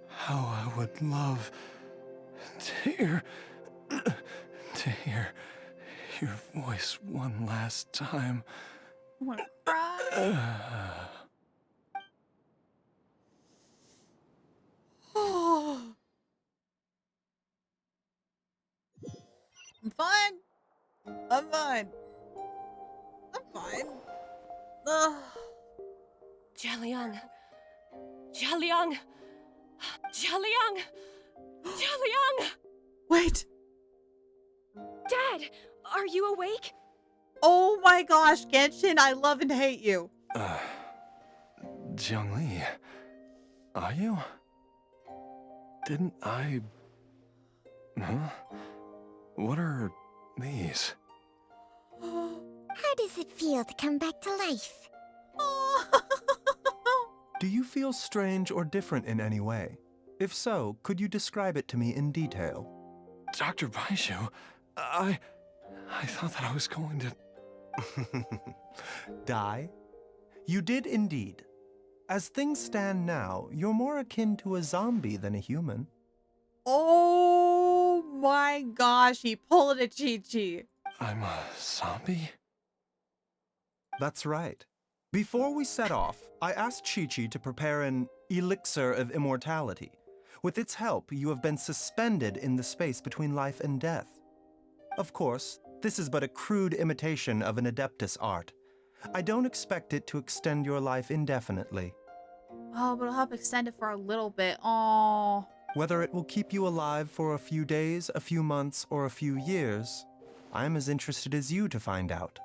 how I would love to hear your voice one last time. I want to cry. I'm fine. I'm fine. Ugh. Jialiang. Wait. Dad, are you awake? Oh my gosh, Genshin, I love and hate you. Jiangli, are you? Didn't I... Huh? What are these? How does it feel to come back to life? Do you feel strange or different in any way? If so, could you describe it to me in detail? Dr. Baizhu, I thought that I was going to... Die? You did indeed. As things stand now, you're more akin to a zombie than a human. Oh my gosh, he pulled a Chi-Chi. I'm a zombie? That's right. Before we set off, I asked Chi-Chi to prepare an elixir of immortality. With its help, you have been suspended in the space between life and death. Of course, this is but a crude imitation of an Adeptus art. I don't expect it to extend your life indefinitely. Oh, but it'll help extend it for a little bit. Oh. Whether it will keep you alive for a few days, a few months, or a few years, I'm as interested as you to find out.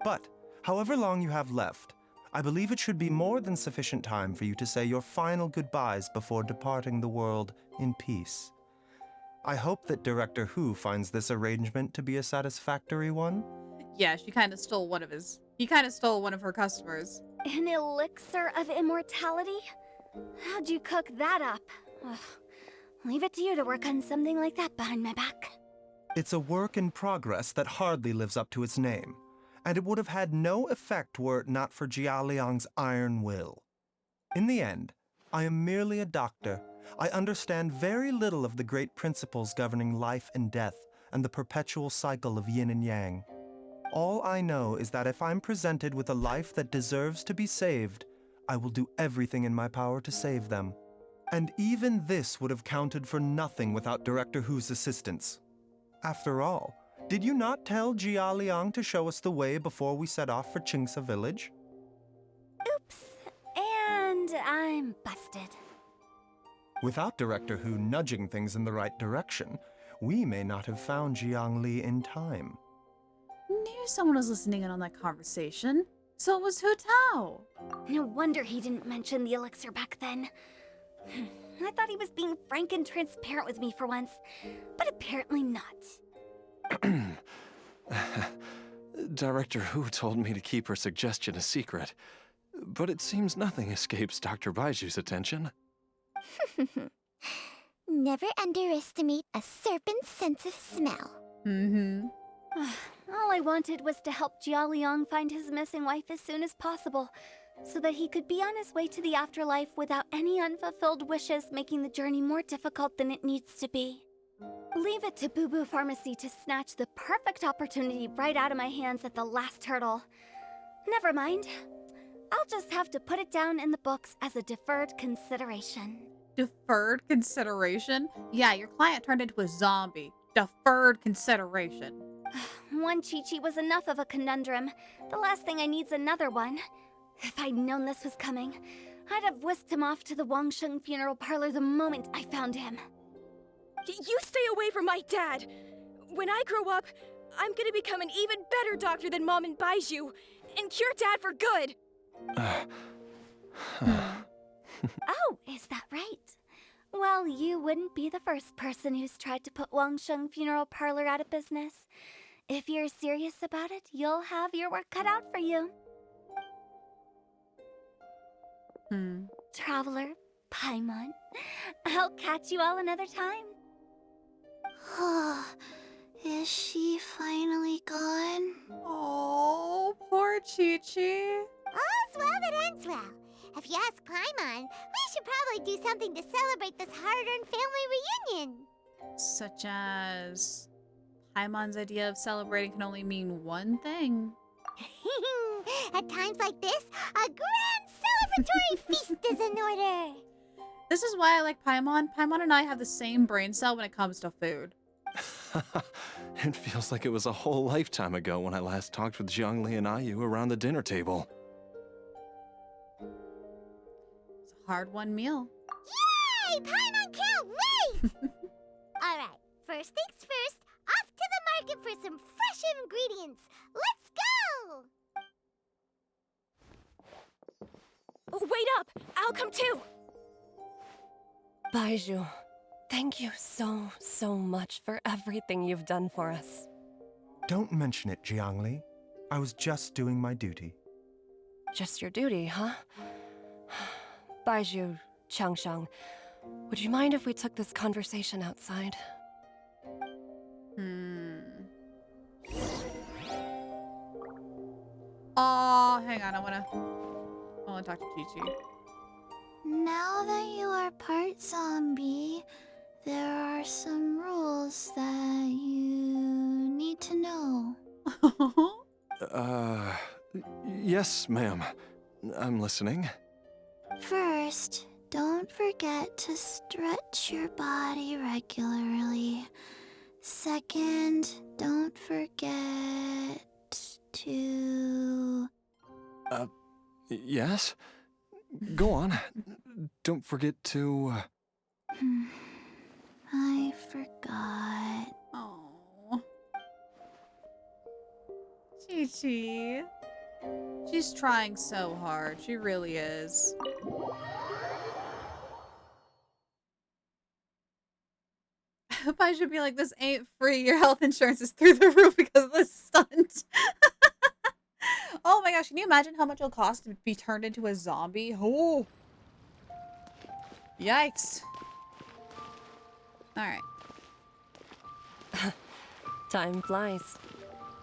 But, however long you have left, I believe it should be more than sufficient time for you to say your final goodbyes before departing the world in peace. I hope that Director Hu finds this arrangement to be a satisfactory one. Yeah, she kind of stole one of his. He kind of stole one of her customers. An elixir of immortality? How'd you cook that up? Ugh. Leave it to you to work on something like that behind my back. It's a work in progress that hardly lives up to its name, and it would have had no effect were it not for Jialiang's iron will. In the end, I am merely a doctor. I understand very little of the great principles governing life and death and the perpetual cycle of yin and yang. All I know is that if I'm presented with a life that deserves to be saved, I will do everything in my power to save them. And even this would have counted for nothing without Director Hu's assistance. After all, did you not tell Jia Liang to show us the way before we set off for Qingsa village? Oops. And I'm busted. Without Director Hu nudging things in the right direction, we may not have found Jiang Li in time. Knew someone was listening in on that conversation. So it was Hu Tao. No wonder he didn't mention the elixir back then. I thought he was being frank and transparent with me for once, but apparently not. Director Hu told me to keep her suggestion a secret, but it seems nothing escapes Dr. Baiju's attention. Never underestimate a serpent's sense of smell. Mm-hmm. All I wanted was to help Jialiang find his missing wife as soon as possible, so that he could be on his way to the afterlife without any unfulfilled wishes making the journey more difficult than it needs to be. Leave it to Boo Boo Pharmacy to snatch the perfect opportunity right out of my hands at the last hurdle. Never mind. I'll just have to put it down in the books as a deferred consideration. Deferred consideration? Yeah, your client turned into a zombie. Deferred consideration. One Chi-Chi was enough of a conundrum. The last thing I need's another one. If I'd known this was coming, I'd have whisked him off to the Wangsheng funeral parlor the moment I found him. You stay away from my dad! When I grow up, I'm gonna become an even better doctor than Mom and Baizhu, and cure Dad for good! Oh, is that right? Well, you wouldn't be the first person who's tried to put Wangsheng funeral parlor out of business. If you're serious about it, you'll have your work cut out for you. Traveler, Paimon, I'll catch you all another time. Is she finally gone? Oh, poor Chi-Chi. All's well that ends well. If you ask Paimon, we should probably do something to celebrate this hard-earned family reunion. Such as... Paimon's idea of celebrating can only mean one thing. At times like this, a grand celebratory feast is in order. This is why I like Paimon. Paimon and I have the same brain cell when it comes to food. It feels like it was a whole lifetime ago when I last talked with Zhongli and Ayu around the dinner table. It's a hard-won meal. Yay! Paimon can't wait! Alright, first things first, off to the market for some fresh ingredients. Let's go! Wait up! I'll come too! Baizhu, thank you so much for everything you've done for us. Don't mention it, Jiangli. I was just doing my duty. Just your duty, huh? Baizhu, Changsheng, would you mind if we took this conversation outside? Oh, hang on, I wanna talk to Chi-Chi. Now that you are part zombie, there are some rules that you need to know. Yes, ma'am. I'm listening. First, don't forget to stretch your body regularly. Second, don't forget to... Yes? Go on. Don't forget to... I forgot. Oh. Chi-Chi. She's trying so hard. She really is. I should be like, this ain't free. Your health insurance is through the roof because of this stunt. Oh my gosh, can you imagine how much it'll cost to be turned into a zombie? Oh. Yikes. Alright. Time flies.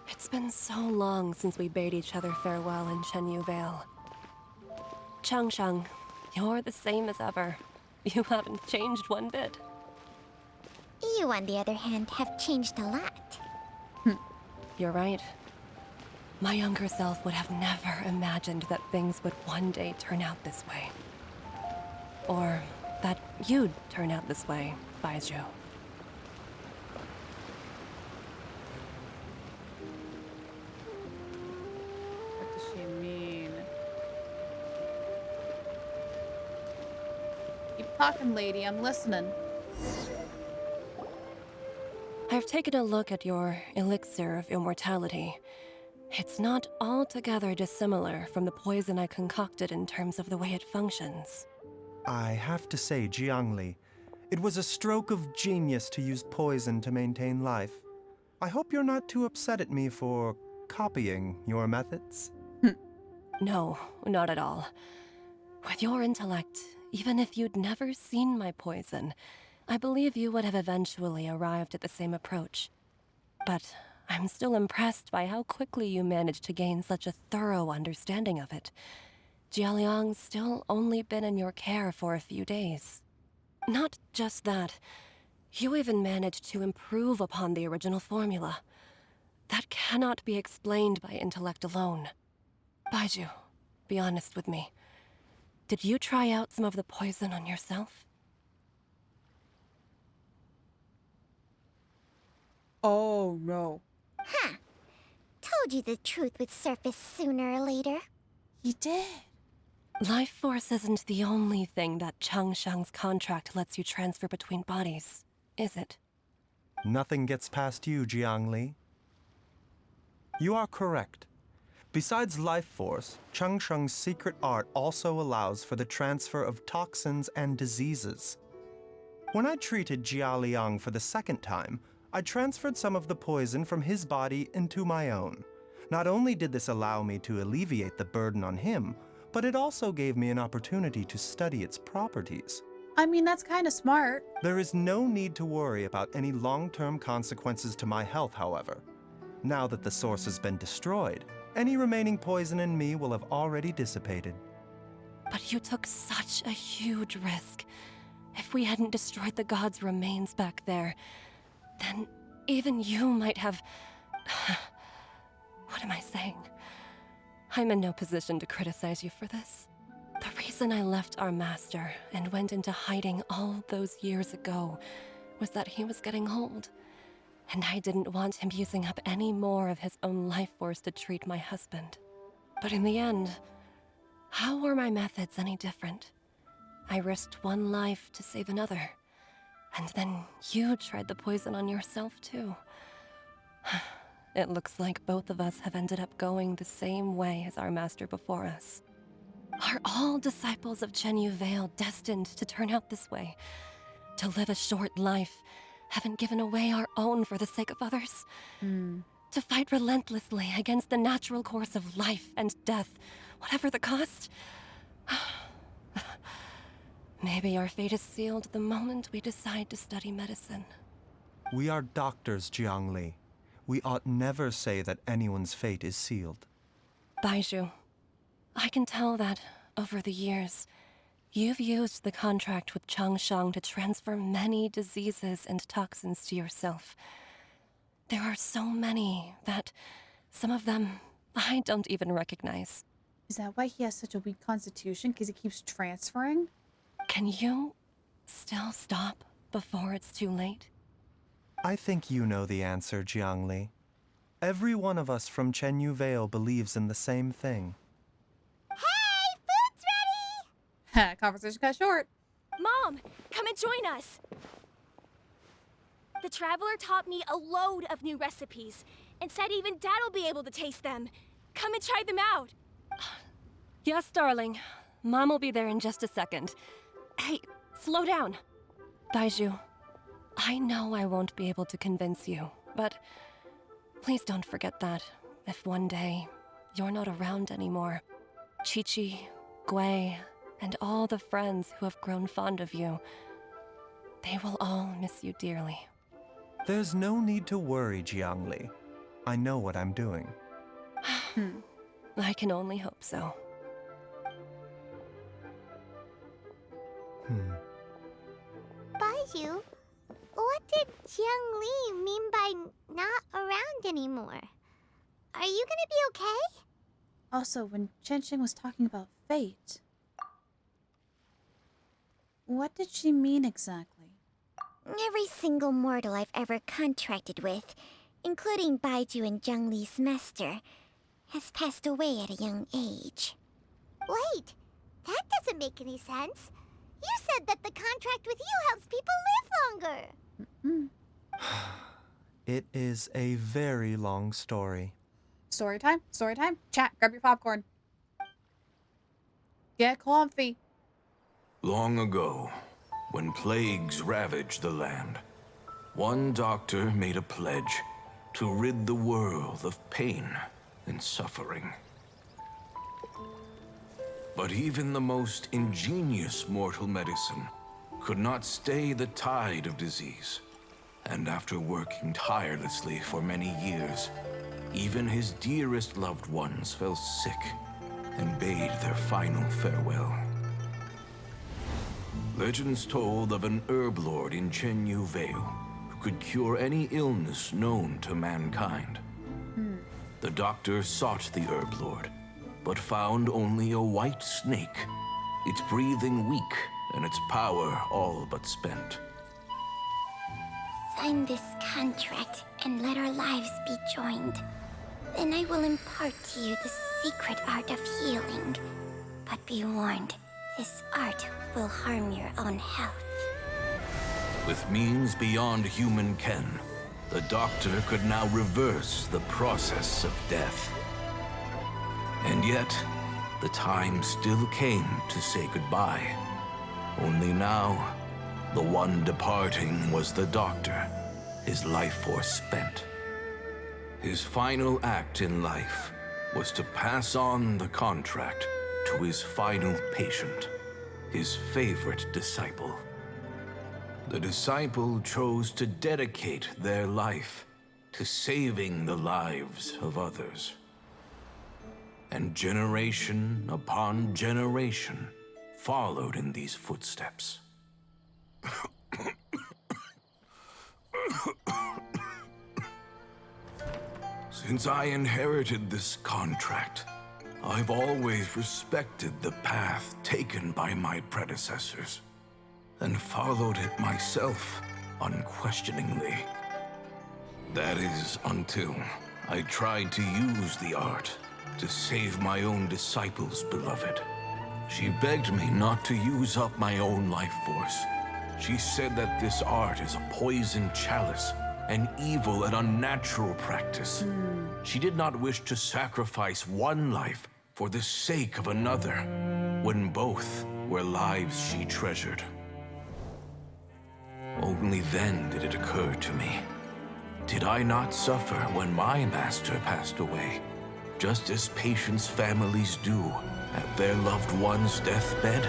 It's been so long since we bade each other farewell in Chenyu Vale. Changshang, you're the same as ever. You haven't changed one bit. You, on the other hand, have changed a lot. You're right. My younger self would have never imagined that things would one day turn out this way. Or that you'd turn out this way, Baizhu. What does she mean? Keep talking, lady. I'm listening. I've taken a look at your elixir of immortality. It's not altogether dissimilar from the poison I concocted in terms of the way it functions. I have to say, Jiangli, it was a stroke of genius to use poison to maintain life. I hope you're not too upset at me for copying your methods. No, not at all. With your intellect, even if you'd never seen my poison, I believe you would have eventually arrived at the same approach. But I'm still impressed by how quickly you managed to gain such a thorough understanding of it. Jialiang's still only been in your care for a few days. Not just that, you even managed to improve upon the original formula. That cannot be explained by intellect alone. Baizhu, be honest with me. Did you try out some of the poison on yourself? Oh, no. Huh. Told you the truth would surface sooner or later. He did. Life force isn't the only thing that Changshang's contract lets you transfer between bodies, is it? Nothing gets past you, Jiangli. You are correct. Besides life force, Changsheng's secret art also allows for the transfer of toxins and diseases. When I treated Jialiang for the second time, I transferred some of the poison from his body into my own. Not only did this allow me to alleviate the burden on him, but it also gave me an opportunity to study its properties. I mean, that's kind of smart. There is no need to worry about any long-term consequences to my health, however. Now that the source has been destroyed, any remaining poison in me will have already dissipated. But you took such a huge risk. If we hadn't destroyed the god's remains back there, then even you might have... What am I saying? I'm in no position to criticize you for this. The reason I left our master and went into hiding all those years ago was that he was getting old, and I didn't want him using up any more of his own life force to treat my husband. But in the end, how were my methods any different? I risked one life to save another. And then you tried the poison on yourself, too. It looks like both of us have ended up going the same way as our master before us. Are all disciples of Chenyu Vale destined to turn out this way? To live a short life, having given away our own for the sake of others? To fight relentlessly against the natural course of life and death, whatever the cost? Maybe our fate is sealed the moment we decide to study medicine. We are doctors, Jiangli. We ought never say that anyone's fate is sealed. Baizhu, I can tell that, over the years, you've used the contract with Changshang to transfer many diseases and toxins to yourself. There are so many that, some of them, I don't even recognize. Is that why he has such a weak constitution? Because he keeps transferring? Can you still stop before it's too late? I think you know the answer, Jiangli. Every one of us from Chenyu Vale believes in the same thing. Hey, food's ready! Conversation cut short. Mom, come and join us. The Traveler taught me a load of new recipes and said even Dad'll be able to taste them. Come and try them out. Yes, darling. Mom will be there in just a second. Hey, slow down. Baizhu, I know I won't be able to convince you, but please don't forget that if one day you're not around anymore, Chi-Chi, Gui, and all the friends who have grown fond of you, they will all miss you dearly. There's no need to worry, Jiangli. I know what I'm doing. I can only hope so. Baizhu, what did Jiang Li mean by not around anymore? Are you gonna be okay? Also, when Chenxing was talking about fate, what did she mean exactly? Every single mortal I've ever contracted with, including Baizhu and Jiang Li's master, has passed away at a young age. Wait, that doesn't make any sense. You said that the contract with you helps people live longer. It is a very long story. Story time? Story time? Chat, grab your popcorn. Get comfy. Long ago, when plagues ravaged the land, one doctor made a pledge to rid the world of pain and suffering. But even the most ingenious mortal medicine could not stay the tide of disease. And after working tirelessly for many years, even his dearest loved ones fell sick and bade their final farewell. Legends told of an herb lord in Chenyu Vale who could cure any illness known to mankind. The doctor sought the herb lord, but found only a white snake, its breathing weak and its power all but spent. Sign this contract and let our lives be joined. Then I will impart to you the secret art of healing. But be warned, this art will harm your own health. With means beyond human ken, the doctor could now reverse the process of death. And yet, the time still came to say goodbye. Only now, the one departing was the doctor, his life force spent. His final act in life was to pass on the contract to his final patient, his favorite disciple. The disciple chose to dedicate their life to saving the lives of others. And generation upon generation followed in these footsteps. Since I inherited this contract, I've always respected the path taken by my predecessors, and followed it myself unquestioningly. That is, until I tried to use the art to save my own disciple's beloved. She begged me not to use up my own life force. She said that this art is a poisoned chalice, an evil and unnatural practice. She did not wish to sacrifice one life for the sake of another, when both were lives she treasured. Only then did it occur to me. Did I not suffer when my master passed away, just as patients' families do at their loved one's deathbed?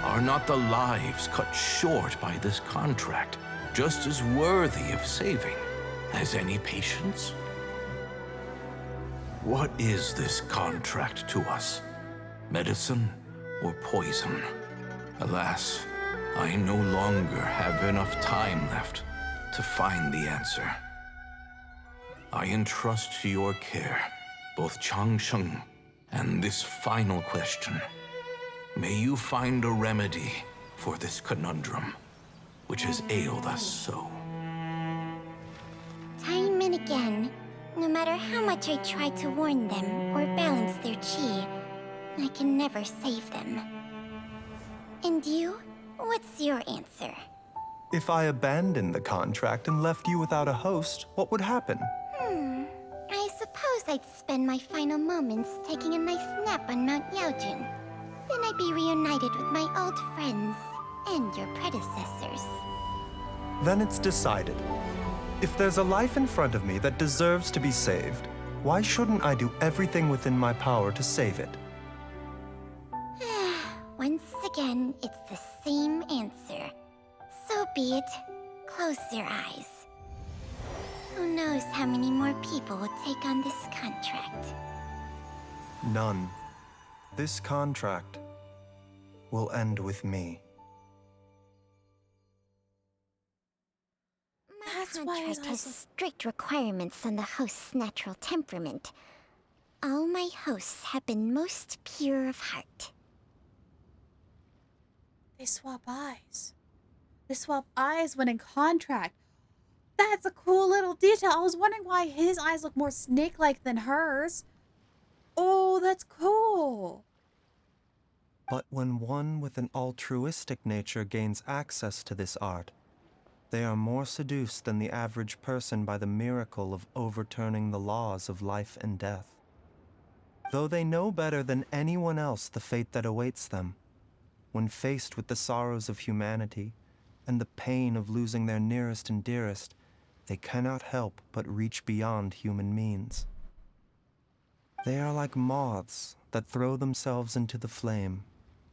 Are not the lives cut short by this contract just as worthy of saving as any patients? What is this contract to us? Medicine or poison? Alas, I no longer have enough time left to find the answer. I entrust to your care both Changsheng and this final question. May you find a remedy for this conundrum, which has ailed us so. Time and again, no matter how much I try to warn them or balance their chi, I can never save them. And you? What's your answer? If I abandoned the contract and left you without a host, what would happen? I suppose I'd spend my final moments taking a nice nap on Mount Yaojun. Then I'd be reunited with my old friends and your predecessors. Then it's decided. If there's a life in front of me that deserves to be saved, why shouldn't I do everything within my power to save it? Once again, it's the same answer. So be it. Close your eyes. Who knows how many more people will take on this contract? None. This contract will end with me. My contract has strict requirements on the host's natural temperament. All my hosts have been most pure of heart. They swap eyes. They swap eyes when in contract. That's a cool little detail. I was wondering why his eyes look more snake-like than hers. Oh, that's cool. But when one with an altruistic nature gains access to this art, they are more seduced than the average person by the miracle of overturning the laws of life and death. Though they know better than anyone else the fate that awaits them, when faced with the sorrows of humanity and the pain of losing their nearest and dearest, they cannot help but reach beyond human means. They are like moths that throw themselves into the flame,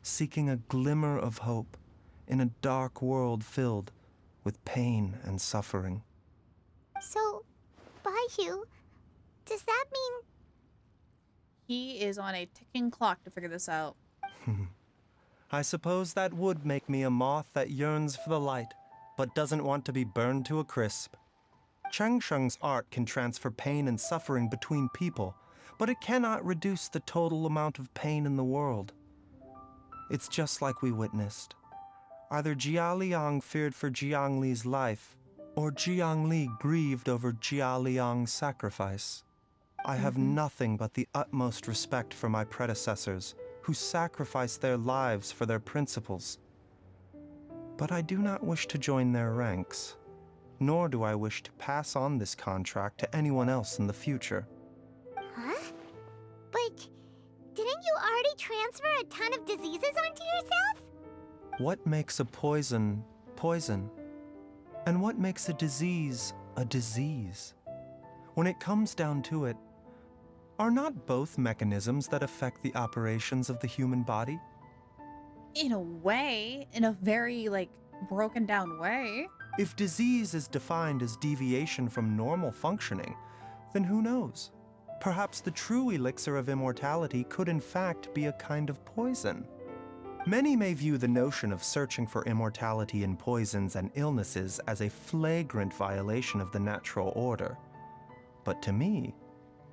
seeking a glimmer of hope in a dark world filled with pain and suffering. So, Baizhu, does that mean... He is on a ticking clock to figure this out. I suppose that would make me a moth that yearns for the light, but doesn't want to be burned to a crisp. Changsheng's art can transfer pain and suffering between people, but it cannot reduce the total amount of pain in the world. It's just like we witnessed. Either Jia Liang feared for Jiang Li's life, or Jiang Li grieved over Jia Liang's sacrifice. I have nothing but the utmost respect for my predecessors, who sacrificed their lives for their principles. But I do not wish to join their ranks, nor do I wish to pass on this contract to anyone else in the future. Huh? But didn't you already transfer a ton of diseases onto yourself? What makes a poison, poison? And what makes a disease, a disease? When it comes down to it, are not both mechanisms that affect the operations of the human body? In a way, in a very, broken down way. If disease is defined as deviation from normal functioning, then who knows? Perhaps the true elixir of immortality could in fact be a kind of poison. Many may view the notion of searching for immortality in poisons and illnesses as a flagrant violation of the natural order. But to me,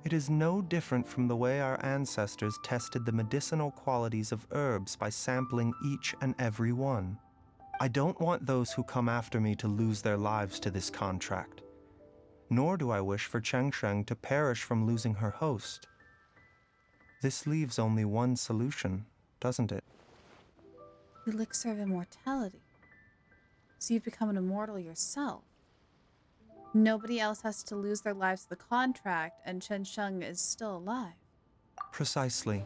it is no different from the way our ancestors tested the medicinal qualities of herbs by sampling each and every one. I don't want those who come after me to lose their lives to this contract. Nor do I wish for Changsheng to perish from losing her host. This leaves only one solution, doesn't it? The elixir of immortality. So you've become an immortal yourself. Nobody else has to lose their lives to the contract, and Changsheng is still alive. Precisely.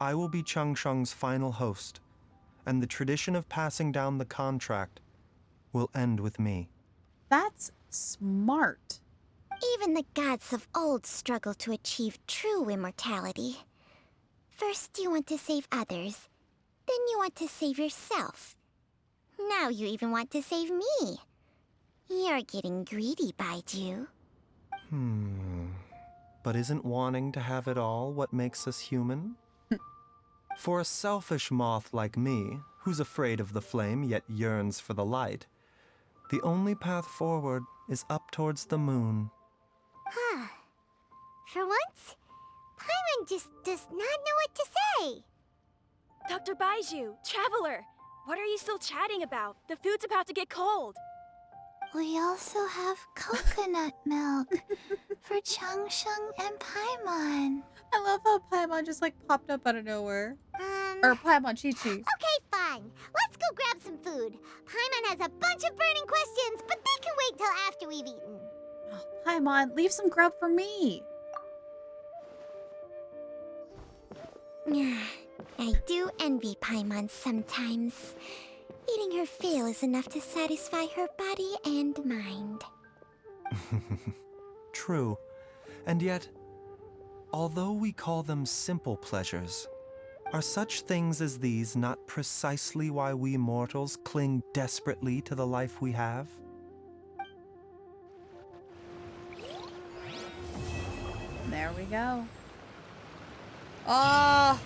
I will be Changsheng's final host, and the tradition of passing down the contract will end with me. That's smart. Even the gods of old struggle to achieve true immortality. First you want to save others, then you want to save yourself. Now you even want to save me. You're getting greedy, Baizhu. But isn't wanting to have it all what makes us human? For a selfish moth like me, who's afraid of the flame yet yearns for the light, the only path forward is up towards the moon. Huh. For once, Paimon just does not know what to say. Dr. Baizhu, Traveler, what are you still chatting about? The food's about to get cold. We also have coconut milk for Changsheng and Paimon. I love how Paimon just popped up out of nowhere. Or Paimon Chi-Chi. Okay, fine. Let's go grab some food. Paimon has a bunch of burning questions, but they can wait till after we've eaten. Oh, Paimon, leave some grub for me. I do envy Paimon sometimes. Eating her fill is enough to satisfy her body and mind. True. And yet, although we call them simple pleasures, are such things as these not precisely why we mortals cling desperately to the life we have? There we go. Oh!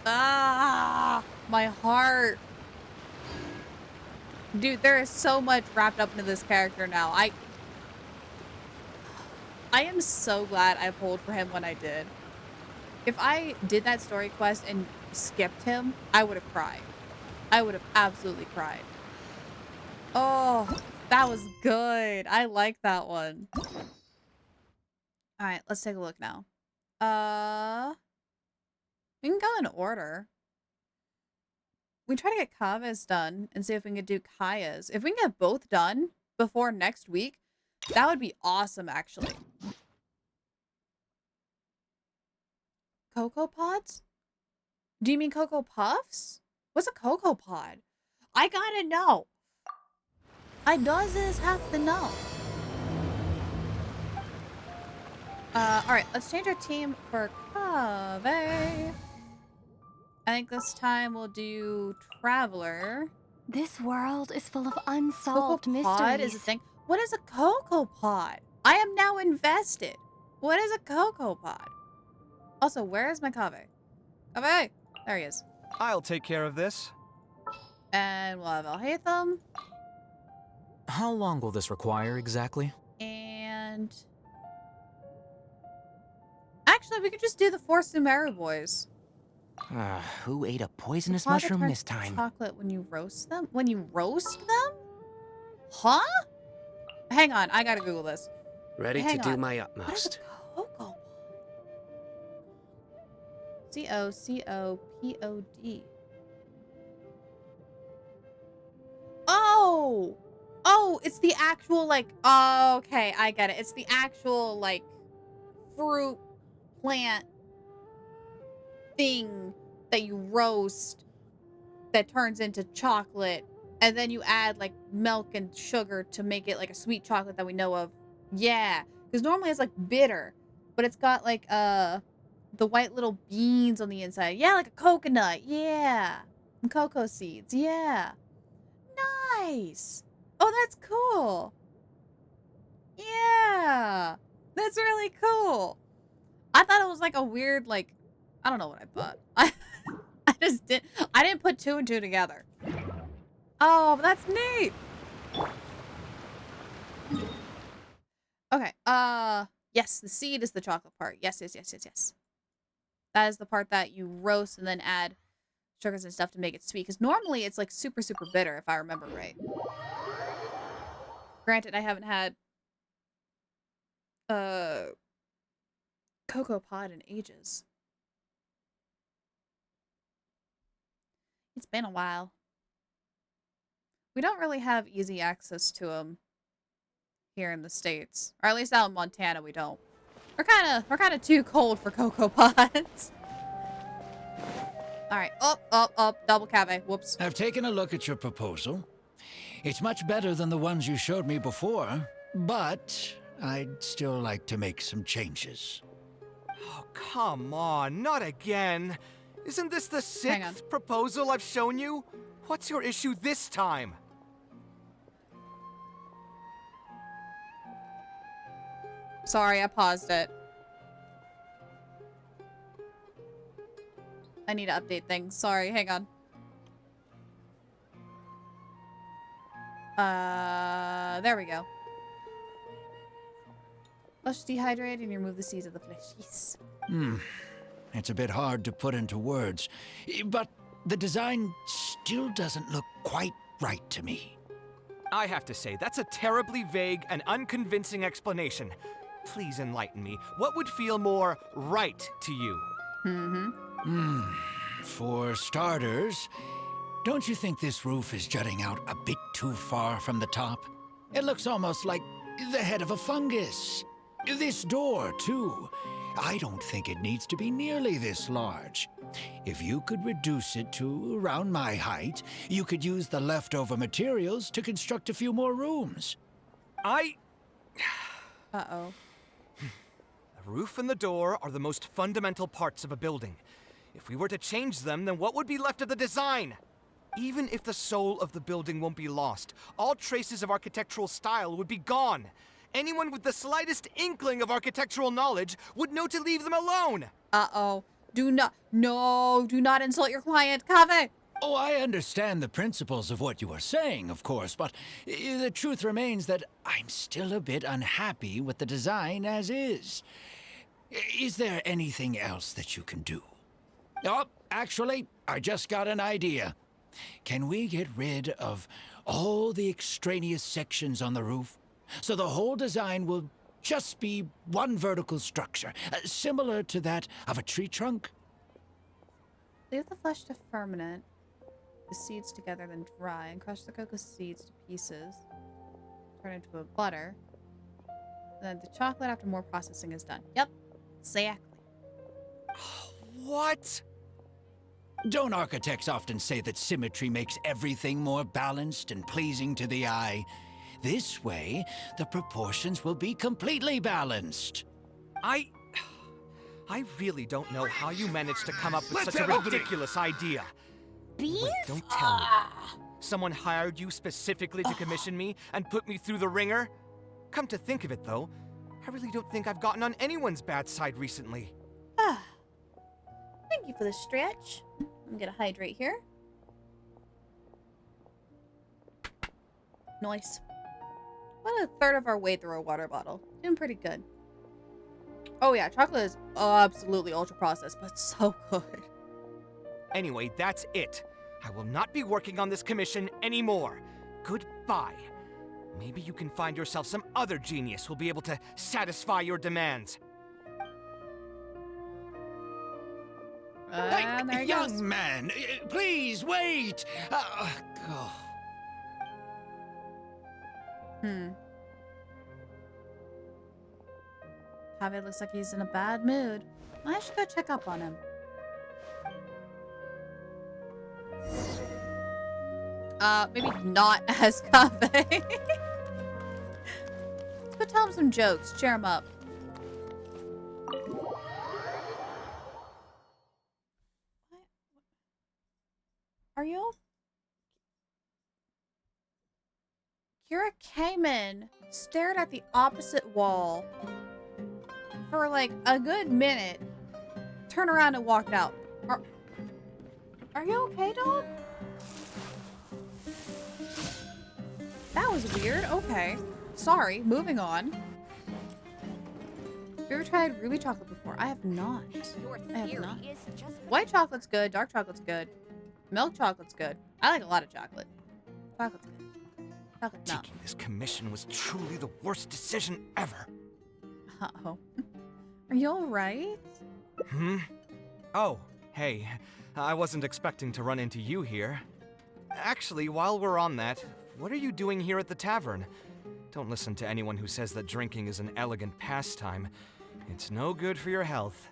Ah! My heart. Dude, there is so much wrapped up into this character now. I am so glad I pulled for him when I did. If I did that story quest and skipped him, I would have cried. I would have absolutely cried. Oh, that was good. I like that one. Alright, let's take a look now. We can go in order. We try to get Kaveh's done and see if we can do Kaya's. If we can get both done before next week, that would be awesome, actually. Cocoa Pods? Do you mean Cocoa Puffs? What's a Cocoa Pod? I gotta know. I does have to know. Alright, let's change our team for Kaveh. I think this time we'll do Traveler. This world is full of unsolved Cocoa Pod mysteries. is a thing. What is a Cocoa Pod? I am now invested. What is a Cocoa Pod? Also, where is my Kaveh? Kaveh! There he is. I'll take care of this. And we'll have Alhaitham. How long will this require exactly? And... actually, we could just do the 4 Sumeru boys. Who ate a poisonous Apply the mushroom tart this time? Chocolate when you roast them? When you roast them? Huh? Hang on, I gotta Google this. Ready Hang to do on. my What is utmost. a cocoa? C-O-C-O-P-O-D. Oh! Oh, it's the actual, like, oh, okay, I get it. It's the actual, like, fruit plant thing that you roast that turns into chocolate, and then you add, like, milk and sugar to make it, like, a sweet chocolate that we know of. Yeah, because normally it's, like, bitter, but it's got, like, the white little beans on the inside. Yeah, like a coconut. Yeah. And cocoa seeds. Yeah. Nice. Oh, that's cool. Yeah. That's really cool. I thought it was like a weird, like, I don't know what I thought. I didn't put 2 and 2 together. Oh, that's neat. Okay. Yes, the seed is the chocolate part. Yes. That is the part that you roast and then add sugars and stuff to make it sweet. Because normally it's like super, super bitter, if I remember right. Granted, I haven't had Cocoa Pod in ages. It's been a while. We don't really have easy access to them here in the States. Or at least out in Montana we don't. We're kinda too cold for Cocoa Pods. Alright. Up. Double Kaveh. Whoops. I've taken a look at your proposal. It's much better than the ones you showed me before, but I'd still like to make some changes. Oh, come on, not again. Isn't this the 6th proposal I've shown you? What's your issue this time? Sorry, I paused it. I need to update things. Sorry, hang on. There we go. Flesh dehydrate and you remove the seeds of the flesh. Yes. It's a bit hard to put into words, but the design still doesn't look quite right to me. I have to say, that's a terribly vague and unconvincing explanation. Please enlighten me. What would feel more right to you? For starters, don't you think this roof is jutting out a bit too far from the top? It looks almost like the head of a fungus. This door, too. I don't think it needs to be nearly this large. If you could reduce it to around my height, you could use the leftover materials to construct a few more rooms. Uh-oh. The roof and the door are the most fundamental parts of a building. If we were to change them, then what would be left of the design? Even if the soul of the building won't be lost, all traces of architectural style would be gone. Anyone with the slightest inkling of architectural knowledge would know to leave them alone. Uh-oh. Do not insult your client, Kaveh! Oh, I understand the principles of what you are saying, of course, but the truth remains that I'm still a bit unhappy with the design as is. Is there anything else that you can do? Oh, actually, I just got an idea. Can we get rid of all the extraneous sections on the roof, so the whole design will just be one vertical structure, similar to that of a tree trunk? Leave the flesh to ferment the seeds together, then dry, and crush the cocoa seeds to pieces. Turn into a butter. Then the chocolate after more processing is done. Yep, exactly. What? Don't architects often say that symmetry makes everything more balanced and pleasing to the eye? This way, the proportions will be completely balanced. I really don't know how you managed to come up with such a ridiculous idea. Beans? Wait, don't tell me. Someone hired you specifically to commission me and put me through the ringer? Come to think of it, though, I really don't think I've gotten on anyone's bad side recently. Thank you for the stretch. I'm gonna hydrate here. Nice. About a third of our way through a water bottle. Doing pretty good. Oh yeah, chocolate is absolutely ultra processed, but so good. Anyway, that's it. I will not be working on this commission anymore. Goodbye. Maybe you can find yourself some other genius who'll be able to satisfy your demands. There he Young goes. man, please wait. Kaveh looks like he's in a bad mood. I should go check up on him. Maybe not as Kaveh. Let's go tell him some jokes, cheer him up. What? Are you? Kira came in, stared at the opposite wall for like a good minute, turned around and walked out. Are you okay, dog? That was weird. Okay. Sorry. Moving on. Have you ever tried ruby chocolate before? I have not. I have not. White chocolate's good. Dark chocolate's good. Milk chocolate's good. I like a lot of chocolate. Chocolate's good. Chocolate, no. Taking this commission was truly the worst decision ever. Uh-oh. Are you alright? Oh, hey. I wasn't expecting to run into you here. Actually, while we're on that, what are you doing here at the tavern? Don't listen to anyone who says that drinking is an elegant pastime. It's no good for your health.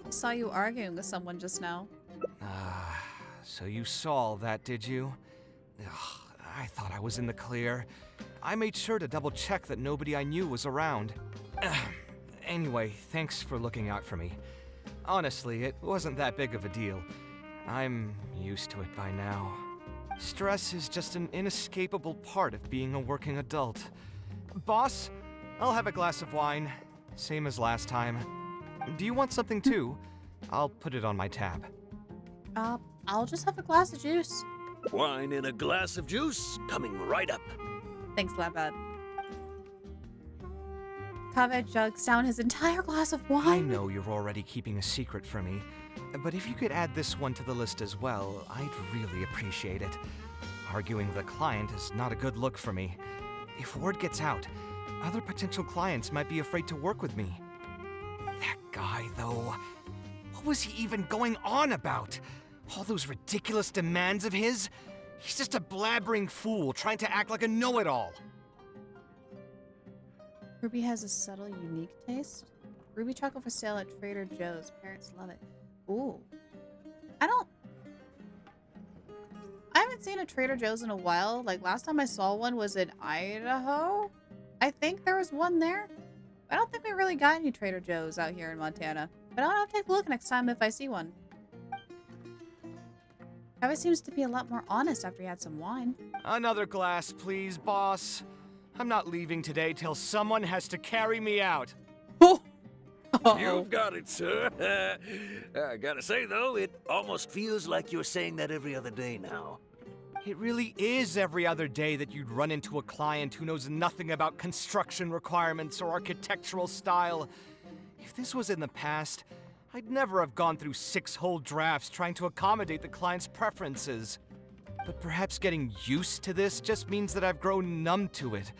I saw you arguing with someone just now. So you saw all that, did you? Ugh, I thought I was in the clear. I made sure to double check that nobody I knew was around. Anyway, thanks for looking out for me. Honestly, it wasn't that big of a deal. I'm used to it by now. Stress is just an inescapable part of being a working adult. Boss, I'll have a glass of wine. Same as last time. Do you want something too? I'll put it on my tab. I'll just have a glass of juice. Wine in a glass of juice, coming right up. Thanks, Labab. Kaveh jugs down his entire glass of wine. I know you're already keeping a secret from me, but if you could add this one to the list as well, I'd really appreciate it. Arguing with a client is not a good look for me. If word gets out, other potential clients might be afraid to work with me. That guy, though, what was he even going on about? All those ridiculous demands of his? He's just a blabbering fool trying to act like a know-it-all. Ruby has a subtle, unique taste. Ruby chocolate for sale at Trader Joe's. Parents love it. Ooh. I haven't seen a Trader Joe's in a while. Like, last time I saw one was in Idaho. I think there was one there. I don't think we really got any Trader Joe's out here in Montana. But I'll take a look next time if I see one. Kaveh seems to be a lot more honest after he had some wine. Another glass, please, boss. I'm not leaving today till someone has to carry me out. You've got it, sir. I gotta say, though, it almost feels like you're saying that every other day now. It really is every other day that you'd run into a client who knows nothing about construction requirements or architectural style. If this was in the past, I'd never have gone through 6 whole drafts trying to accommodate the client's preferences. But perhaps getting used to this just means that I've grown numb to it.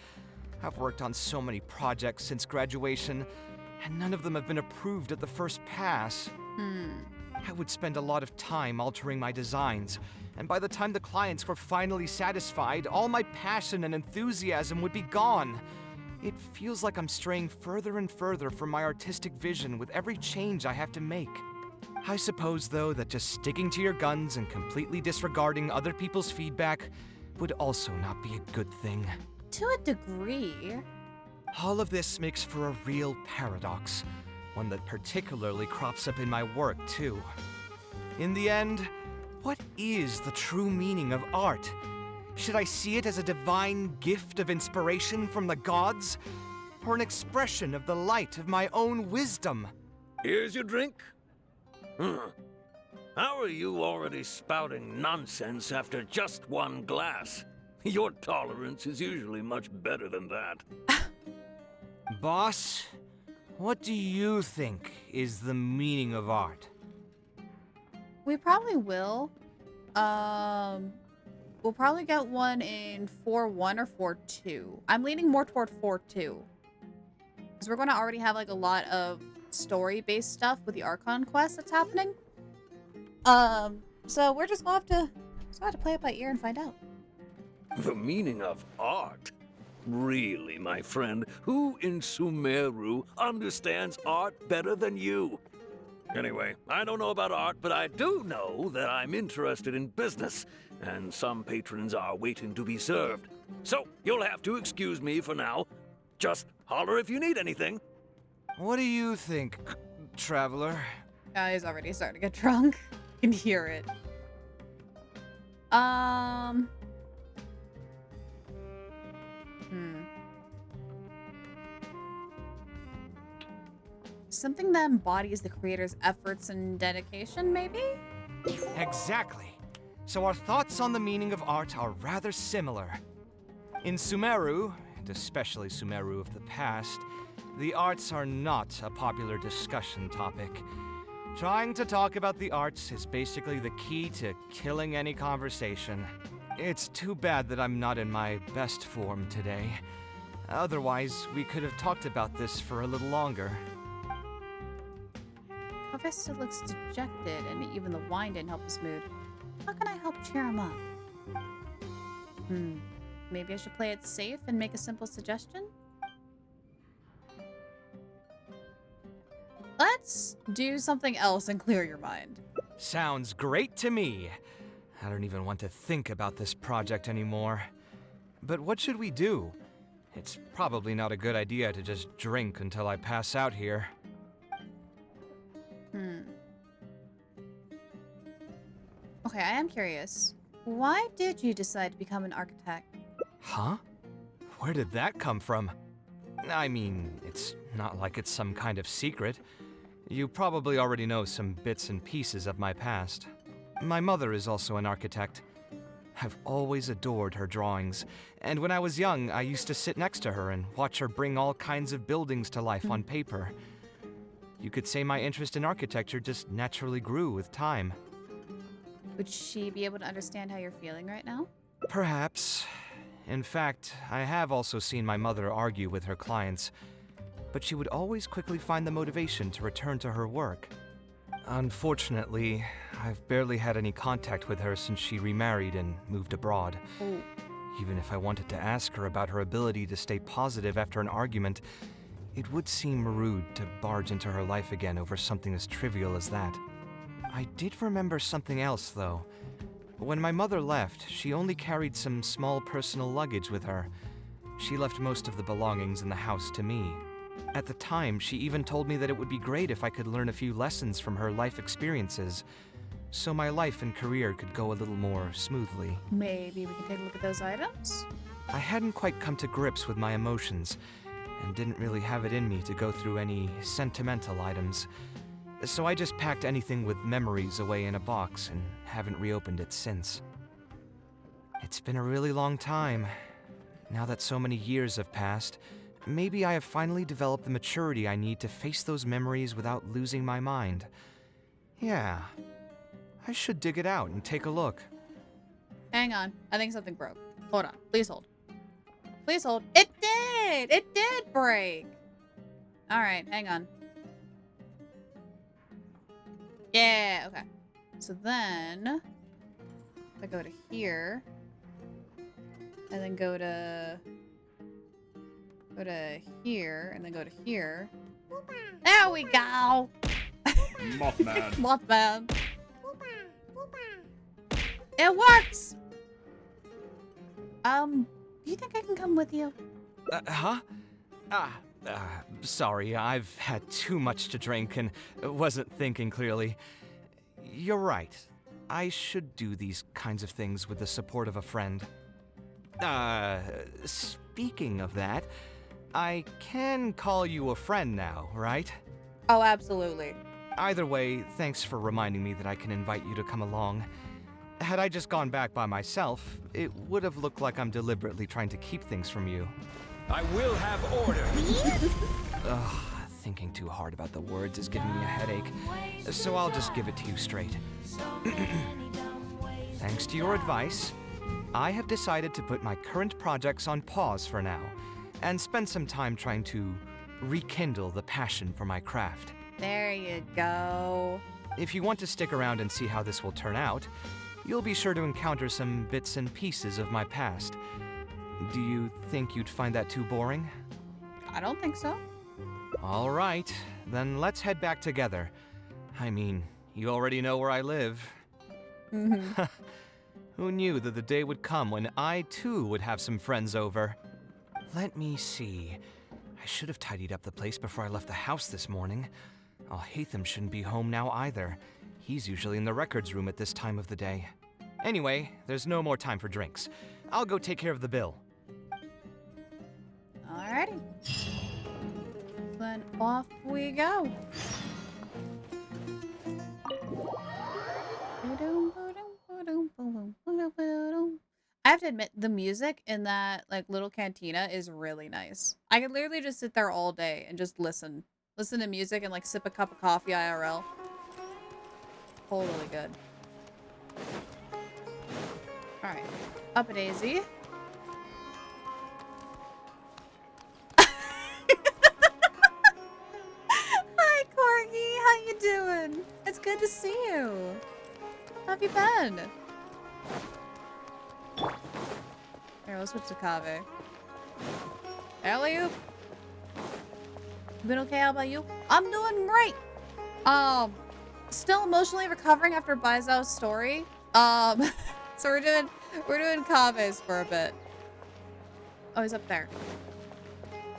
I've worked on so many projects since graduation, and none of them have been approved at the first pass. I would spend a lot of time altering my designs, and by the time the clients were finally satisfied, all my passion and enthusiasm would be gone. It feels like I'm straying further and further from my artistic vision with every change I have to make. I suppose, though, that just sticking to your guns and completely disregarding other people's feedback would also not be a good thing. To a degree. All of this makes for a real paradox, one that particularly crops up in my work, too. In the end, what is the true meaning of art? Should I see it as a divine gift of inspiration from the gods, or an expression of the light of my own wisdom? Here's your drink. How are you already spouting nonsense after just one glass? Your tolerance is usually much better than that. Boss, what do you think is the meaning of art? We probably will. We'll probably get one in 4.1 or 4.2. I'm leaning more toward 4.2. Because we're going to already have, like, a lot of story-based stuff with the Archon quest that's happening. So we're just going to have to play it by ear and find out. The meaning of art? Really, my friend, who in Sumeru understands art better than you? Anyway, I don't know about art, but I do know that I'm interested in business, and some patrons are waiting to be served. So, you'll have to excuse me for now. Just holler if you need anything. What do you think, traveler? He's already starting to get drunk. You can hear it. Something that embodies the creator's efforts and dedication, maybe? Exactly. So our thoughts on the meaning of art are rather similar. In Sumeru, and especially Sumeru of the past, the arts are not a popular discussion topic. Trying to talk about the arts is basically the key to killing any conversation. It's too bad that I'm not in my best form today. Otherwise, we could have talked about this for a little longer. Kaveh still looks dejected, and even the wine didn't help his mood. How can I help cheer him up? Maybe I should play it safe and make a simple suggestion? Let's do something else and clear your mind. Sounds great to me. I don't even want to think about this project anymore. But what should we do? It's probably not a good idea to just drink until I pass out here. Okay, I am curious. Why did you decide to become an architect? Huh? Where did that come from? I mean, it's not like it's some kind of secret. You probably already know some bits and pieces of my past. My mother is also an architect. I've always adored her drawings, and when I was young, I used to sit next to her and watch her bring all kinds of buildings to life on paper. You could say my interest in architecture just naturally grew with time. Would she be able to understand how you're feeling right now? Perhaps. In fact, I have also seen my mother argue with her clients, but she would always quickly find the motivation to return to her work. Unfortunately, I've barely had any contact with her since she remarried and moved abroad. Even if I wanted to ask her about her ability to stay positive after an argument, It would seem rude to barge into her life again over something as trivial as that. I did remember something else, though. When my mother left, she only carried some small personal luggage with her. She left most of the belongings in the house to me. At the time, she even told me that it would be great if I could learn a few lessons from her life experiences, so my life and career could go a little more smoothly. Maybe we can take a look at those items? I hadn't quite come to grips with my emotions, and didn't really have it in me to go through any sentimental items. So I just packed anything with memories away in a box and haven't reopened it since. It's been a really long time. Now that so many years have passed, maybe I have finally developed the maturity I need to face those memories without losing my mind. Yeah, I should dig it out and take a look. Hang on. I think something broke. Hold on. Please hold. Please hold. It did! It did break! Alright, hang on. Yeah, okay. So then, if I go to here, and then go to here, and then go to here. There we go! Mothman. Mothman. It works! Do you think I can come with you? Huh? Sorry, I've had too much to drink and wasn't thinking clearly. You're right. I should do these kinds of things with the support of a friend. Speaking of that, I can call you a friend now, right? Oh, absolutely. Either way, thanks for reminding me that I can invite you to come along. Had I just gone back by myself, it would have looked like I'm deliberately trying to keep things from you. I will have order. Ugh, thinking too hard about the words is giving me a headache, so I'll just give it to you straight. Thanks to your advice, I have decided to put my current projects on pause for now, and spend some time trying to rekindle the passion for my craft. There you go. If you want to stick around and see how this will turn out, you'll be sure to encounter some bits and pieces of my past. Do you think you'd find that too boring? I don't think so. All right, then let's head back together. I mean, you already know where I live. Mm-hmm. Who knew that the day would come when I, too, would have some friends over? Let me see. I should have tidied up the place before I left the house this morning. Hatham shouldn't be home now either. He's usually in the records room at this time of the day. Anyway, there's no more time for drinks. I'll go take care of the bill. Alrighty. Then off we go. I have to admit, the music in that little cantina is really nice. I could literally just sit there all day and just listen to music and sip a cup of coffee IRL. Totally good. All right, up a daisy. Hi, Corgi. How you doing? It's good to see you. How have you been? Here, let's switch to Kaveh. Alley-oop. Been okay? How about you? I'm doing great. Still emotionally recovering after Baizhu's story. So we're doing Kaveh's for a bit. Oh, he's up there.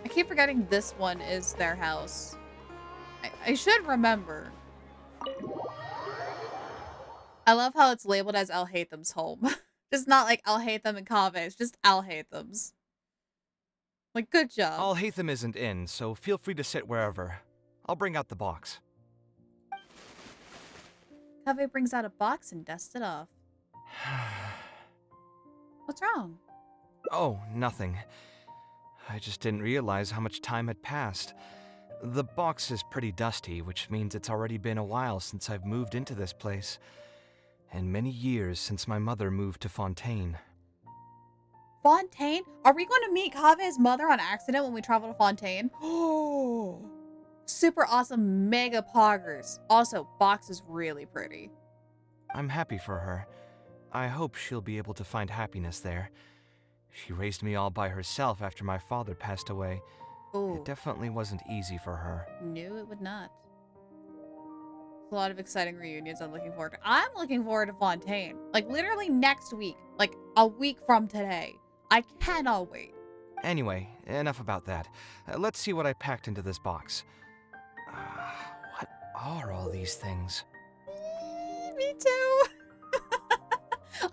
I keep forgetting this one is their house. I should remember. I love how it's labeled as Al-Haytham's home. Just not like Al-Haytham and Kaveh. It's just Al-Haytham's. Good job. Al-Haytham isn't in, so feel free to sit wherever. I'll bring out the box. Kaveh brings out a box and dusts it off. What's wrong? Oh, nothing. I just didn't realize how much time had passed. The box is pretty dusty, which means it's already been a while since I've moved into this place. And many years since my mother moved to Fontaine. Fontaine? Are we going to meet Kaveh's mother on accident when we travel to Fontaine? Oh, super awesome mega poggers. Also, box is really pretty. I'm happy for her. I hope she'll be able to find happiness there. She raised me all by herself after my father passed away, Ooh. It definitely wasn't easy for her. No, it would not. A lot of exciting reunions I'm looking forward to. I'm looking forward to Fontaine. Like, literally next week. Like, a week from today. I cannot wait. Anyway, enough about that. Let's see what I packed into this box. What are all these things? Me too.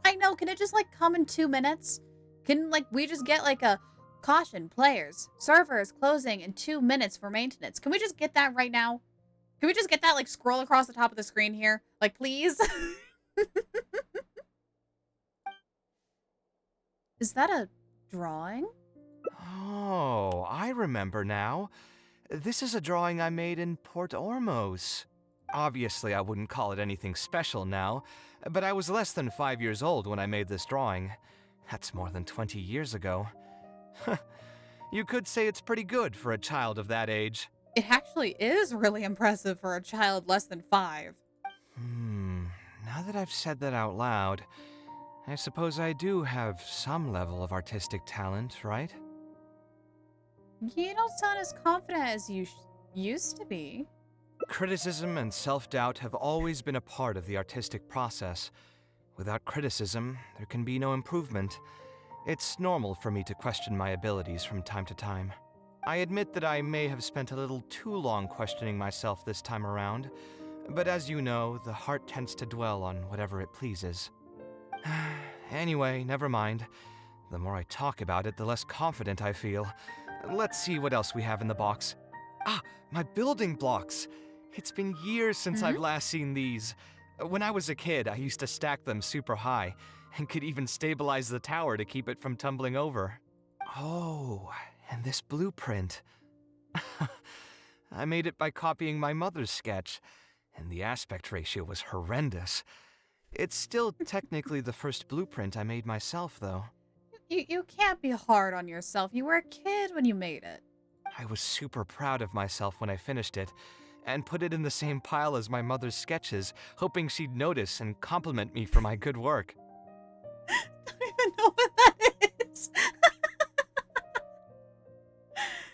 I know. Can it just, like, come in 2 minutes? Can, like, we just get, like, a caution, players, servers closing in 2 minutes for maintenance? Can we just get that right now? Can we just get that, like, scroll across the top of the screen here? Like, please? Is that a drawing? Oh, I remember now. This is a drawing I made in Port Ormos. Obviously, I wouldn't call it anything special now, but I was less than 5 years old when I made this drawing. That's more than 20 years ago. You could say it's pretty good for a child of that age. It actually is really impressive for a child less than 5. Now that I've said that out loud, I suppose I do have some level of artistic talent, right? You don't sound as confident as you used to be. Criticism and self-doubt have always been a part of the artistic process. Without criticism, there can be no improvement. It's normal for me to question my abilities from time to time. I admit that I may have spent a little too long questioning myself this time around, but as you know, the heart tends to dwell on whatever it pleases. Anyway, never mind. The more I talk about it, the less confident I feel. Let's see what else we have in the box. Ah, my building blocks! It's been years since I've last seen these. When I was a kid, I used to stack them super high, and could even stabilize the tower to keep it from tumbling over. Oh, and this blueprint. I made it by copying my mother's sketch, and the aspect ratio was horrendous. It's still technically the first blueprint I made myself, though. You can't be hard on yourself. You were a kid when you made it. I was super proud of myself when I finished it, and put it in the same pile as my mother's sketches, hoping she'd notice and compliment me for my good work. I don't even know what that is.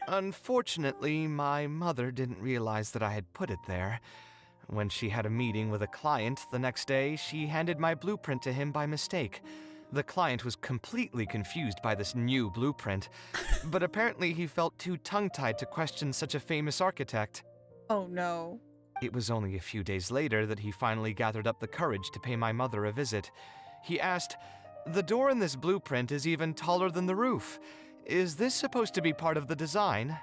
Unfortunately, my mother didn't realize that I had put it there. When she had a meeting with a client the next day, she handed my blueprint to him by mistake. The client was completely confused by this new blueprint, but apparently he felt too tongue-tied to question such a famous architect. Oh no. It was only a few days later that he finally gathered up the courage to pay my mother a visit. He asked, "The door in this blueprint is even taller than the roof. Is this supposed to be part of the design?"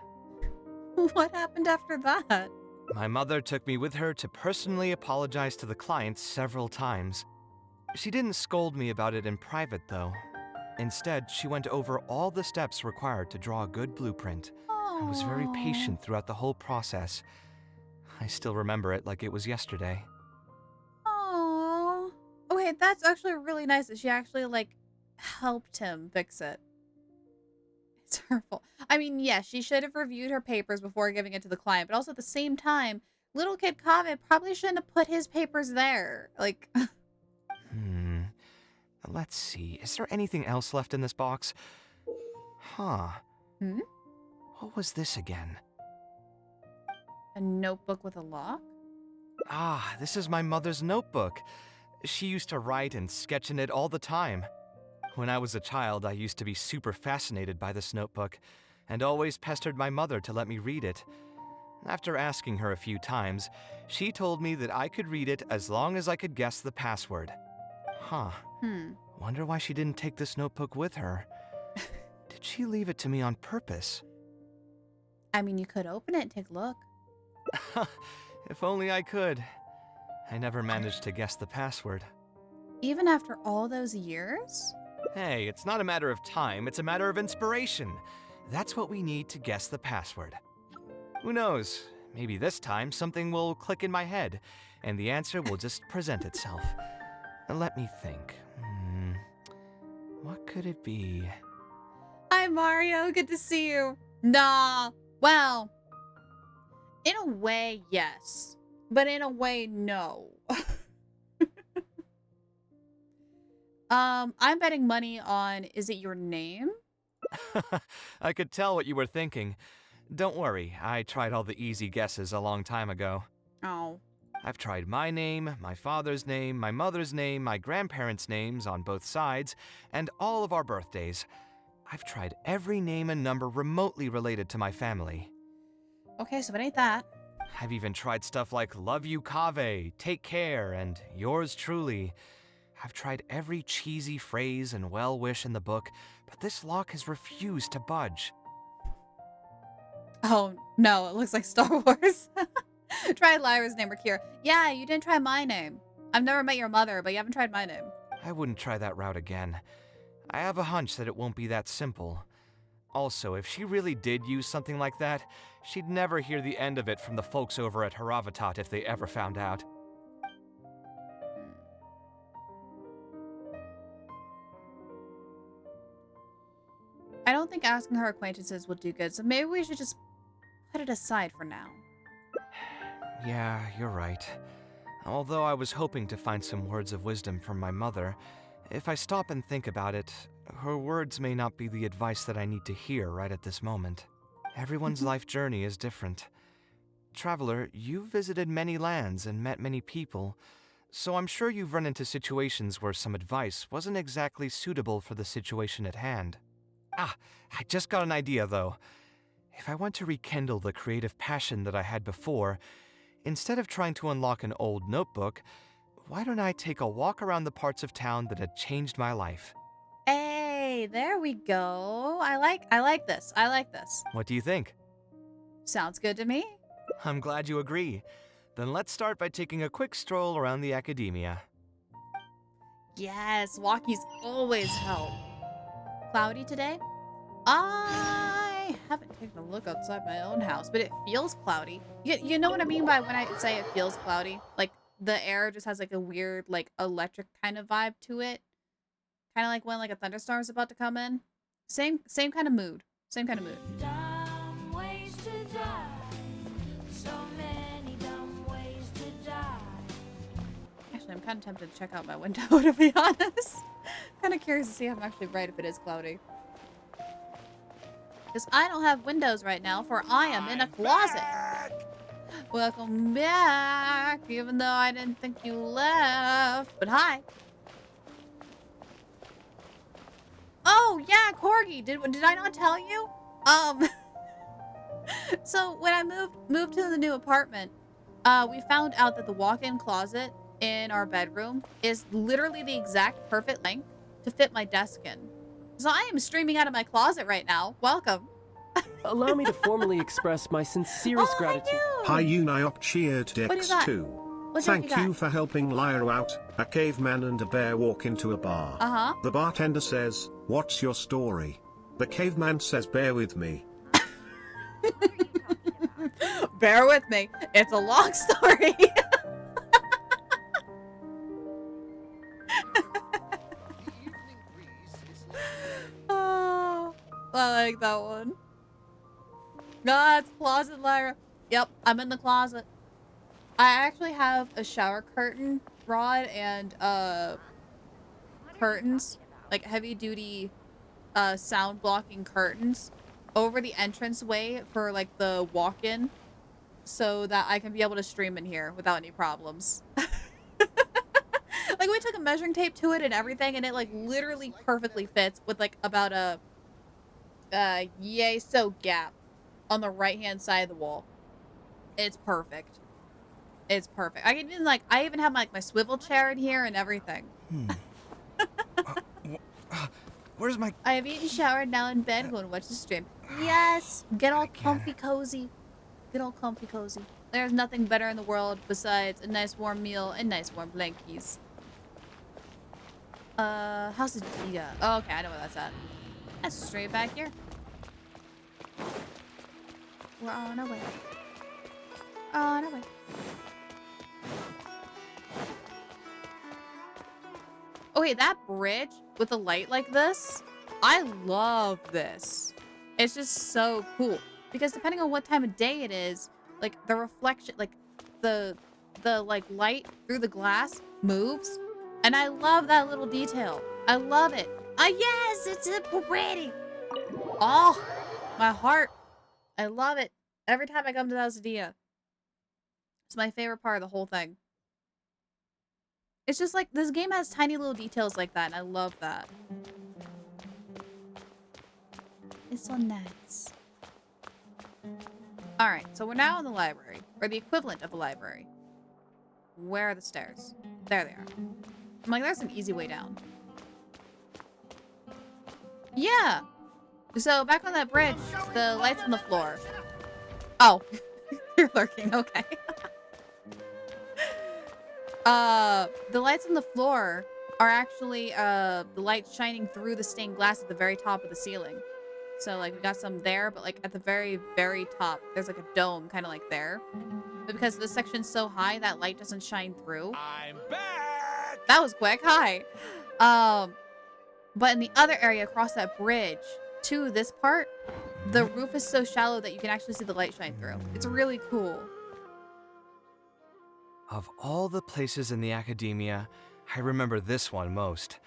What happened after that? My mother took me with her to personally apologize to the client several times. She didn't scold me about it in private, though. Instead, she went over all the steps required to draw a good blueprint, and was very patient throughout the whole process. I still remember it like it was yesterday. Oh. Okay, that's actually really nice that she actually, like, helped him fix it. It's her fault. I mean, yes, she should have reviewed her papers before giving it to the client, but also at the same time, little kid Kaveh probably shouldn't have put his papers there. Like... Let's see. Is there anything else left in this box? Huh. What was this again? A notebook with a lock? Ah, this is my mother's notebook. She used to write and sketch in it all the time. When I was a child, I used to be super fascinated by this notebook, and always pestered my mother to let me read it. After asking her a few times, she told me that I could read it as long as I could guess the password. Huh. Wonder why she didn't take this notebook with her. Did she leave it to me on purpose? I mean, you could open it and take a look. If only I could. I never managed to guess the password. Even after all those years? Hey, it's not a matter of time, it's a matter of inspiration. That's what we need to guess the password. Who knows? Maybe this time something will click in my head, and the answer will just present itself. Let me think. What could it be? Hi, Mario. Good to see you. Nah. Well, in a way, yes. But in a way, no. I'm betting money on, is it your name? I could tell what you were thinking. Don't worry, I tried all the easy guesses a long time ago. Oh. I've tried my name, my father's name, my mother's name, my grandparents' names on both sides, and all of our birthdays. I've tried every name and number remotely related to my family. Okay, so it ain't that. I've even tried stuff like love you Kaveh, take care, and yours truly. I've tried every cheesy phrase and well wish in the book, but this lock has refused to budge. Oh, no, it looks like Star Wars. Try Lyra's name or Kira. Yeah, you didn't try my name. I've never met your mother, but you haven't tried my name. I wouldn't try that route again. I have a hunch that it won't be that simple. Also, if she really did use something like that, she'd never hear the end of it from the folks over at Haravatat if they ever found out. I don't think asking her acquaintances will do good, so maybe we should just put it aside for now. Yeah, you're right. Although I was hoping to find some words of wisdom from my mother, if I stop and think about it, her words may not be the advice that I need to hear right at this moment. Everyone's life journey is different. Traveler, you've visited many lands and met many people, so I'm sure you've run into situations where some advice wasn't exactly suitable for the situation at hand. Ah, I just got an idea though. If I want to rekindle the creative passion that I had before, instead of trying to unlock an old notebook, why don't I take a walk around the parts of town that had changed my life? Hey, there we go. I like this. I like this. What do you think? Sounds good to me. I'm glad you agree. Then let's start by taking a quick stroll around the academia. Yes, walkies always help. Cloudy today? I haven't taken a look outside my own house, but it feels cloudy. You know what I mean by when I say it feels cloudy? Like the air just has like a weird like electric kind of vibe to it. Kind of like when like a thunderstorm is about to come in. Same kind of mood. Same kind of mood. Actually, I'm kind of tempted to check out my window, to be honest. Kind of curious to see if I'm actually right if it is cloudy. Because I don't have windows right now, for I am in a closet. Welcome back, even though I didn't think you left. But hi. Oh, yeah, Corgi. Did I not tell you? So when I moved to the new apartment, we found out that the walk-in closet in our bedroom is literally the exact perfect length to fit my desk in. So I am streaming out of my closet right now. Welcome. Allow me to formally express my sincerest gratitude. Hi Uniop cheered Dex 2. Thank you for helping Lyra out. A caveman and a bear walk into a bar. Uh-huh. The bartender says, "What's your story?" The caveman says, "Bear with me." Bear with me. It's a long story. Oh, I like that one. No, it's closet, Lyra. Yep, I'm in the closet. I actually have a shower curtain rod and curtains, like heavy duty sound blocking curtains over the entranceway for like the walk-in so that I can be able to stream in here without any problems. Like we took a measuring tape to it and everything, and it like literally perfectly fits with like about a yay so gap on the right hand side of the wall. It's perfect. It's perfect. I even have my swivel chair in here and everything. Where's my... I have eaten, showered, now in bed, going to watch the stream. Yes! Get all comfy cozy. Get all comfy cozy. There's nothing better in the world besides a nice warm meal and nice warm blankies. How's the Giga? Oh, okay, I know where that's at. That's straight back here. We're on our way. On our way. Okay, that bridge with a light like this, I love this. It's just so cool. Because depending on what time of day it is, like the reflection, like the like light through the glass moves. And I love that little detail. I love it. Yes, it's a pretty. Oh, my heart. I love it. Every time I come to the House of Dia. It's my favorite part of the whole thing. It's just like, this game has tiny little details like that, and I love that. It's so nice. Alright, so we're now in the library. Or the equivalent of a library. Where are the stairs? There they are. I'm like, there's an easy way down. Yeah! So, back on that bridge, the lights on the floor. Oh. You're lurking, okay. The lights on the floor are actually, the lights shining through the stained glass at the very top of the ceiling. So, like, we got some there, but, like, at the very, very top, there's, like, a dome kind of, like, there. But because this section's so high, that light doesn't shine through. I'm back! That was quick. Hi! But in the other area across that bridge to this part, the roof is so shallow that you can actually see the light shine through. It's really cool. Of all the places in the academia, I remember this one most.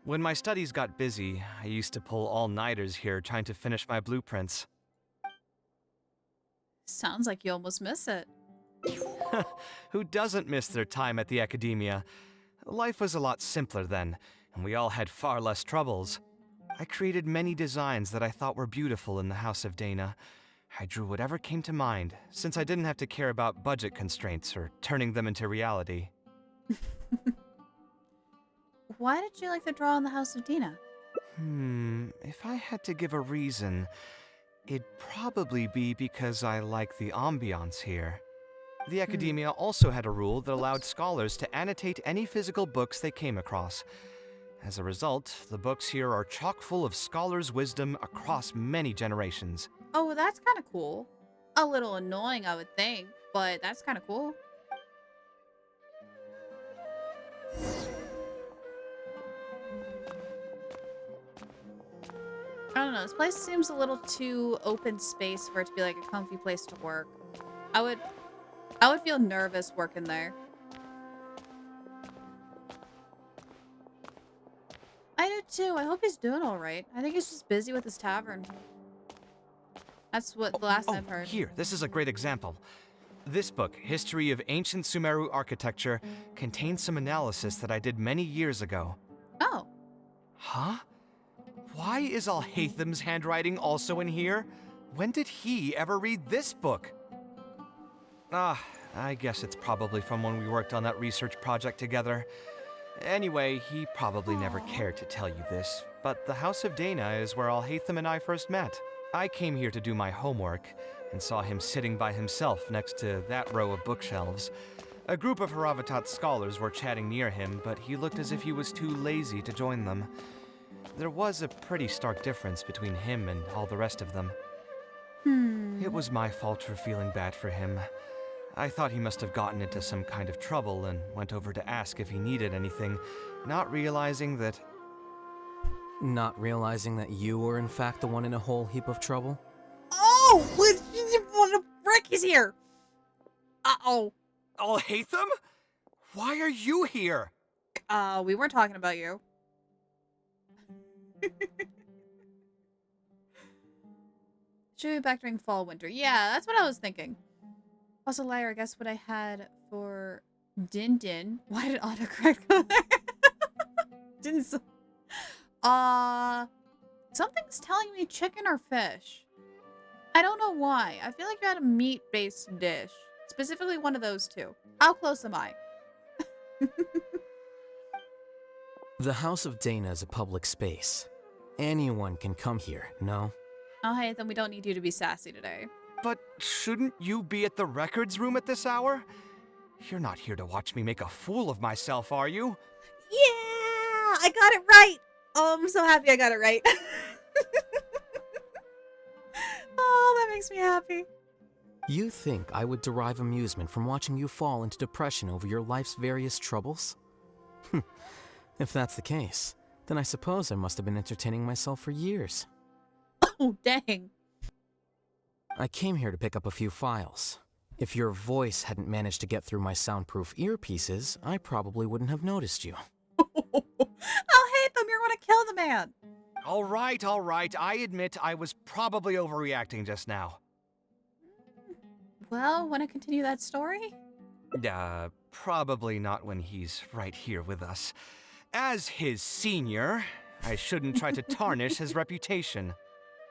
When my studies got busy, I used to pull all-nighters here trying to finish my blueprints. Sounds like you almost miss it. Who doesn't miss their time at the academia? Life was a lot simpler then, and we all had far less troubles. I created many designs that I thought were beautiful in the House of Dana. I drew whatever came to mind, since I didn't have to care about budget constraints or turning them into reality. Why did you like to draw in the House of Dina? If I had to give a reason, it'd probably be because I like the ambiance here. The academia also had a rule that allowed scholars to annotate any physical books they came across. As a result, the books here are chock full of scholars' wisdom across many generations. Oh, well, that's kind of cool. A little annoying, I would think, but that's kind of cool. I don't know, this place seems a little too open space for it to be like a comfy place to work. I would feel nervous working there. I do too. I hope he's doing alright. I think he's just busy with his tavern. That's what the last I've heard. Here, this is a great example. This book, History of Ancient Sumeru Architecture, contains some analysis that I did many years ago. Oh. Huh? Why is Alhaitham's handwriting also in here? When did he ever read this book? I guess it's probably from when we worked on that research project together. Anyway, he probably never cared to tell you this, but the House of Dana is where Alhaitham and I first met. I came here to do my homework, and saw him sitting by himself next to that row of bookshelves. A group of Haravatat scholars were chatting near him, but he looked as if he was too lazy to join them. There was a pretty stark difference between him and all the rest of them. It was my fault for feeling bad for him. I thought he must have gotten into some kind of trouble and went over to ask if he needed anything, not realizing that... Not realizing that you were in fact the one in a whole heap of trouble? Oh! What the frick is here? Uh-oh. Alhaitham? Why are you here? We weren't talking about you. Should be back during fall, winter. Yeah, that's what I was thinking. Also, liar, I guess what I had for Din Din. Why did autocorrect go there? Something's telling me chicken or fish. I don't know why. I feel like you had a meat-based dish. Specifically one of those two. How close am I? The House of Dana is a public space. Anyone can come here, no? Oh, hey, then we don't need you to be sassy today. But shouldn't you be at the records room at this hour? You're not here to watch me make a fool of myself, are you? Yeah! I got it right! Oh, I'm so happy I got it right. Oh, that makes me happy. You think I would derive amusement from watching you fall into depression over your life's various troubles? If that's the case, then I suppose I must have been entertaining myself for years. Oh, dang. I came here to pick up a few files. If your voice hadn't managed to get through my soundproof earpieces, I probably wouldn't have noticed you. I'll hate them. You're gonna kill the man. All right. I admit I was probably overreacting just now. well, want to continue that story? Probably not when he's right here with us. As his senior, I shouldn't try to tarnish his reputation.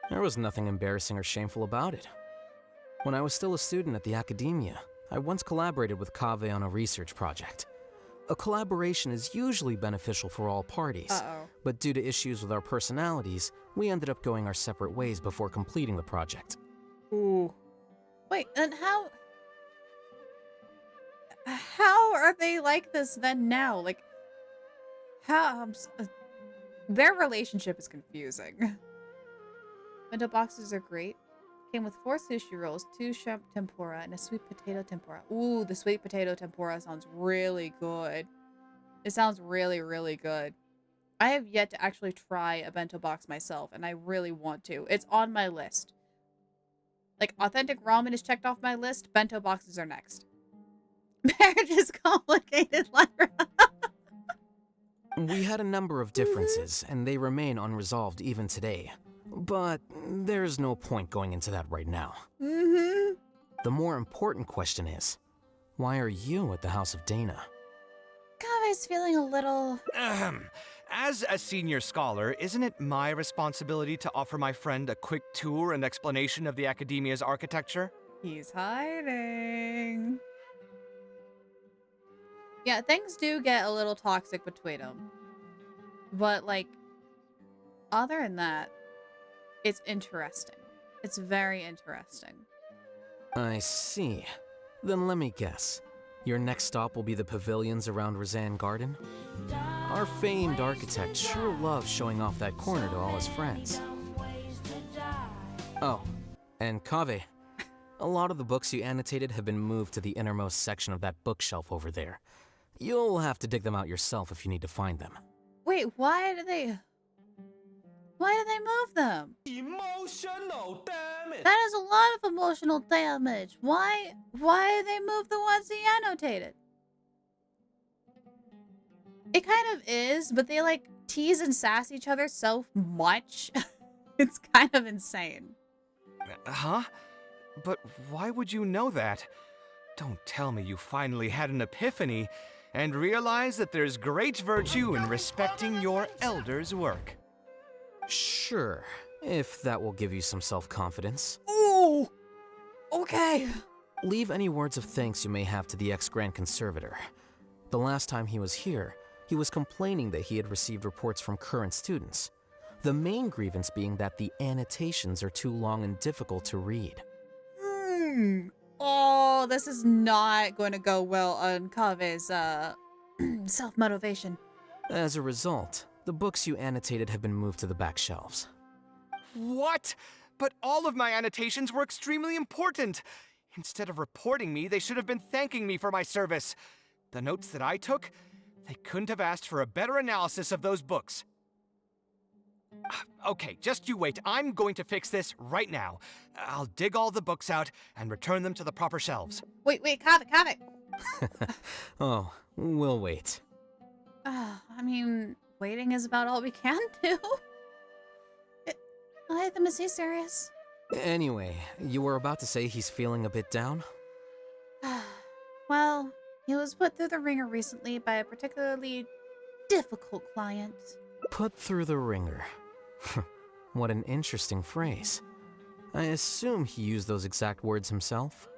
There was nothing embarrassing or shameful about it. When I was still a student at the academia, I once collaborated with Kaveh on a research project. A collaboration is usually beneficial for all parties, but due to issues with our personalities, we ended up going our separate ways before completing the project. Ooh. Wait, and how are they like this then now? Like, how, their relationship is confusing. Bento boxes are great. Came with 4 sushi rolls, 2 shrimp tempura, and a sweet potato tempura. Ooh, the sweet potato tempura sounds really good. It sounds really, really good. I have yet to actually try a bento box myself, and I really want to. It's on my list. Like, authentic ramen is checked off my list. Bento boxes are next. Marriage is complicated, Lyra. We had a number of differences, and they remain unresolved even today. But there's no point going into that right now. The more important question is, why are you at the House of Dana? Kaveh's feeling a little... As a senior scholar, isn't it my responsibility to offer my friend a quick tour and explanation of the academia's architecture? He's hiding. Yeah, things do get a little toxic between them. But, like, other than that, it's interesting. It's very interesting. I see. Then let me guess. Your next stop will be the pavilions around Razan Garden? Our famed architect sure loves showing off that corner to all his friends. Oh, and Kaveh. A lot of the books you annotated have been moved to the innermost section of that bookshelf over there. You'll have to dig them out yourself if you need to find them. Wait, why did they move them? Emotional damage! That is a lot of emotional damage. Why did they move the ones he annotated? It kind of is, but they like tease and sass each other so much. It's kind of insane. Huh? But why would you know that? Don't tell me you finally had an epiphany and realized that there's great virtue in respecting your elders' work. Sure, if that will give you some self-confidence. Ooh! Okay. Leave any words of thanks you may have to the ex-Grand Conservator. The last time he was here, he was complaining that he had received reports from current students. The main grievance being that the annotations are too long and difficult to read. Oh, this is not going to go well on Kaveh's self-motivation. As a result, the books you annotated have been moved to the back shelves. What? But all of my annotations were extremely important. Instead of reporting me, they should have been thanking me for my service. The notes that I took, they couldn't have asked for a better analysis of those books. Okay, just you wait. I'm going to fix this right now. I'll dig all the books out and return them to the proper shelves. Wait, Kaveh! Oh, we'll wait. I mean, waiting is about all we can do. I think he's serious. Anyway, you were about to say he's feeling a bit down? Well, he was put through the ringer recently by a particularly difficult client. Put through the ringer. What an interesting phrase. I assume he used those exact words himself?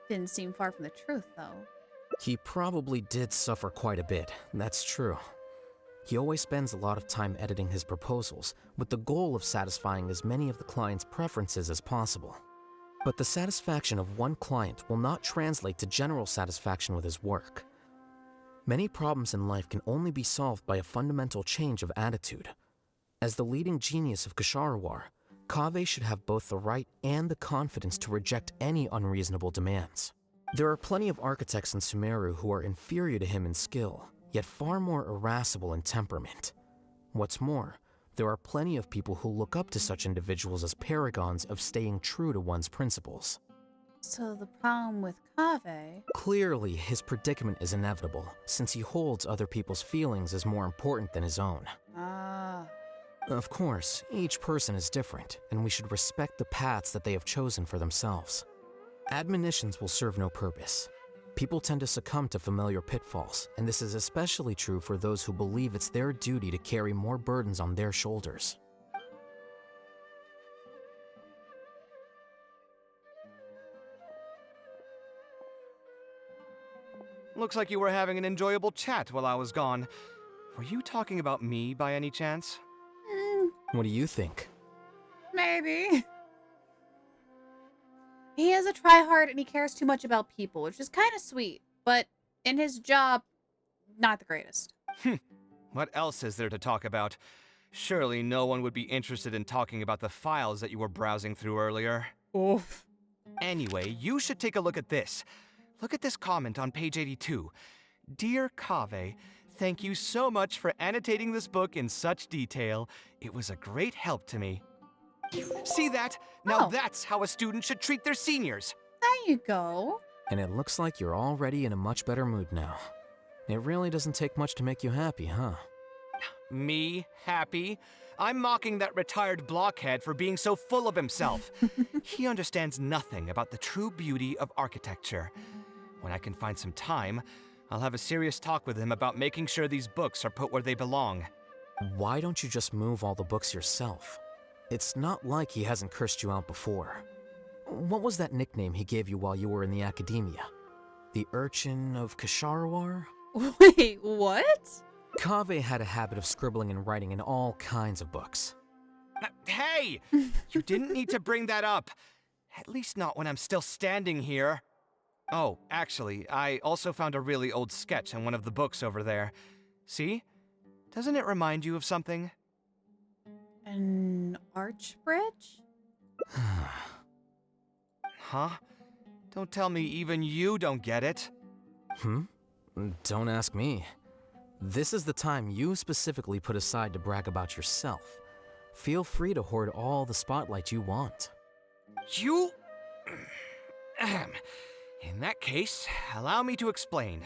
Didn't seem far from the truth, though. He probably did suffer quite a bit, that's true. He always spends a lot of time editing his proposals, with the goal of satisfying as many of the client's preferences as possible. But the satisfaction of one client will not translate to general satisfaction with his work. Many problems in life can only be solved by a fundamental change of attitude. As the leading genius of Kshahrewar, Kaveh should have both the right and the confidence to reject any unreasonable demands. There are plenty of architects in Sumeru who are inferior to him in skill, yet far more irascible in temperament. What's more, there are plenty of people who look up to such individuals as paragons of staying true to one's principles. So the problem with Kaveh... Clearly, his predicament is inevitable, since he holds other people's feelings as more important than his own. Of course, each person is different, and we should respect the paths that they have chosen for themselves. Admonitions will serve no purpose. People tend to succumb to familiar pitfalls, and this is especially true for those who believe it's their duty to carry more burdens on their shoulders. Looks like you were having an enjoyable chat while I was gone. Were you talking about me by any chance? What do you think? Maybe. He is a tryhard and he cares too much about people, which is kind of sweet, but in his job, not the greatest. What else is there to talk about? Surely no one would be interested in talking about the files that you were browsing through earlier. Oof. Anyway, you should take a look at this. Look at this comment on page 82. Dear Kaveh, thank you so much for annotating this book in such detail. It was a great help to me. See that? Now that's how a student should treat their seniors. There you go. And it looks like you're already in a much better mood now. It really doesn't take much to make you happy, huh? Me happy? I'm mocking that retired blockhead for being so full of himself. He understands nothing about the true beauty of architecture. When I can find some time, I'll have a serious talk with him about making sure these books are put where they belong. Why don't you just move all the books yourself? It's not like he hasn't cursed you out before. What was that nickname he gave you while you were in the academia? The Urchin of Kasharwar? Wait, what? Kaveh had a habit of scribbling and writing in all kinds of books. Hey! You didn't need to bring that up. At least not when I'm still standing here. Oh, actually, I also found a really old sketch in one of the books over there. See? Doesn't it remind you of something? An arch bridge? Huh? Don't tell me even you don't get it. Don't ask me. This is the time you specifically put aside to brag about yourself. Feel free to hoard all the spotlight you want. You... In that case, allow me to explain.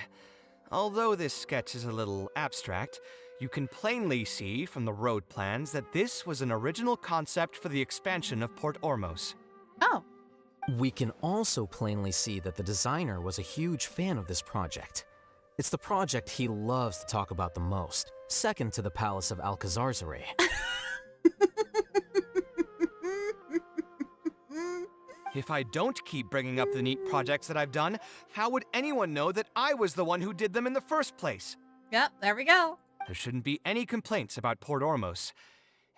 Although this sketch is a little abstract, you can plainly see from the road plans that this was an original concept for the expansion of Port Ormos. Oh. We can also plainly see that the designer was a huge fan of this project. It's the project he loves to talk about the most, second to the Palace of Alcazarzaray. If I don't keep bringing up the neat projects that I've done, how would anyone know that I was the one who did them in the first place? Yep, there we go. There shouldn't be any complaints about Port Ormos.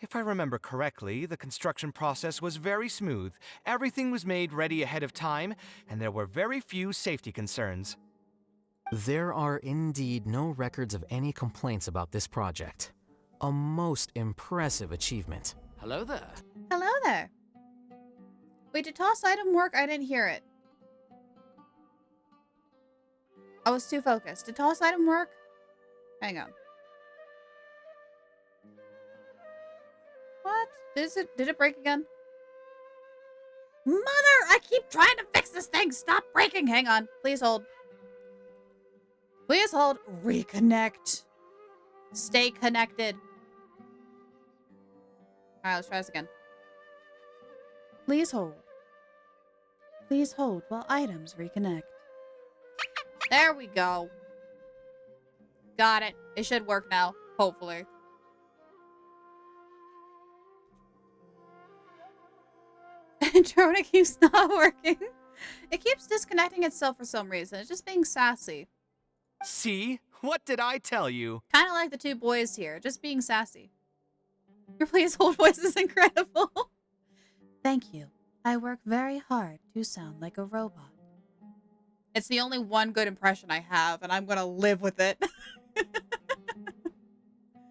If I remember correctly, the construction process was very smooth, everything was made ready ahead of time, and there were very few safety concerns. There are indeed no records of any complaints about this project. A most impressive achievement. Hello there. Hello there. Wait, did toss item work? I didn't hear it. I was too focused. Did toss item work? Hang on. What? Did it break again? Mother, I keep trying to fix this thing. Stop breaking. Hang on. Please hold. Please hold. Reconnect. Stay connected. Alright, let's try this again. Please hold. Please hold while items reconnect. There we go. Got it. It should work now. Hopefully. Drona keeps not working. It keeps disconnecting itself for some reason. It's just being sassy. See? What did I tell you? Kind of like the two boys here. Just being sassy. Your please hold voice is incredible. Thank you. I work very hard to sound like a robot. It's the only one good impression I have, and I'm gonna live with it.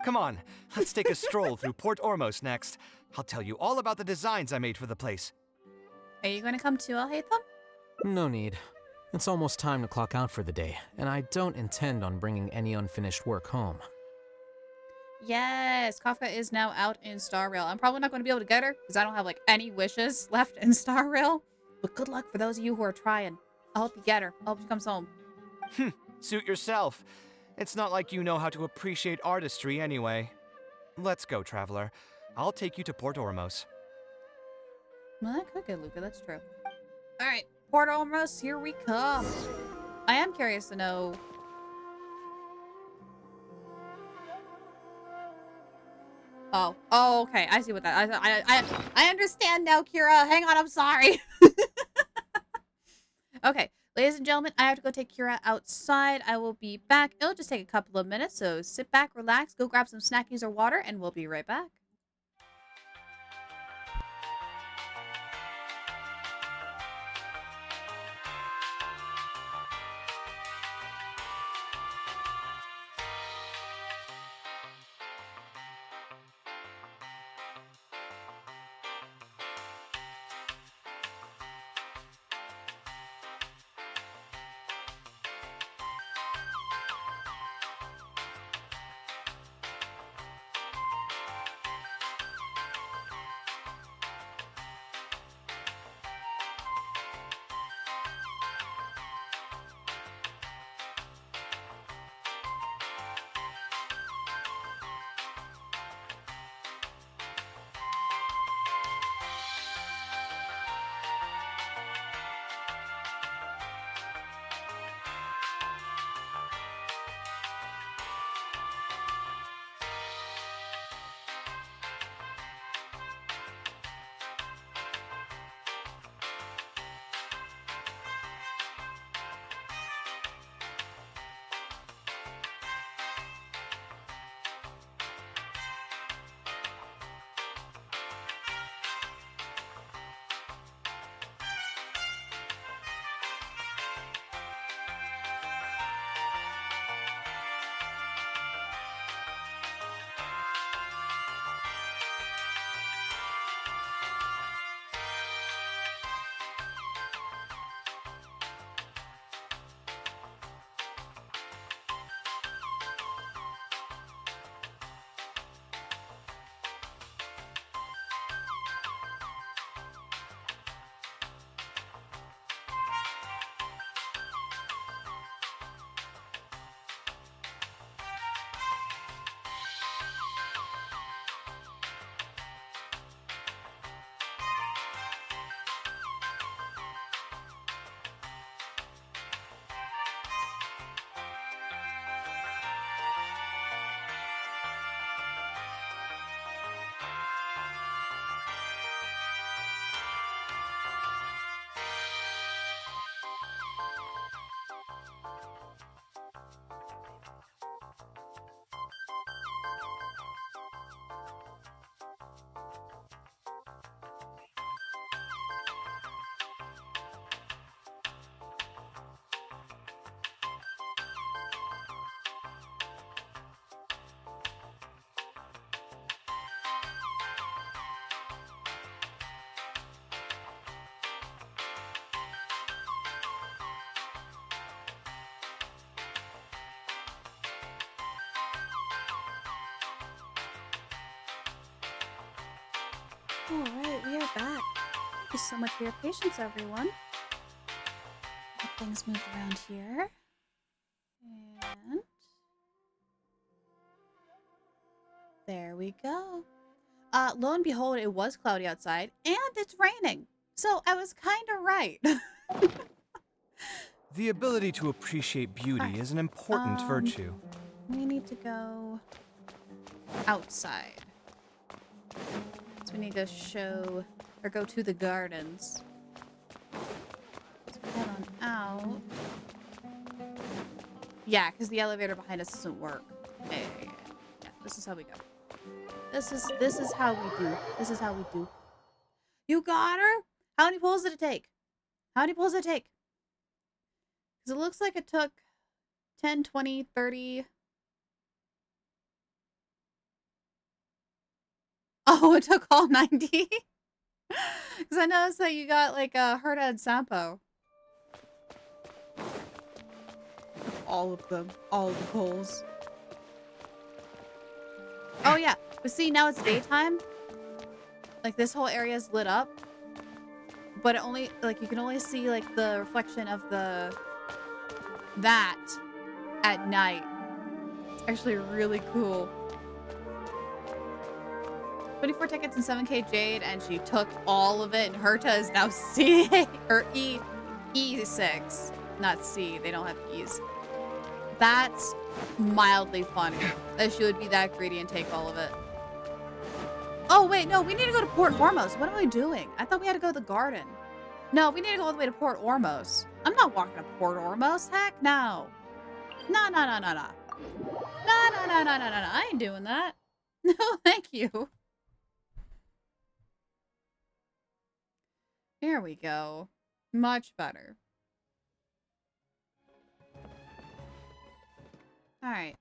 Come on, let's take a stroll through Port Ormos next. I'll tell you all about the designs I made for the place. Are you gonna come too, Alhaitham? No need. It's almost time to clock out for the day, and I don't intend on bringing any unfinished work home. Yes, Kafka is now out in Star Rail. I'm probably not going to be able to get her because I don't have like any wishes left in Star Rail. But good luck for those of you who are trying. I'll help you get her. I'll hope she comes home. Suit yourself. It's not like you know how to appreciate artistry anyway. Let's go, traveler. I'll take you to Port Ormos. Well, I could get Luca, that's true. Alright, Port Ormus, here we come. I am curious to know. Oh, okay. I see what that. I understand now, Kira. Hang on, I'm sorry. Okay, ladies and gentlemen, I have to go take Kira outside. I will be back. It'll just take a couple of minutes, so sit back, relax, go grab some snackies or water, and we'll be right back. Alright, we are back. Thank you so much for your patience, everyone. Get things moved around here. And there we go. Lo and behold, it was cloudy outside, and it's raining. So I was kind of right. The ability to appreciate beauty is an important virtue. We need to go outside. So we need to show, or go to the gardens. So head on out. Yeah, because the elevator behind us doesn't work. Yeah, this is how we go. This is how we do. This is how we do. You got her? How many pulls did it take? How many pulls did it take? Because it looks like it took 10, 20, 30... Oh, it took all 90? Because I noticed that you got, like, Herta and Sampo. All of them. All of the pulls. Oh, yeah. But see, now it's daytime. Like, this whole area is lit up. But it only, like, you can only see, like, the reflection of that at night. It's actually really cool. 24 tickets and 7k jade, and she took all of it, and Herta is now C or E. E6, not C. They don't have E's. That's mildly funny that she would be that greedy and take all of it. Oh, wait, no, we need to go to Port Ormos. What am I doing? I thought we had to go to the garden. No, we need to go all the way to Port Ormos. I'm not walking to Port Ormos. Heck no. No, no, no, no, no. No, no, no, no, no, no, no. I ain't doing that. No, thank you. Here we go. Much better. All right.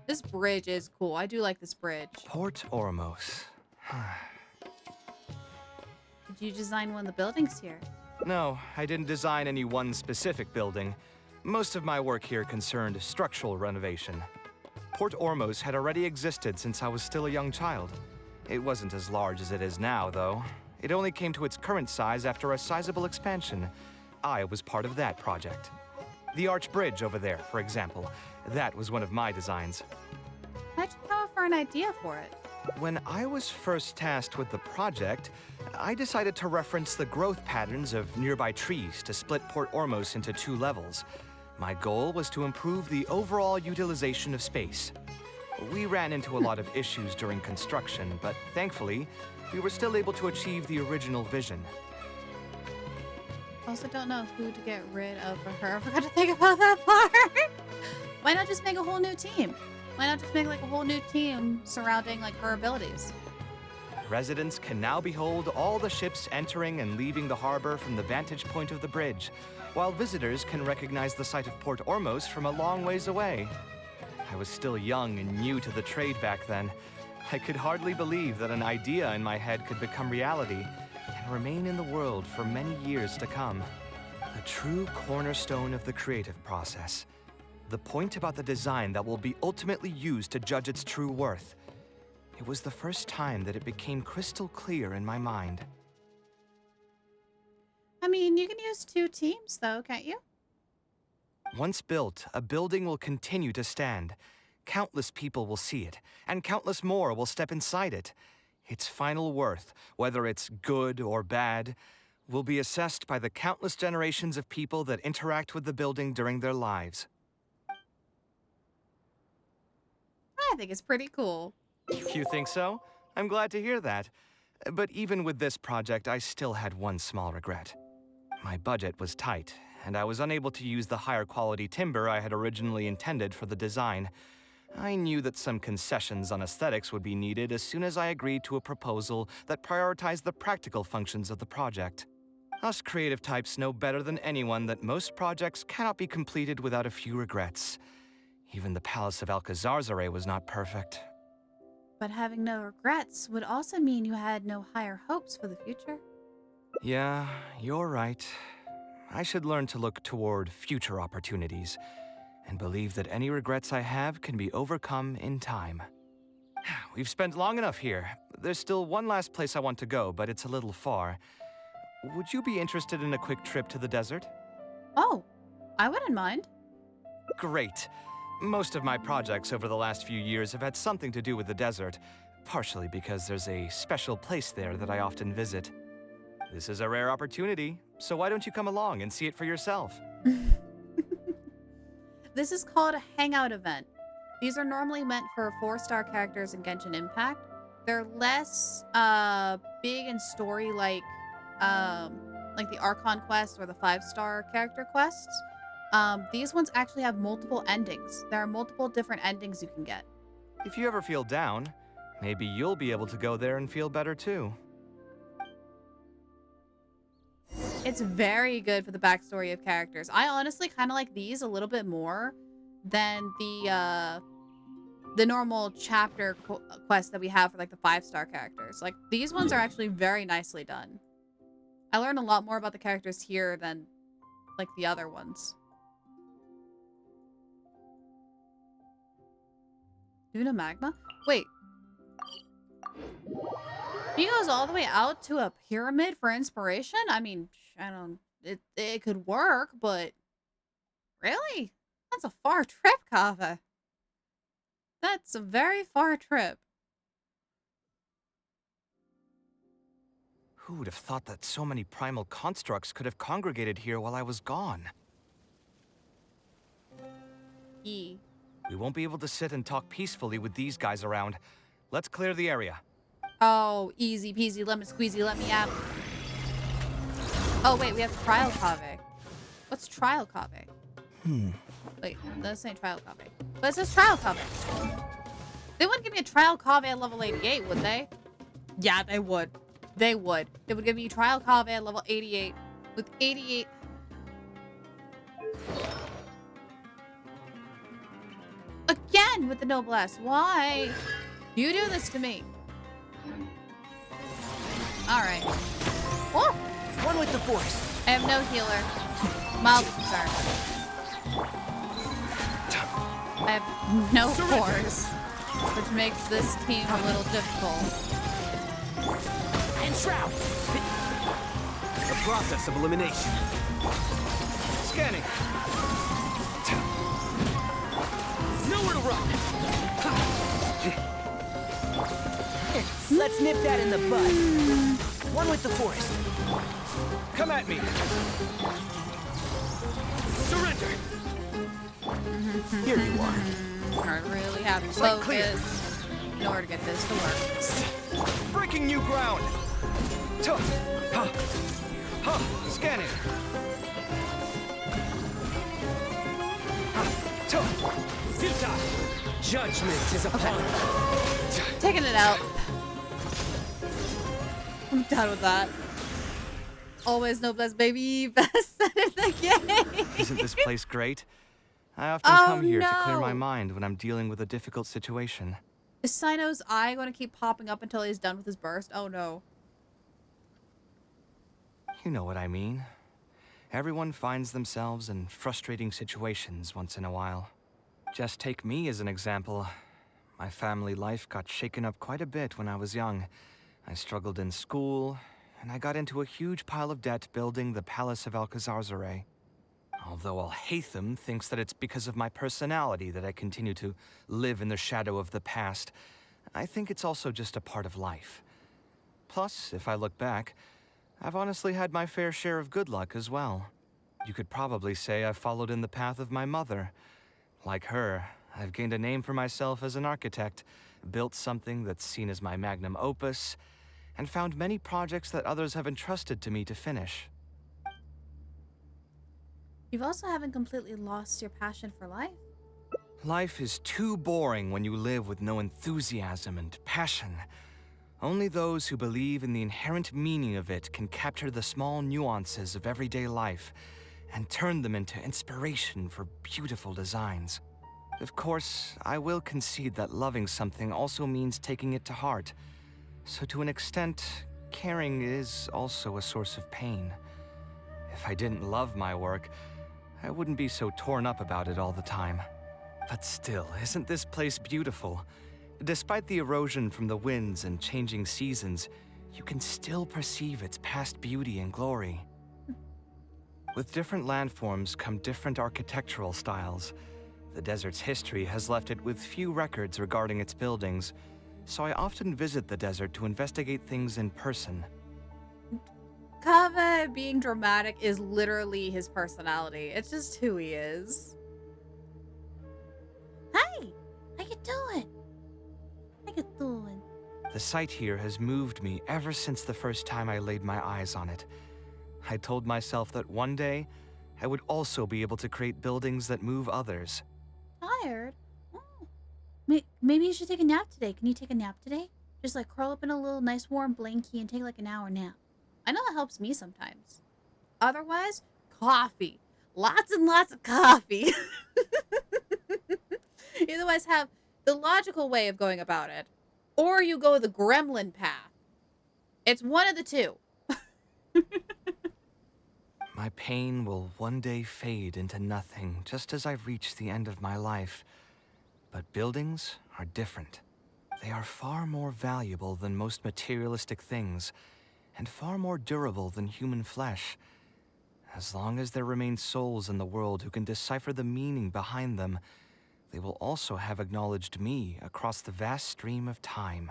This bridge is cool. I do like this bridge. Port Ormos. Did you design one of the buildings here? No, I didn't design any one specific building. Most of my work here concerned structural renovation. Port Ormos had already existed since I was still a young child. It wasn't as large as it is now, though. It only came to its current size after a sizable expansion. I was part of that project. The arch bridge over there, for example, that was one of my designs. How'd you come up for an idea for it? When I was first tasked with the project, I decided to reference the growth patterns of nearby trees to split Port Ormos into 2 levels. My goal was to improve the overall utilization of space. We ran into a lot of issues during construction, but thankfully, we were still able to achieve the original vision. Also don't know who to get rid of for her. I forgot to think about that part. Why not just make a whole new team? Why not just make like a whole new team surrounding like her abilities? Residents can now behold all the ships entering and leaving the harbor from the vantage point of the bridge, while visitors can recognize the site of Port Ormos from a long ways away. I was still young and new to the trade back then. I could hardly believe that an idea in my head could become reality and remain in the world for many years to come. The true cornerstone of the creative process. The point about the design that will be ultimately used to judge its true worth. It was the first time that it became crystal clear in my mind. I mean, you can use 2 teams though, can't you? Once built, a building will continue to stand. Countless people will see it, and countless more will step inside it. Its final worth, whether it's good or bad, will be assessed by the countless generations of people that interact with the building during their lives. I think it's pretty cool. You think so? I'm glad to hear that. But even with this project, I still had one small regret. My budget was tight, and I was unable to use the higher quality timber I had originally intended for the design. I knew that some concessions on aesthetics would be needed as soon as I agreed to a proposal that prioritized the practical functions of the project. Us creative types know better than anyone that most projects cannot be completed without a few regrets. Even the Palace of Alcazarzaray was not perfect. But having no regrets would also mean you had no higher hopes for the future. Yeah, you're right. I should learn to look toward future opportunities and believe that any regrets I have can be overcome in time. We've spent long enough here. There's still one last place I want to go, but it's a little far. Would you be interested in a quick trip to the desert? Oh, I wouldn't mind. Great. Most of my projects over the last few years have had something to do with the desert, partially because there's a special place there that I often visit. This is a rare opportunity, so why don't you come along and see it for yourself? This is called a hangout event. These are normally meant for 4-star characters in Genshin Impact. They're less big in story like the Archon quest or the 5-star character quests. These ones actually have multiple endings. There are multiple different endings you can get. If you ever feel down, maybe you'll be able to go there and feel better too. It's very good for the backstory of characters. I honestly kind of like these a little bit more than the normal chapter quest that we have for like the 5-star characters. Like these ones are actually very nicely done. I learned a lot more about the characters here than like the other ones. Luna Magma? Wait. He goes all the way out to a pyramid for inspiration? I mean, I don't... It could work, but... Really? That's a far trip, Kaveh. That's a very far trip. Who would have thought that so many primal constructs could have congregated here while I was gone? E. We won't be able to sit and talk peacefully with these guys around. Let's clear the area. Oh, easy peasy, lemon squeezy, let me out. Oh, wait, we have Trial Kaveh. What's Trial Kaveh? Wait, this ain't Trial Kaveh. But it says Trial Kaveh. They wouldn't give me a Trial Kaveh at level 88, would they? Yeah, they would. They would. They would give me Trial Kaveh at level 88. With 88... Again with the Noblesse. Why? You do this to me. Alright. Oh! One with the force. I have no healer. Mild concern. I have no force, which makes this team a little difficult. And shroud. The process of elimination. Scanning. Nowhere to run. Let's nip that in the bud. One with the force. Come at me. Surrender. Here you are. I really have to Sight clear. focus in order to get this to work. Breaking new ground. Scanning. Futile. Judgment is upon us. Taking it out. I'm done with that. Always Noblesse, baby. Best set in the game. Isn't this place great? I often come here to clear my mind when I'm dealing with a difficult situation. Is Sino's eye going to keep popping up until he's done with his burst? Oh no. You know what I mean. Everyone finds themselves in frustrating situations once in a while. Just take me as an example. My family life got shaken up quite a bit when I was young. I struggled in school, and I got into a huge pile of debt building the Palace of Alcazarzaray. Although Alhaitham thinks that it's because of my personality that I continue to live in the shadow of the past, I think it's also just a part of life. Plus, if I look back, I've honestly had my fair share of good luck as well. You could probably say I've followed in the path of my mother. Like her, I've gained a name for myself as an architect, built something that's seen as my magnum opus, and found many projects that others have entrusted to me to finish. You've also haven't completely lost your passion for life. Life is too boring when you live with no enthusiasm and passion. Only those who believe in the inherent meaning of it can capture the small nuances of everyday life and turn them into inspiration for beautiful designs. Of course, I will concede that loving something also means taking it to heart. So to an extent, caring is also a source of pain. If I didn't love my work, I wouldn't be so torn up about it all the time. But still, isn't this place beautiful? Despite the erosion from the winds and changing seasons, you can still perceive its past beauty and glory. With different landforms come different architectural styles. The desert's history has left it with few records regarding its buildings, so I often visit the desert to investigate things in person. Kaveh being dramatic is literally his personality. It's just who he is. Hey, how you doing? How you doing? The site here has moved me ever since the first time I laid my eyes on it. I told myself that one day, I would also be able to create buildings that move others. Tired? Oh. Maybe you should take a nap today. Can you take a nap today? Just like curl up in a little nice warm blankie and take like an hour nap. I know that helps me sometimes. Otherwise, coffee. Lots and lots of coffee. You otherwise have the logical way of going about it, or you go the gremlin path. It's one of the two. My pain will one day fade into nothing, just as I reach the end of my life. But buildings are different. They are far more valuable than most materialistic things, and far more durable than human flesh. As long as there remain souls in the world who can decipher the meaning behind them, they will also have acknowledged me across the vast stream of time.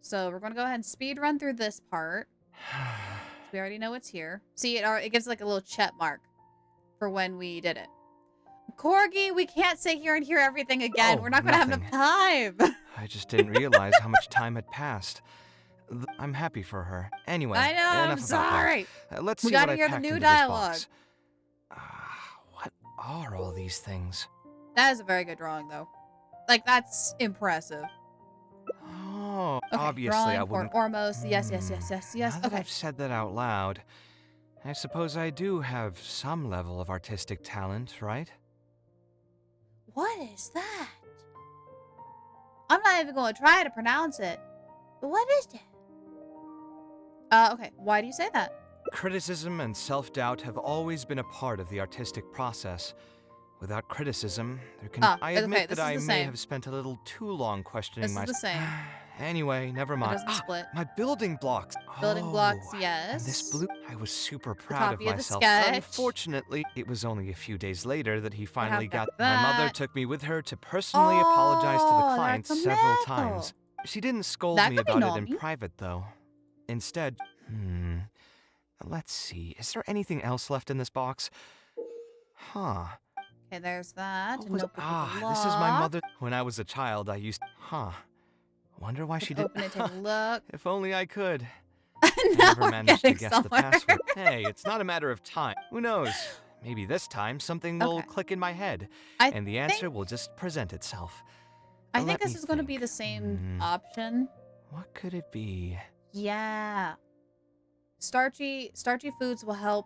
So we're going to go ahead and speed run through this part. We already know it's here. See, it gives like a little check mark for when we did it. Corgi, we can't sit here and hear everything again. Oh, We're not going to have enough time. I just didn't realize how much time had passed. I'm happy for her. Anyway, I know, I'm enough about sorry. that. Let's We see what gotta I hear the packed new into dialogue. this box. What are all these things? That is a very good drawing, though. Like, that's impressive. Oh, Okay, obviously drawing, I wouldn't. Port Ormos. Yes. Now that Okay. I've said that out loud, I suppose I do have some level of artistic talent, right? What is that? I'm not even going to try to pronounce it. But what is it? Okay. Why do you say that? Criticism and self-doubt have always been a part of the artistic process. Without criticism, there can. I admit that I may have spent a little too long questioning myself. This is the same. Anyway, never mind. It doesn't split. My building blocks. Building blocks, yes. And this blue. I was super proud of copy of the myself. sketch. Unfortunately, it was only a few days later that he finally got. that. My mother took me with her to personally apologize to the client that's a several metal. times. She didn't scold That me could be about it in Nami. private, though. Instead, let's see. Is there anything else left in this box? Huh. Okay, there's that. What A was- notebook with a this is my lock. mother. When I was a child, I used. Wonder why she did. Open it, take a look. If only I could. Now I never we're managed to getting guess the somewhere. password. Hey, it's not a matter of time. Who knows? Maybe this time something will click in my head, and the answer will just present itself. I think Let this me is going to be the same option. What could it be? Yeah. Starchy foods will help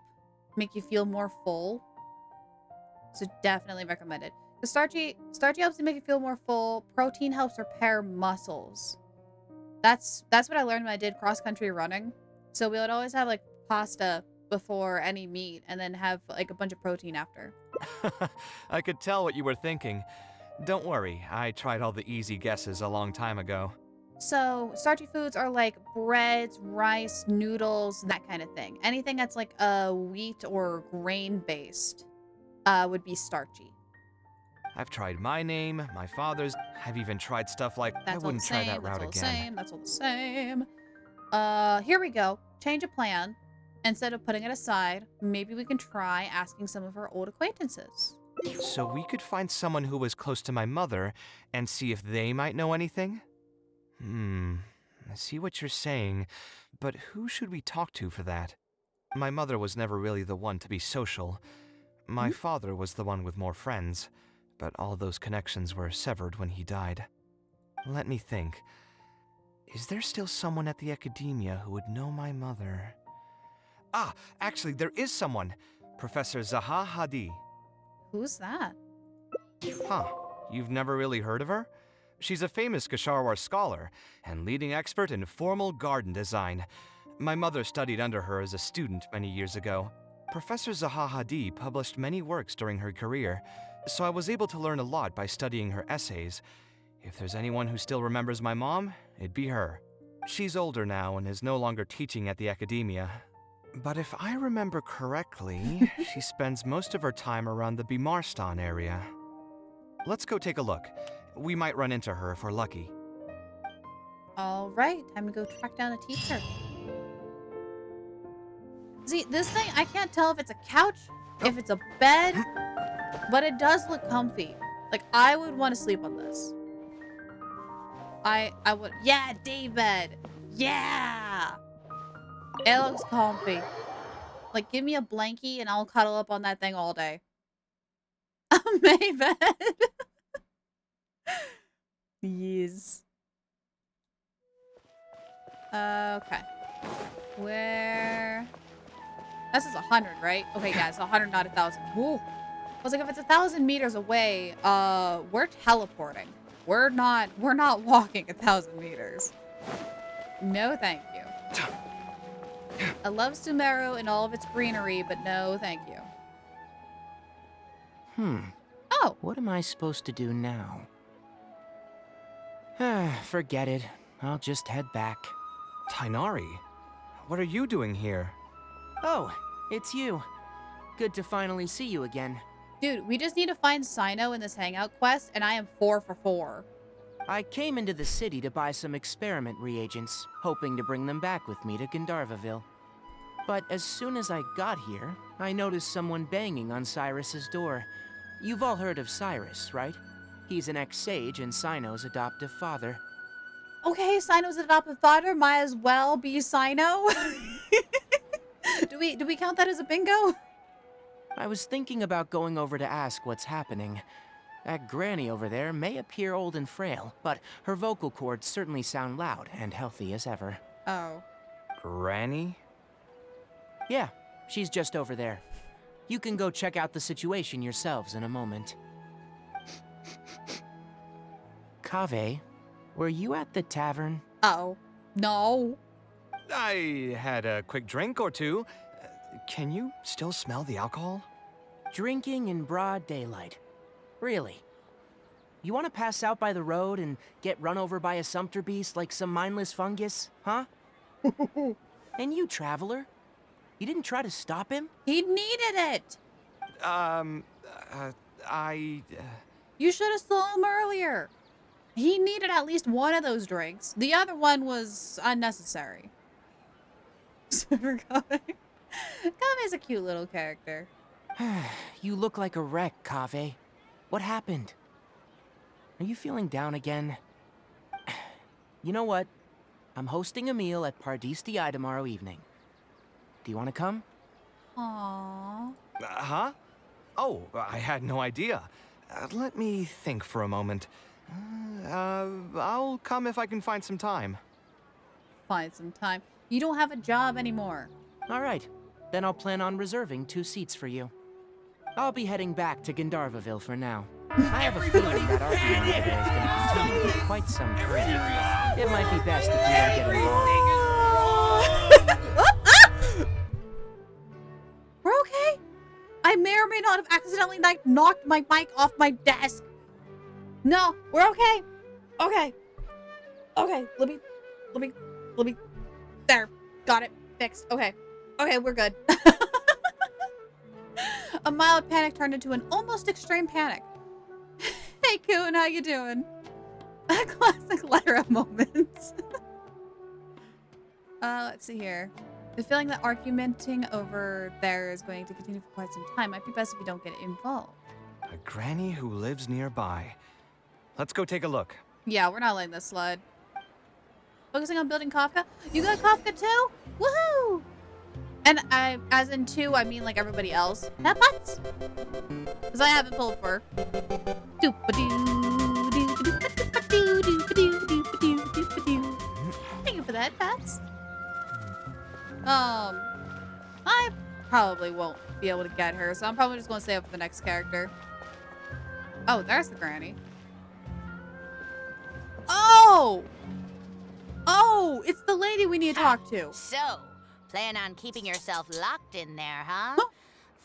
make you feel more full. So definitely recommended. The starchy helps you make you feel more full. Protein helps repair muscles. That's what I learned when I did cross-country running. So we would always have like pasta before any meet and then have like a bunch of protein after. I could tell what you were thinking. Don't worry, I tried all the easy guesses a long time ago. So starchy foods are like breads, rice, noodles, that kind of thing. Anything that's like wheat or grain based would be starchy. I've tried my name, my father's. I've even tried stuff like That's I wouldn't all the try same, that route that's again. That's all the same. Here we go. Change of plan. Instead of putting it aside, maybe we can try asking some of our old acquaintances. So we could find someone who was close to my mother and see if they might know anything? I see what you're saying, but who should we talk to for that? My mother was never really the one to be social. My father was the one with more friends, but all those connections were severed when he died. Let me think. Is there still someone at the academia who would know my mother? Actually, there is someone. Professor Zaha Hadi. Who's that? You've never really heard of her? She's a famous Gasharwar scholar and leading expert in formal garden design. My mother studied under her as a student many years ago. Professor Zaha Hadi published many works during her career, so I was able to learn a lot by studying her essays. If there's anyone who still remembers my mom, it'd be her. She's older now and is no longer teaching at the academia. But if I remember correctly, she spends most of her time around the Bimarstan area. Let's go take a look. We might run into her if we're lucky. All right, time to go track down a teacher. See, this thing, I can't tell if it's a couch, if it's a bed, but it does look comfy. Like, I would want to sleep on this. I would. Yeah, day bed. Yeah. It looks comfy. Like, give me a blankie and I'll cuddle up on that thing all day. A May bed. Yes. Okay. Where? This is 100, right? Okay, yeah, it's 100, not 1,000. Whoa. I was like, if it's 1,000 meters away, we're teleporting. We're not walking 1,000 meters. No, thank you. I love Sumeru and all of its greenery, but no, thank you. Oh. What am I supposed to do now? Forget it. I'll just head back. Tainari, what are you doing here? Oh, it's you. Good to finally see you again. Dude, we just need to find Sino in this hangout quest, and I am 4 for 4. I came into the city to buy some experiment reagents, hoping to bring them back with me to Gandharvaville. But as soon as I got here, I noticed someone banging on Cyrus's door. You've all heard of Cyrus, right? He's an ex-sage and Cyno's adoptive father. Okay, Cyno's adoptive father might as well be Cyno. Do we count that as a bingo? I was thinking about going over to ask what's happening. That granny over there may appear old and frail, but her vocal cords certainly sound loud and healthy as ever. Oh. Granny? Yeah, she's just over there. You can go check out the situation yourselves in a moment. Kaveh, were you at the tavern? Uh-oh. No. I had a quick drink or two. Can you still smell the alcohol? Drinking in broad daylight. Really? You want to pass out by the road and get run over by a sumpter beast like some mindless fungus, huh? And you, traveler? You didn't try to stop him? He needed it! You should have saw him earlier. He needed at least one of those drinks. The other one was unnecessary. Kave's a cute little character. You look like a wreck, Kaveh. What happened? Are you feeling down again? You know what? I'm hosting a meal at Pardistii tomorrow evening. Do you want to come? Aww. Huh? Oh, I had no idea. Let me think for a moment. I'll come if I can find some time. Find some time. You don't have a job anymore. All right. Then I'll plan on reserving 2 seats for you. I'll be heading back to Gandharvaville for now. I have a feeling that argument over there is going to continue for quite some time. It might be best if you don't get involved. We're okay. I may or may not have accidentally knocked my mic off my desk. No, we're okay. Okay. Okay, let me. There. Got it. Fixed. Okay. Okay, we're good. A mild panic turned into an almost extreme panic. Hey, Coon, how you doing? A classic Lyra moment. Let's see here. The feeling that argumenting over there is going to continue for quite some time. Might be best if you don't get involved. A granny who lives nearby. Let's go take a look. Yeah, we're not letting this slide. Focusing on building Kafka? You got Kafka too? Woohoo! And as in 2, I mean like everybody else. Have butts? Because I haven't pulled for. Thank you for that, Pats. I probably won't be able to get her, so I'm probably just going to stay up for the next character. Oh, there's the granny. Oh! Oh, it's the lady we need to talk to. So, plan on keeping yourself locked in there, huh?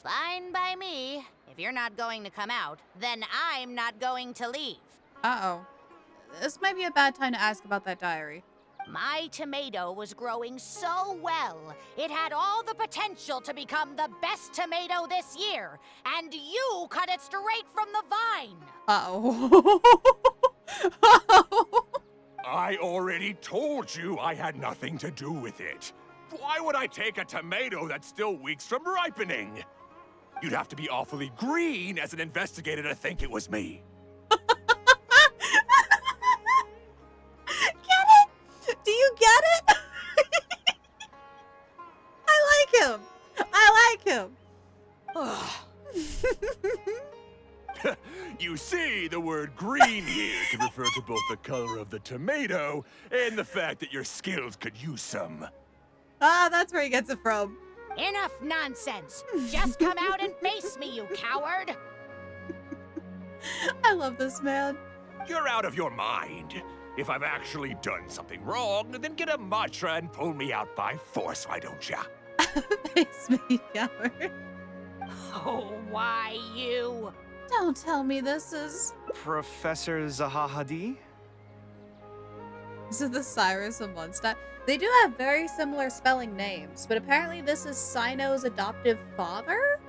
Fine by me. If you're not going to come out, then I'm not going to leave. Uh-oh. This might be a bad time to ask about that diary. My tomato was growing so well. It had all the potential to become the best tomato this year. And you cut it straight from the vine. Uh-oh. I already told you I had nothing to do with it. Why would I take a tomato that's still weeks from ripening? You'd have to be awfully green as an investigator to think it was me. Get it? Do you get it? I like him. I like him. You see, the word green here can refer to both the color of the tomato and the fact that your skills could use some. Ah, that's where he gets it from. Enough nonsense. Just come out and face me, you coward. I love this man. You're out of your mind. If I've actually done something wrong, then get a mantra and pull me out by force, why don't ya? Face me, coward. Oh, why you? Don't tell me this is... Professor Zahahadi? This is the Cyrus and Mondstadt. They do have very similar spelling names, but apparently this is Cyno's adoptive father?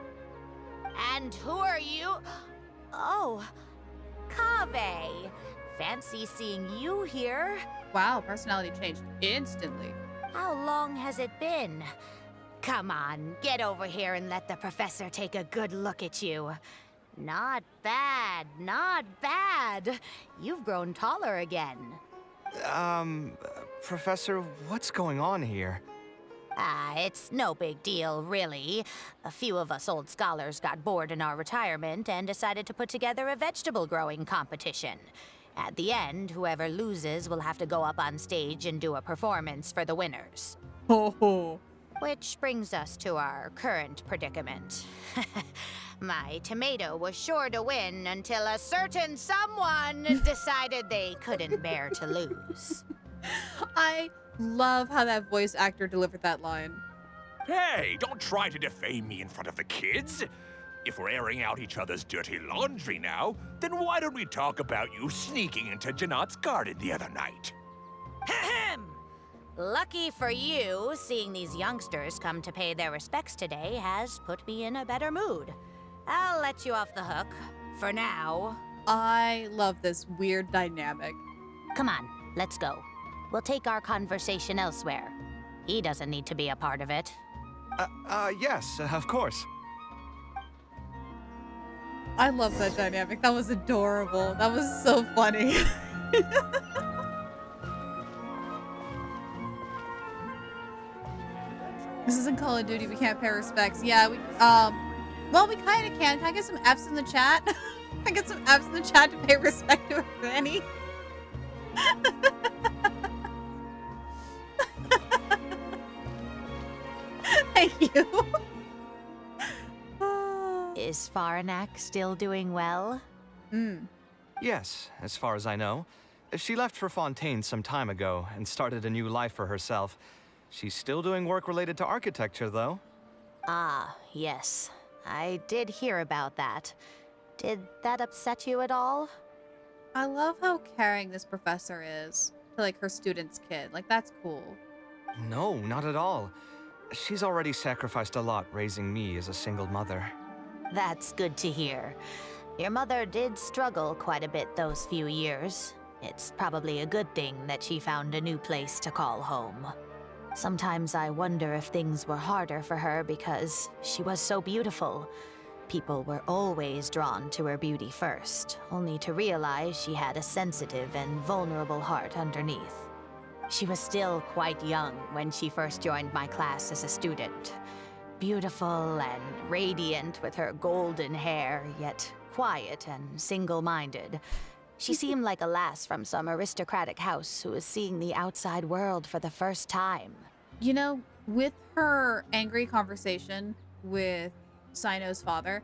And who are you? Oh, Kaveh. fancy seeing you here. Wow, personality changed instantly. How long has it been? Come on, get over here and let the professor take a good look at you. Not bad, not bad. You've grown taller again. Professor, what's going on here? It's no big deal, really. A few of us old scholars got bored in our retirement and decided to put together a vegetable growing competition. At the end, whoever loses will have to go up on stage and do a performance for the winners. Ho. Which brings us to our current predicament. My tomato was sure to win until a certain someone decided they couldn't bear to lose. I love how that voice actor delivered that line. Hey, don't try to defame me in front of the kids. If we're airing out each other's dirty laundry now, then why don't we talk about you sneaking into Janat's garden the other night? Ahem! Lucky for you, seeing these youngsters come to pay their respects today has put me in a better mood. I'll let you off the hook, for now. I love this weird dynamic. Come on, let's go. We'll take our conversation elsewhere. He doesn't need to be a part of it. Yes, of course. I love that dynamic. That was adorable. That was so funny. This isn't Call of Duty. We can't pay respects. Yeah, well, we kind of can. Can I get some F's in the chat? Can I get some F's in the chat to pay respect to a granny? Thank you. Is Faranak still doing well? Yes, as far as I know. She left for Fontaine some time ago and started a new life for herself. She's still doing work related to architecture, though. Ah, yes. I did hear about that. Did that upset you at all? I love how caring this professor is to, like, her student's kid. Like, that's cool. No, not at all. She's already sacrificed a lot raising me as a single mother. That's good to hear. Your mother did struggle quite a bit those few years. It's probably a good thing that she found a new place to call home. Sometimes I wonder if things were harder for her because she was so beautiful. People were always drawn to her beauty first, only to realize she had a sensitive and vulnerable heart underneath. She was still quite young when she first joined my class as a student. Beautiful and radiant with her golden hair, yet quiet and single-minded. She seemed like a lass from some aristocratic house who was seeing the outside world for the first time. You know, with her angry conversation with Sino's father,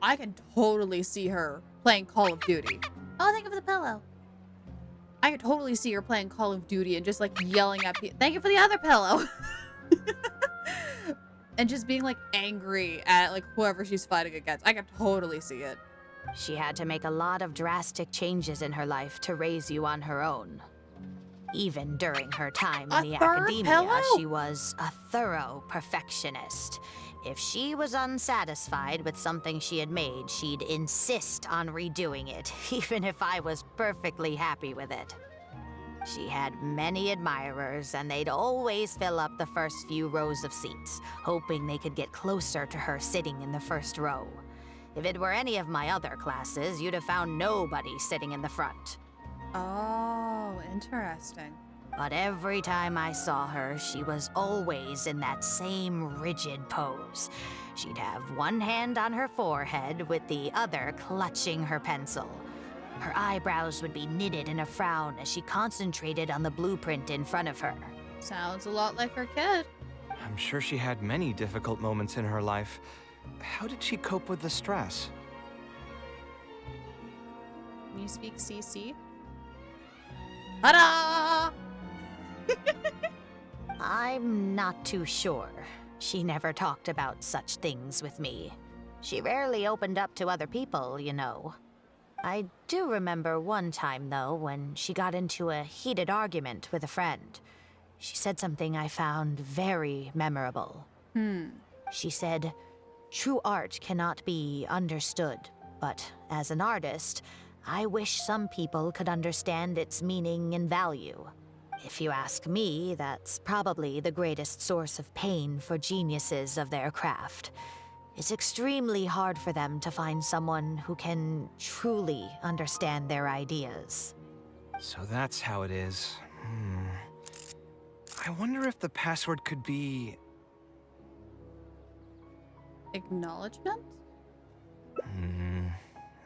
I can totally see her playing Call of Duty. Oh, thank you for the pillow. I could totally see her playing Call of Duty and just, like, yelling at people. Thank you for the other pillow. And just being, like, angry at, like, whoever she's fighting against. I could totally see it. She had to make a lot of drastic changes in her life to raise you on her own. Even during her time in the academia, she was a thorough perfectionist. If she was unsatisfied with something she had made, she'd insist on redoing it, even if I was perfectly happy with it. She had many admirers, and they'd always fill up the first few rows of seats, hoping they could get closer to her sitting in the first row. If it were any of my other classes, you'd have found nobody sitting in the front. Oh, interesting. But every time I saw her, she was always in that same rigid pose. She'd have one hand on her forehead with the other clutching her pencil. Her eyebrows would be knitted in a frown as she concentrated on the blueprint in front of her. Sounds a lot like her kid. I'm sure she had many difficult moments in her life. How did she cope with the stress? Can you speak CC? Ta-da! I'm not too sure. She never talked about such things with me. She rarely opened up to other people, you know. I do remember one time, though, when she got into a heated argument with a friend. She said something I found very memorable. She said, "True art cannot be understood, but as an artist, I wish some people could understand its meaning and value. If you ask me, that's probably the greatest source of pain for geniuses of their craft. It's extremely hard for them to find someone who can truly understand their ideas. So that's how it is. I wonder if the password could be... Acknowledgement?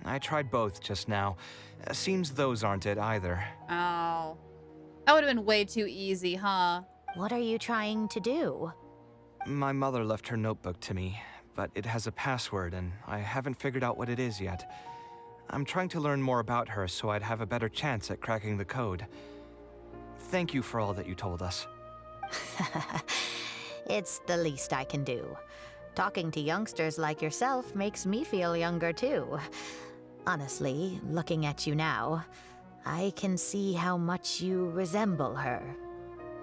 I tried both just now. Seems those aren't it either. Oh. That would have been way too easy, huh? What are you trying to do? My mother left her notebook to me, but it has a password and I haven't figured out what it is yet. I'm trying to learn more about her so I'd have a better chance at cracking the code. Thank you for all that you told us. It's the least I can do. Talking to youngsters like yourself makes me feel younger too. Honestly, looking at you now, I can see how much you resemble her.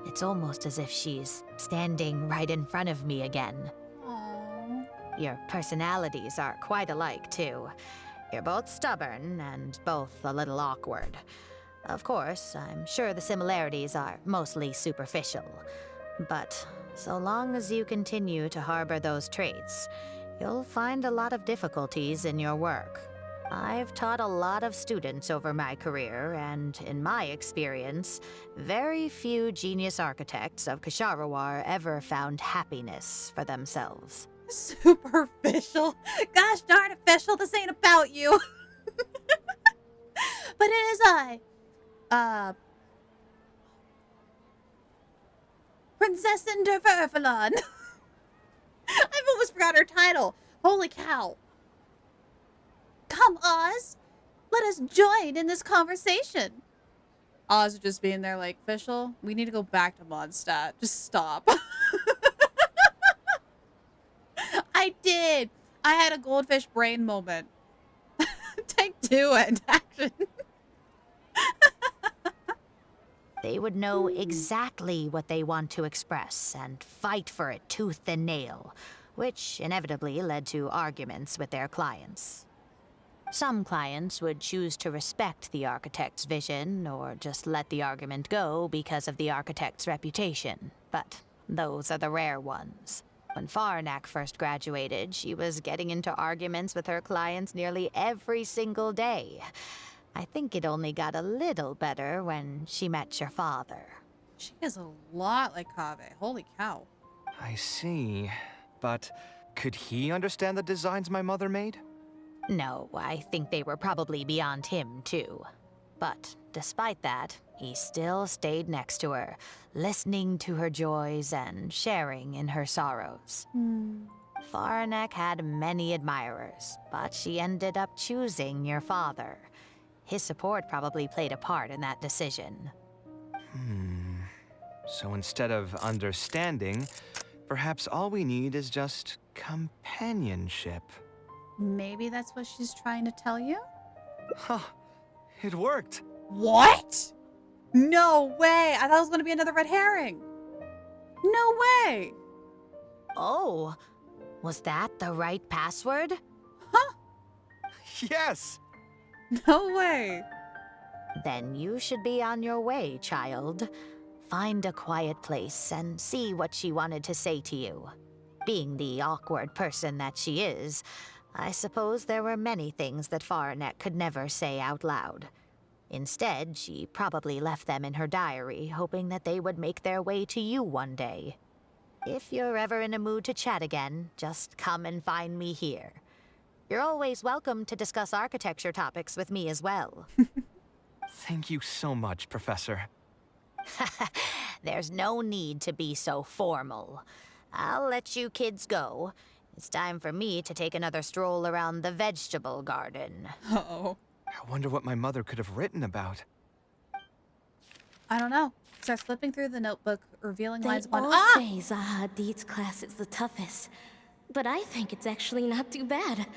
It's almost as if she's standing right in front of me again. Aww. Your personalities are quite alike too. You're both stubborn and both a little awkward. Of course, I'm sure the similarities are mostly superficial. But so long as you continue to harbor those traits, you'll find a lot of difficulties in your work. I've taught a lot of students over my career, and in my experience, very few genius architects of Ksharawar ever found happiness for themselves. Superficial? Gosh darn official, this ain't about you. But it is Princess Indervervalon. I've almost forgot her title. Holy cow. Come, Oz. Let us join in this conversation. Oz just being there like, official, we need to go back to Mondstadt. Just stop. I did. I had a goldfish brain moment. Take 2 and action. They would know exactly what they want to express and fight for it tooth and nail, which inevitably led to arguments with their clients. Some clients would choose to respect the architect's vision or just let the argument go because of the architect's reputation, but those are the rare ones. When Faranak first graduated, she was getting into arguments with her clients nearly every single day. I think it only got a little better when she met your father. She is a lot like Kaveh. Holy cow. I see. But could he understand the designs my mother made? No, I think they were probably beyond him, too. But despite that, he still stayed next to her, listening to her joys and sharing in her sorrows. Faranek had many admirers, but she ended up choosing your father. His support probably played a part in that decision. So instead of understanding, perhaps all we need is just companionship. Maybe that's what she's trying to tell you? Huh. It worked. What? No way. I thought it was going to be another red herring. No way. Oh, was that the right password? Huh? Yes. No way. Then you should be on your way, child. Find a quiet place and see what she wanted to say to you. Being the awkward person that she is, I suppose there were many things that Faranek could never say out loud. Instead, she probably left them in her diary, hoping that they would make their way to you one day. If you're ever in a mood to chat again, just come and find me here. You're always welcome to discuss architecture topics with me as well. Thank you so much, Professor. There's no need to be so formal. I'll let you kids go. It's time for me to take another stroll around the vegetable garden. Uh-oh. I wonder what my mother could have written about. I don't know. Starts flipping through the notebook, revealing lines upon... They all say Zaha Hadid's class is the toughest, but I think it's actually not too bad.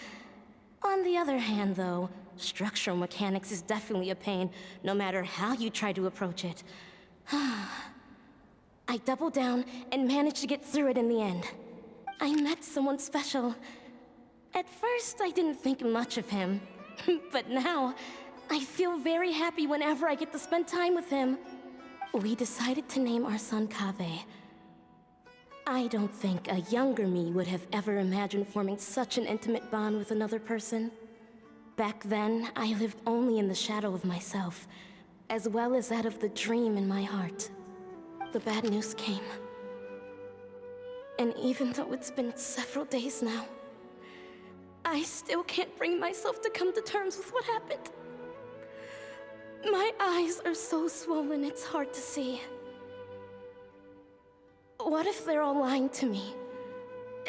On the other hand, though, structural mechanics is definitely a pain, no matter how you try to approach it. I doubled down and managed to get through it in the end. I met someone special. At first, I didn't think much of him, but now, I feel very happy whenever I get to spend time with him. We decided to name our son Kaveh. I don't think a younger me would have ever imagined forming such an intimate bond with another person. Back then, I lived only in the shadow of myself, as well as that of the dream in my heart. The bad news came. And even though it's been several days now, I still can't bring myself to come to terms with what happened. My eyes are so swollen it's hard to see. What if they're all lying to me?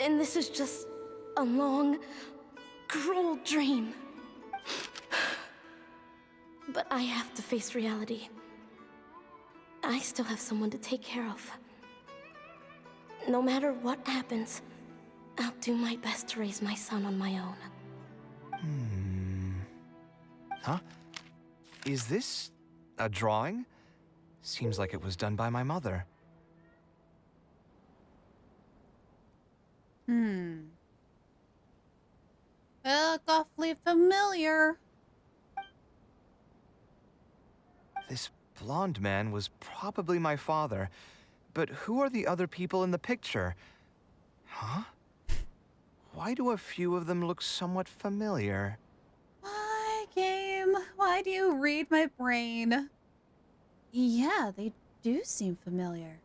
And this is just a long, cruel dream. But I have to face reality. I still have someone to take care of. No matter what happens, I'll do my best to raise my son on my own. Huh? Is this a drawing? Seems like it was done by my mother. Look awfully familiar. This blonde man was probably my father, but who are the other people in the picture? Huh? Why do a few of them look somewhat familiar? Why, game? Why do you read my brain? Yeah, they do seem familiar.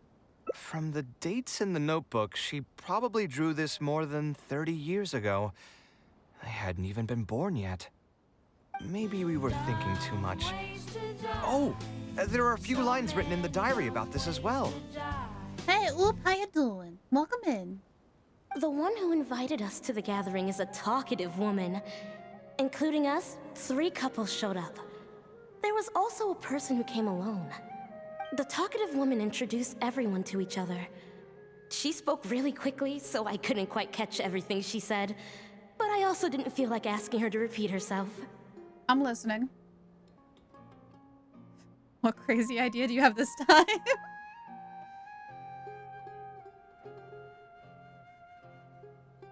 From the dates in the notebook, she probably drew this more than 30 years ago. I hadn't even been born yet. Maybe we were thinking too much. Oh, there are a few lines written in the diary about this as well. Hey, Oop, how you doing? Welcome in. The one who invited us to the gathering is a talkative woman. Including us, 3 couples showed up. There was also a person who came alone. The talkative woman introduced everyone to each other. She spoke really quickly, so I couldn't quite catch everything she said. But I also didn't feel like asking her to repeat herself. I'm listening. What crazy idea do you have this time?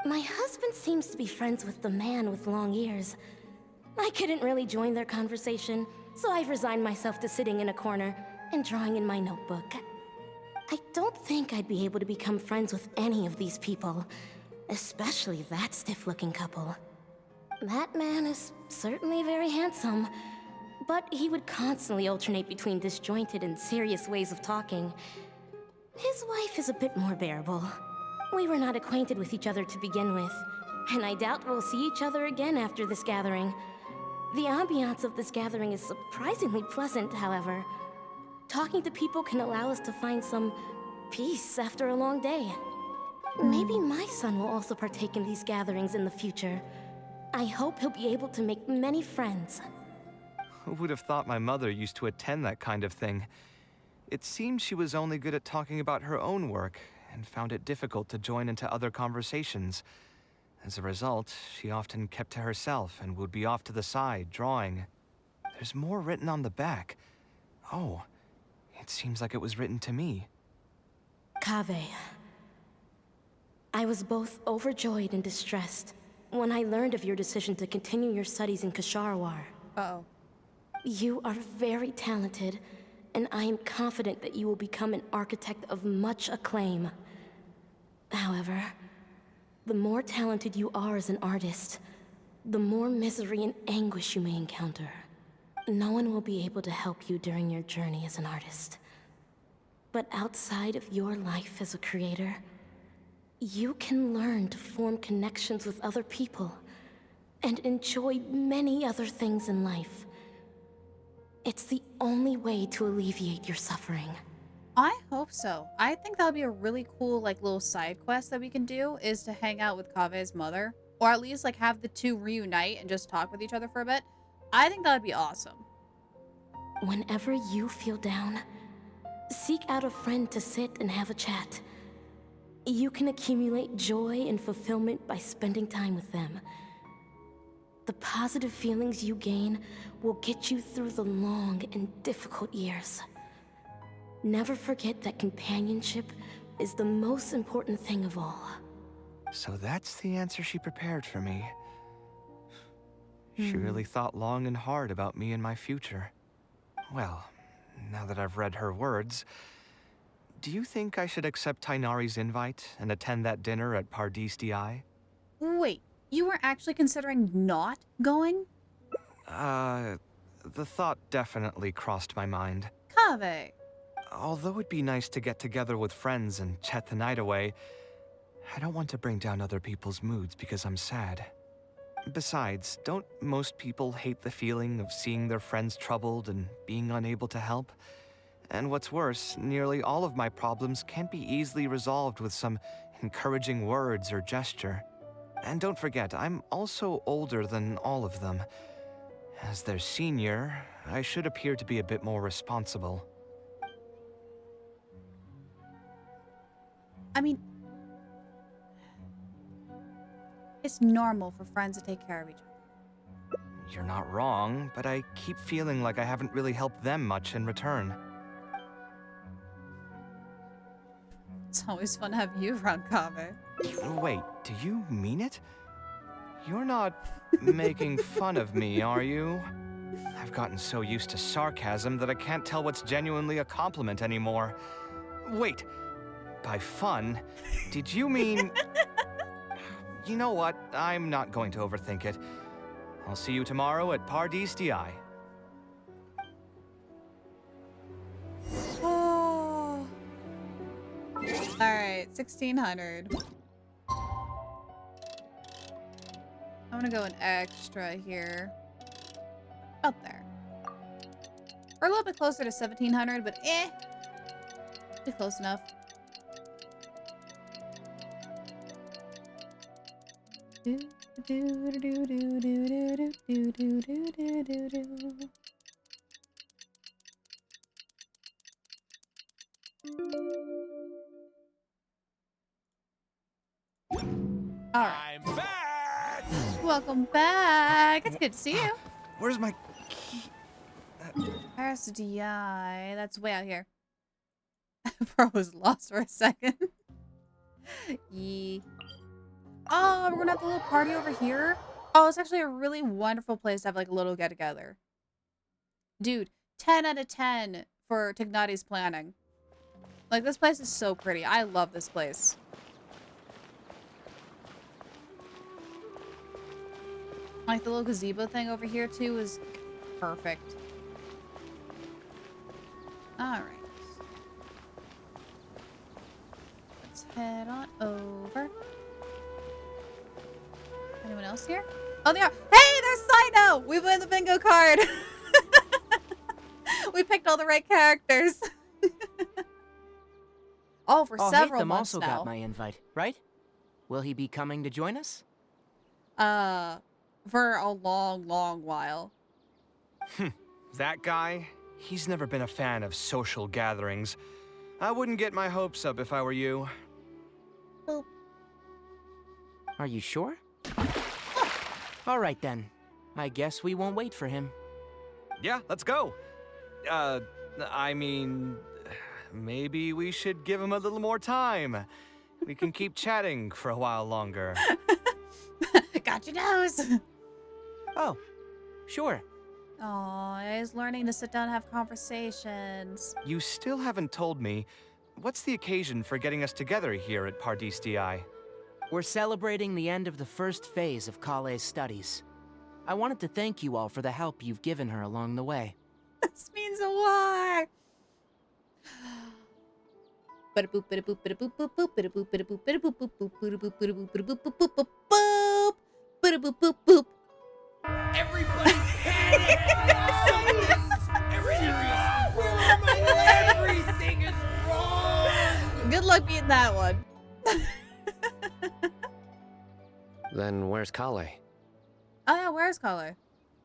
My husband seems to be friends with the man with long ears. I couldn't really join their conversation, so I've resigned myself to sitting in a corner and drawing in my notebook. I don't think I'd be able to become friends with any of these people, especially that stiff-looking couple. That man is certainly very handsome, but he would constantly alternate between disjointed and serious ways of talking. His wife is a bit more bearable. We were not acquainted with each other to begin with, and I doubt we'll see each other again after this gathering. The ambiance of this gathering is surprisingly pleasant, however. Talking to people can allow us to find some peace after a long day. Maybe my son will also partake in these gatherings in the future. I hope he'll be able to make many friends. Who would have thought my mother used to attend that kind of thing? It seemed she was only good at talking about her own work, and found it difficult to join into other conversations. As a result, she often kept to herself and would be off to the side, drawing. There's more written on the back. Oh, it seems like it was written to me. Kaveh. I was both overjoyed and distressed when I learned of your decision to continue your studies in Kasharwar. Uh-oh. You are very talented, and I am confident that you will become an architect of much acclaim. However, the more talented you are as an artist, the more misery and anguish you may encounter. No one will be able to help you during your journey as an artist. But outside of your life as a creator, you can learn to form connections with other people and enjoy many other things in life. It's the only way to alleviate your suffering. I hope so. I think that would be a really cool, like, little side quest that we can do, is to hang out with Kaveh's mother. Or at least, like, have the two reunite and just talk with each other for a bit. I think that would be awesome. Whenever you feel down, seek out a friend to sit and have a chat. You can accumulate joy and fulfillment by spending time with them. The positive feelings you gain will get you through the long and difficult years. Never forget that companionship is the most important thing of all. So that's the answer she prepared for me. She really thought long and hard about me and my future. Well, now that I've read her words, do you think I should accept Tainari's invite and attend that dinner at Pardis Di? Wait, you were actually considering not going? The thought definitely crossed my mind. Kaveh. Although it'd be nice to get together with friends and chat the night away, I don't want to bring down other people's moods because I'm sad. Besides, don't most people hate the feeling of seeing their friends troubled and being unable to help? And what's worse, nearly all of my problems can't be easily resolved with some encouraging words or gesture. And don't forget, I'm also older than all of them. As their senior, I should appear to be a bit more responsible. I mean, it's normal for friends to take care of each other. You're not wrong, but I keep feeling like I haven't really helped them much in return. It's always fun to have you around, Kaveh. Wait, do you mean it? You're not making fun of me, are you? I've gotten so used to sarcasm that I can't tell what's genuinely a compliment anymore. Wait, by fun, did you mean... You know what? I'm not going to overthink it. I'll see you tomorrow at Pardis Di. Oh. Alright, 1600. I'm gonna go an extra here. About there. We're a little bit closer to 1700, but be close enough. Alright. I'm back! Welcome back! It's good to see you. Where's my key? SDI. That's way out here. Bro was lost for a second. Yee. Oh, we're gonna have a little party over here? Oh, it's actually a really wonderful place to have like a little get-together. Dude, 10 out of 10 for Tignati's planning. Like, this place is so pretty. I love this place. Like, the little gazebo thing over here, too, is perfect. Alright. Let's head on over. Anyone else here? Oh, they are. Hey, there's Sino! We win the bingo card! We picked all the right characters. Oh, for several Hatham months also now. got my invite, right? Will he be coming to join us? For a long, long while. That guy? He's never been a fan of social gatherings. I wouldn't get my hopes up if I were you. Boop. Are you sure? All right then. I guess we won't wait for him. Yeah, let's go. I mean, maybe we should give him a little more time. We can keep chatting for a while longer. Got your nose. Oh, sure. Aw, he's learning to sit down and have conversations. You still haven't told me, what's the occasion for getting us together here at Pardis Di? We're celebrating the end of the first phase of Kale's studies. I wanted to thank you all for the help you've given her along the way. This means a lot. Everybody panic! Everything is wrong! Everything is wrong! Good luck beating that one. Then where's Kale? Oh yeah, where's Kale?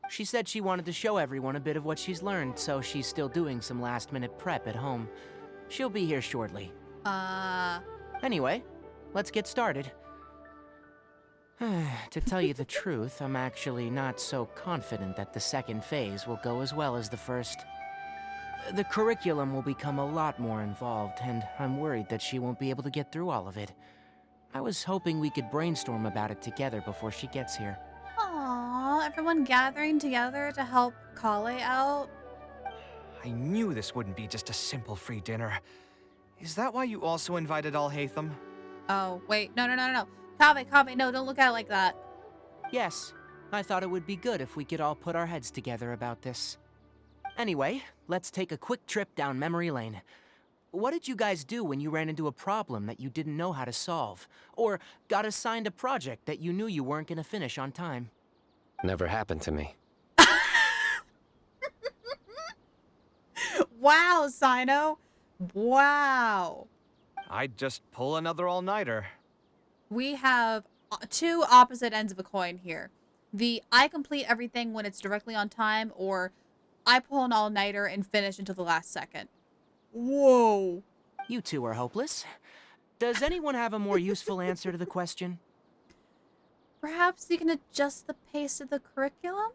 She said she wanted to show everyone a bit of what she's learned, so she's still doing some last-minute prep at home. She'll be here shortly. Anyway, let's get started. To tell you the truth, I'm actually not so confident that the second phase will go as well as the first. The curriculum will become a lot more involved, and I'm worried that she won't be able to get through all of it. I was hoping we could brainstorm about it together before she gets here. Aww, everyone gathering together to help Kale out. I knew this wouldn't be just a simple free dinner. Is that why you also invited all Hatham? Oh, wait. No. Kaveh, no, don't look at it like that. Yes, I thought it would be good if we could all put our heads together about this. Anyway, let's take a quick trip down memory lane. What did you guys do when you ran into a problem that you didn't know how to solve? Or got assigned a project that you knew you weren't gonna finish on time? Never happened to me. Wow, Sino. Wow. I'd just pull another all-nighter. We have two opposite ends of a coin here. The I complete everything when it's directly on time, or I pull an all-nighter and finish until the last second. Whoa. You two are hopeless. Does anyone have a more useful answer to the question? Perhaps you can adjust the pace of the curriculum?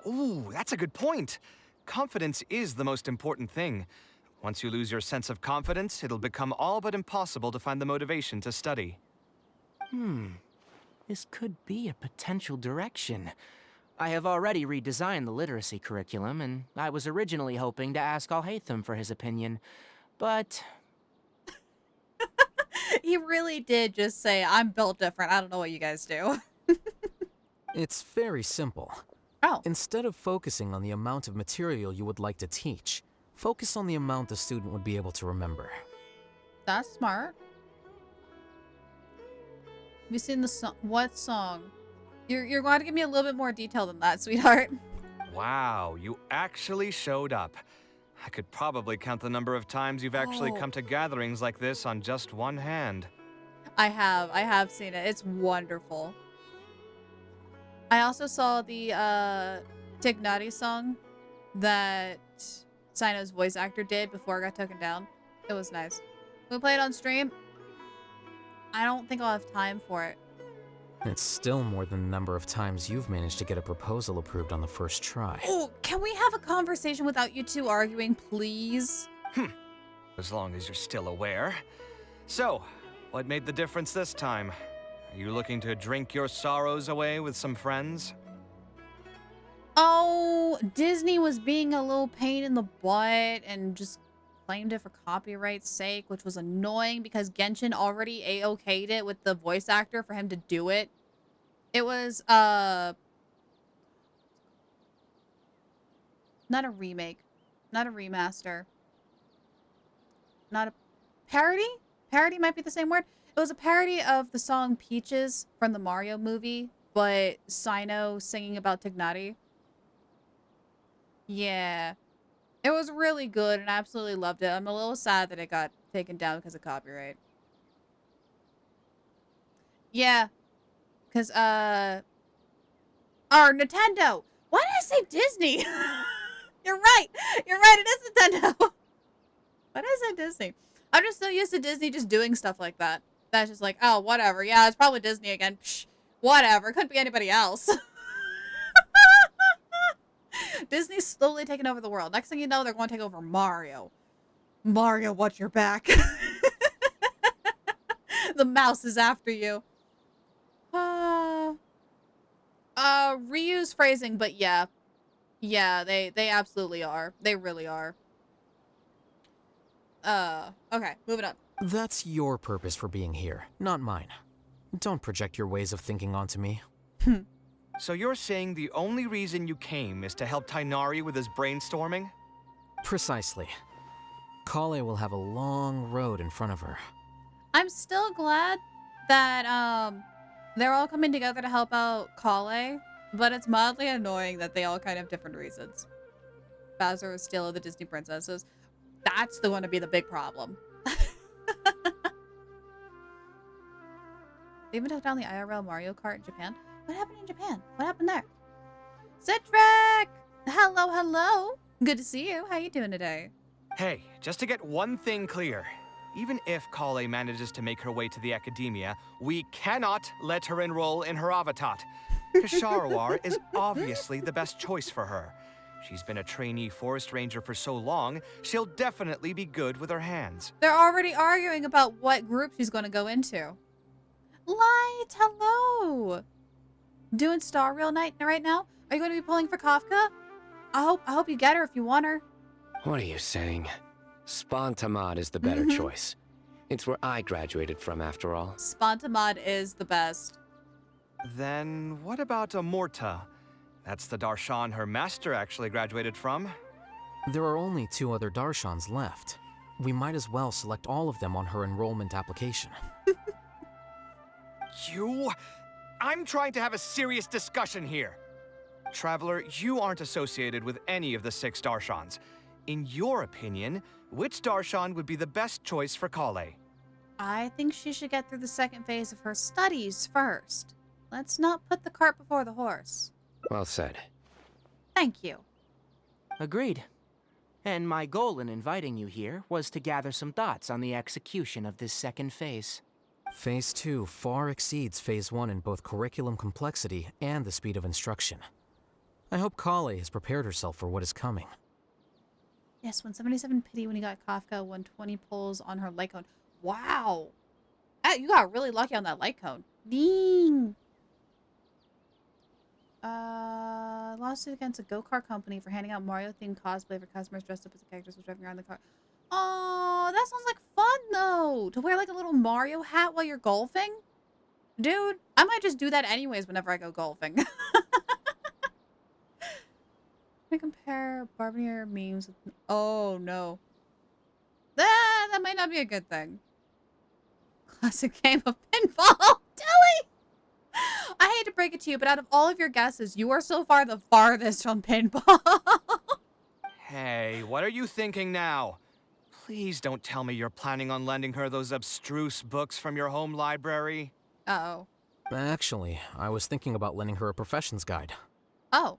Ooh, that's a good point. Confidence is the most important thing. Once you lose your sense of confidence, it'll become all but impossible to find the motivation to study. This could be a potential direction. I have already redesigned the literacy curriculum, and I was originally hoping to ask Alhaitham for his opinion, but... He really did just say, I'm built different. I don't know what you guys do. It's very simple. Oh. Instead of focusing on the amount of material you would like to teach, focus on the amount the student would be able to remember. That's smart. Have you seen the song? What song? You're going to give me a little bit more detail than that, sweetheart. Wow, you actually showed up. I could probably count the number of times you've actually come to gatherings like this on just one hand. I have seen it. It's wonderful. I also saw the Tignati song that Sino's voice actor did before I got taken down. It was nice. We play it on stream. I don't think I'll have time for it. It's still more than the number of times you've managed to get a proposal approved on the first try. Oh, can we have a conversation without you two arguing, please? As long as you're still aware. So, what made the difference this time? Are you looking to drink your sorrows away with some friends? Oh, Disney was being a little pain in the butt and just claimed it for copyright's sake, which was annoying because Genshin already A-okayed it with the voice actor for him to do it. It was, not a remake, not a remaster, not a parody? Parody might be the same word. It was a parody of the song Peaches from the Mario movie, but Sino singing about Tignati. Yeah. It was really good and I absolutely loved it. I'm a little sad that it got taken down because of copyright. Yeah. Because, or Nintendo. Why did I say Disney? You're right. You're right. It is Nintendo. Why did I say Disney? I'm just so used to Disney just doing stuff like that. That's just like, oh, whatever. Yeah, it's probably Disney again. Psh, whatever. Couldn't be anybody else. Disney's slowly taking over the world. Next thing you know, they're going to take over Mario. Mario, watch your back. The mouse is after you. Reuse phrasing, but yeah. Yeah, they absolutely are. They really are. Okay, moving on. That's your purpose for being here, not mine. Don't project your ways of thinking onto me. So you're saying the only reason you came is to help Tighnari with his brainstorming? Precisely. Kale will have a long road in front of her. I'm still glad that, they're all coming together to help out Kale, but it's mildly annoying that they all kind of have different reasons. Bowser is still the Disney princesses. That's going to be the big problem. They even took down the IRL Mario Kart in Japan. What happened in Japan? What happened there? Cedric! Hello, hello. Good to see you. How you doing today? Hey, just to get one thing clear. Even if Kale manages to make her way to the academia, we cannot let her enroll in her avatat. Kasharawar is obviously the best choice for her. She's been a trainee forest ranger for so long, she'll definitely be good with her hands. They're already arguing about what group she's going to go into. Light, hello. Doing Star Rail night right now? Are you going to be pulling for Kafka? I hope you get her if you want her. What are you saying? Spontamod is the better choice. It's where I graduated from, after all. Spontamod is the best. Then what about Amorta? That's the Darshan her master actually graduated from. There are only 2 other Darshans left. We might as well select all of them on her enrollment application. I'm trying to have a serious discussion here. Traveler, you aren't associated with any of the 6 Darshans. In your opinion, which Darshan would be the best choice for Kale? I think she should get through the second phase of her studies first. Let's not put the cart before the horse. Well said. Thank you. Agreed. And my goal in inviting you here was to gather some thoughts on the execution of this second phase. Phase 2 far exceeds Phase 1 in both curriculum complexity and the speed of instruction. I hope Kale has prepared herself for what is coming. Yes, 177 pity when he got Kafka, 120 pulls on her light cone. Wow! You got really lucky on that light cone. Ding! Lawsuit against a go-kart company for handing out Mario-themed cosplay for customers dressed up as the characters while driving around the car. Oh, that sounds like fun, though! To wear, like, a little Mario hat while you're golfing? Dude, I might just do that anyways whenever I go golfing. I compare Barbier memes with... Oh, no. That might not be a good thing. Classic game of pinball. Dilly! I hate to break it to you, but out of all of your guesses, you are so far the farthest from pinball. Hey, what are you thinking now? Please don't tell me you're planning on lending her those abstruse books from your home library. Uh-oh. Actually, I was thinking about lending her a professions guide. Oh.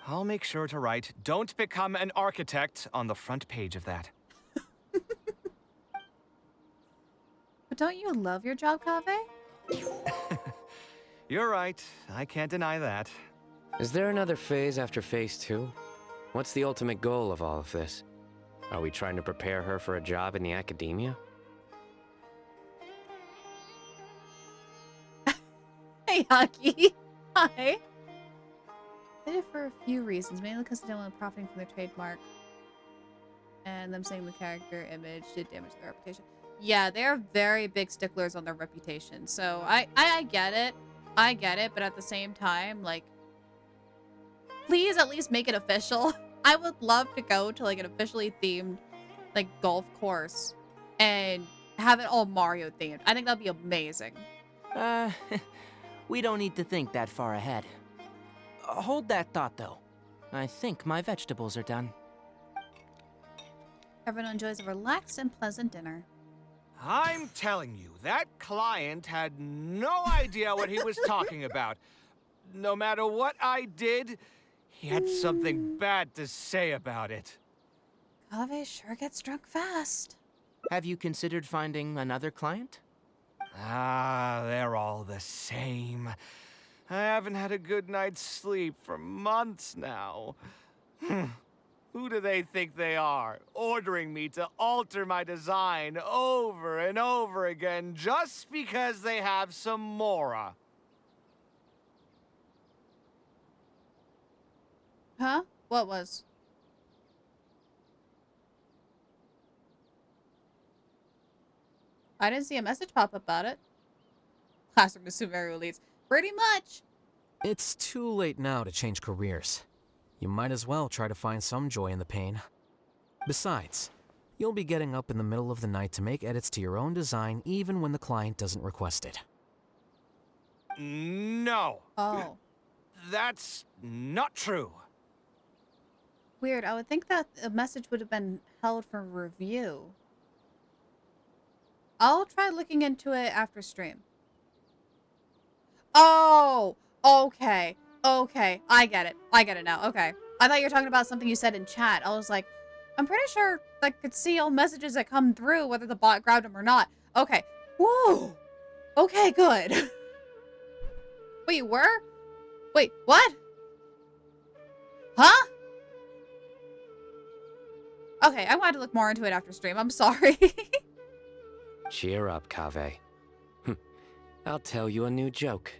I'll make sure to write, "Don't become an architect," on the front page of that. But don't you love your job, Kaveh? You're right. I can't deny that. Is there another phase after Phase 2? What's the ultimate goal of all of this? Are we trying to prepare her for a job in the academia? Hey, Hucky. Hi. I did it for a few reasons, mainly because they don't want profiting from their trademark. And them saying the character image did damage their reputation. Yeah, they're very big sticklers on their reputation. So I get it. I get it, but at the same time, like, please at least make it official. I would love to go to, like, an officially themed, like, golf course and have it all Mario themed. I think that'd be amazing. We don't need to think that far ahead. Hold that thought, though. I think my vegetables are done. Everyone enjoys a relaxed and pleasant dinner. I'm telling you, that client had no idea what he was talking about. No matter what I did, he had something bad to say about it. Kaveh sure gets drunk fast. Have you considered finding another client? They're all the same. I haven't had a good night's sleep for months now. Who do they think they are, ordering me to alter my design over and over again just because they have some Mora? Huh? What was? I didn't see a message pop up about it. Classroom to Sumeru leads. Pretty much. It's too late now to change careers. You might as well try to find some joy in the pain. Besides, you'll be getting up in the middle of the night to make edits to your own design even when the client doesn't request it. No. Oh. That's not true. Weird. I would think that a message would have been held for review. I'll try looking into it after stream. Oh! Okay. Okay. I get it. I get it now. Okay. I thought you were talking about something you said in chat. I was like, I'm pretty sure I could see all messages that come through, whether the bot grabbed them or not. Okay. Whoa! Okay, good. Wait, you were? Wait, what? Huh? Okay, I'm going to look more into it after stream. I'm sorry. Cheer up, Kaveh. I'll tell you a new joke.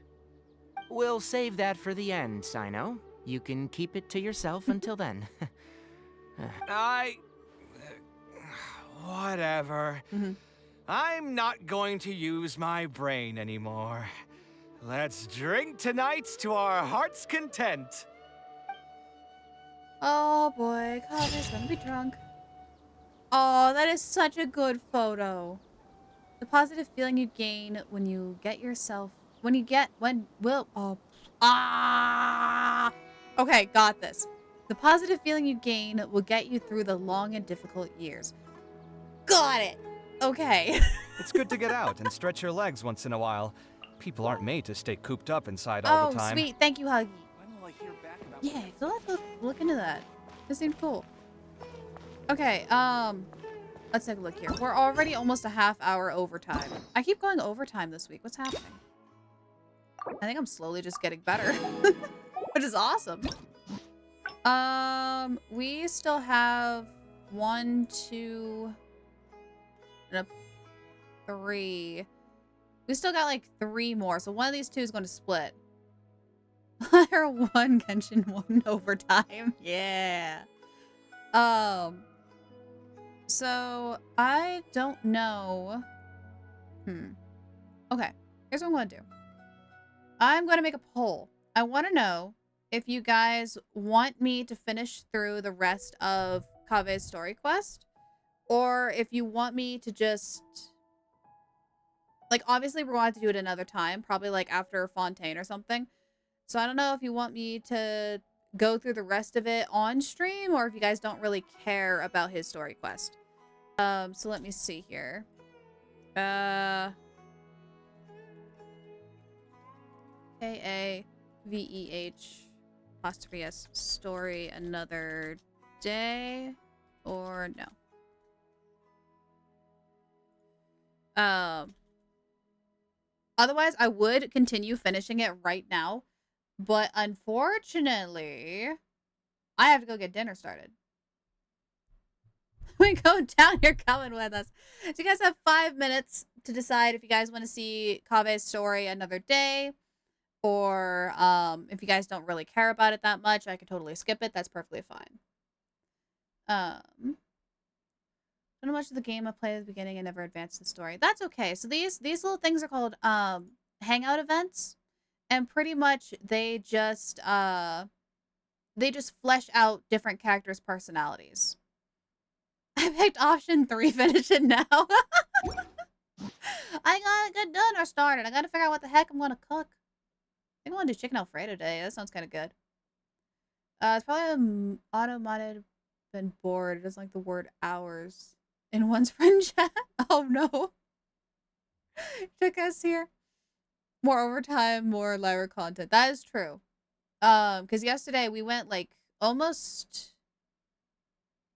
We'll save that for the end, Sino. You can keep it to yourself until then. Whatever. I'm not going to use my brain anymore. Let's drink tonight to our heart's content. Oh boy, Kave's gonna be drunk. Oh, that is such a good photo. The positive feeling you gain when you get yourself, okay, got this. The positive feeling you gain will get you through the long and difficult years. Got it. Okay. It's good to get out and stretch your legs once in a while. People aren't made to stay cooped up inside all the time. Oh, sweet. Thank you, Huggy. When will I hear back about Yeah, so let's look into that. This seems cool. Okay, let's take a look here. We're already almost a half hour overtime. I keep going overtime this week. What's happening? I think I'm slowly just getting better, which is awesome. We still have 1, 2, and 3. We still got like 3 more, so one of these 2 is going to split. Player 1, Genshin 1 overtime. Yeah. So I don't know. Okay, here's what I'm going to do. I'm going to make a poll. I want to know if you guys want me to finish through the rest of Kaveh's story quest, or if you want me to just... Like, obviously, we're going to have to do it another time, probably, like, after Fontaine or something. So I don't know if you want me to go through the rest of it on stream, or if you guys don't really care about his story quest. So let me see here. K-A-V-E-H apostrophe S story another day, or no? Otherwise, I would continue finishing it right now, but unfortunately, I have to go get dinner started. We go down, you're coming with us. So you guys have 5 minutes to decide if you guys want to see Kaveh's story another day, or if you guys don't really care about it that much, I could totally skip it. That's perfectly fine. I don't know much of the game I played at the beginning and never advanced the story. That's okay. So these little things are called hangout events, and pretty much they just flesh out different characters' personalities. I picked option 3, finish it now. I gotta get dinner started. I gotta figure out what the heck I'm gonna cook. I think I want to do chicken Alfredo today. That sounds kind of good. It's probably automated been bored. It doesn't like the word hours in one's friend chat. Oh no. Took us here. More overtime, more Lyra content. That is true. Because yesterday we went like almost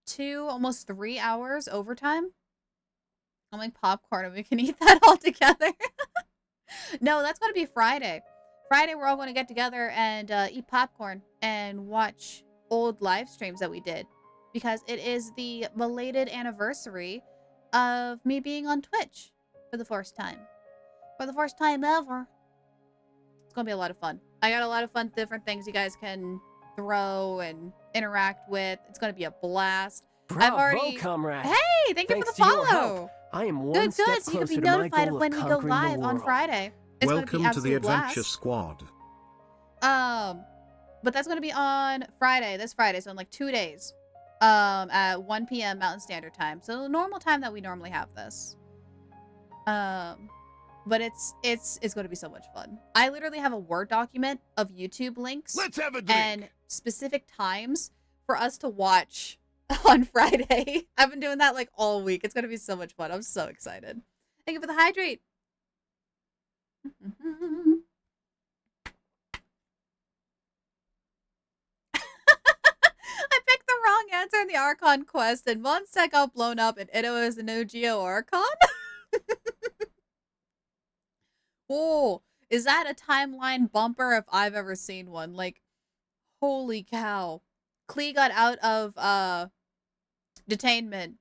3 hours overtime. I'll make popcorn and we can eat that all together. No, that's going to be Friday. Friday, we're all going to get together and eat popcorn and watch old live streams that we did. Because it is the belated anniversary of me being on Twitch for the first time. For the first time ever. It's going to be a lot of fun. I got a lot of fun different things you guys can throw and interact with. It's going to be a blast. Bravo, comrade. Hey, thank you for the follow. I am one step good. So you can be closer to my notified goal of when we go conquering the live on world. Friday. It's Welcome gonna be to the absolute Adventure blast. Squad. But that's gonna be on Friday, this Friday, so in like 2 days. At 1 p.m. Mountain Standard Time. So the normal time that we normally have this. But it's gonna be so much fun. I literally have a Word document of YouTube links. Let's have a drink. And specific times for us to watch on Friday. I've been doing that like all week. It's gonna be so much fun. I'm so excited. Thank you for the hydrate. I picked the wrong answer in the Archon quest, and Monsec got blown up, and Ito is the new Geo Archon. Oh, is that a timeline bumper if I've ever seen one? Like, holy cow. Klee got out of detainment,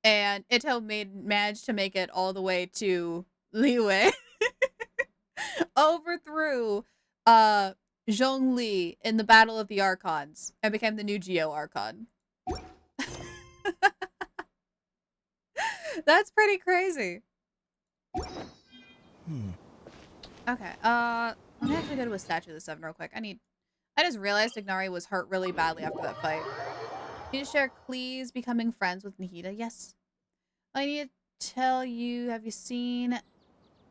and Ito managed to make it all the way to Liyue. Overthrew Zhongli in the Battle of the Archons and became the new Geo Archon. That's pretty crazy. Okay, let me actually go to a Statue of the Seven real quick. I just realized Ignari was hurt really badly after that fight. Need to share Cleese becoming friends with Nahida? Yes. I need to tell you, have you seen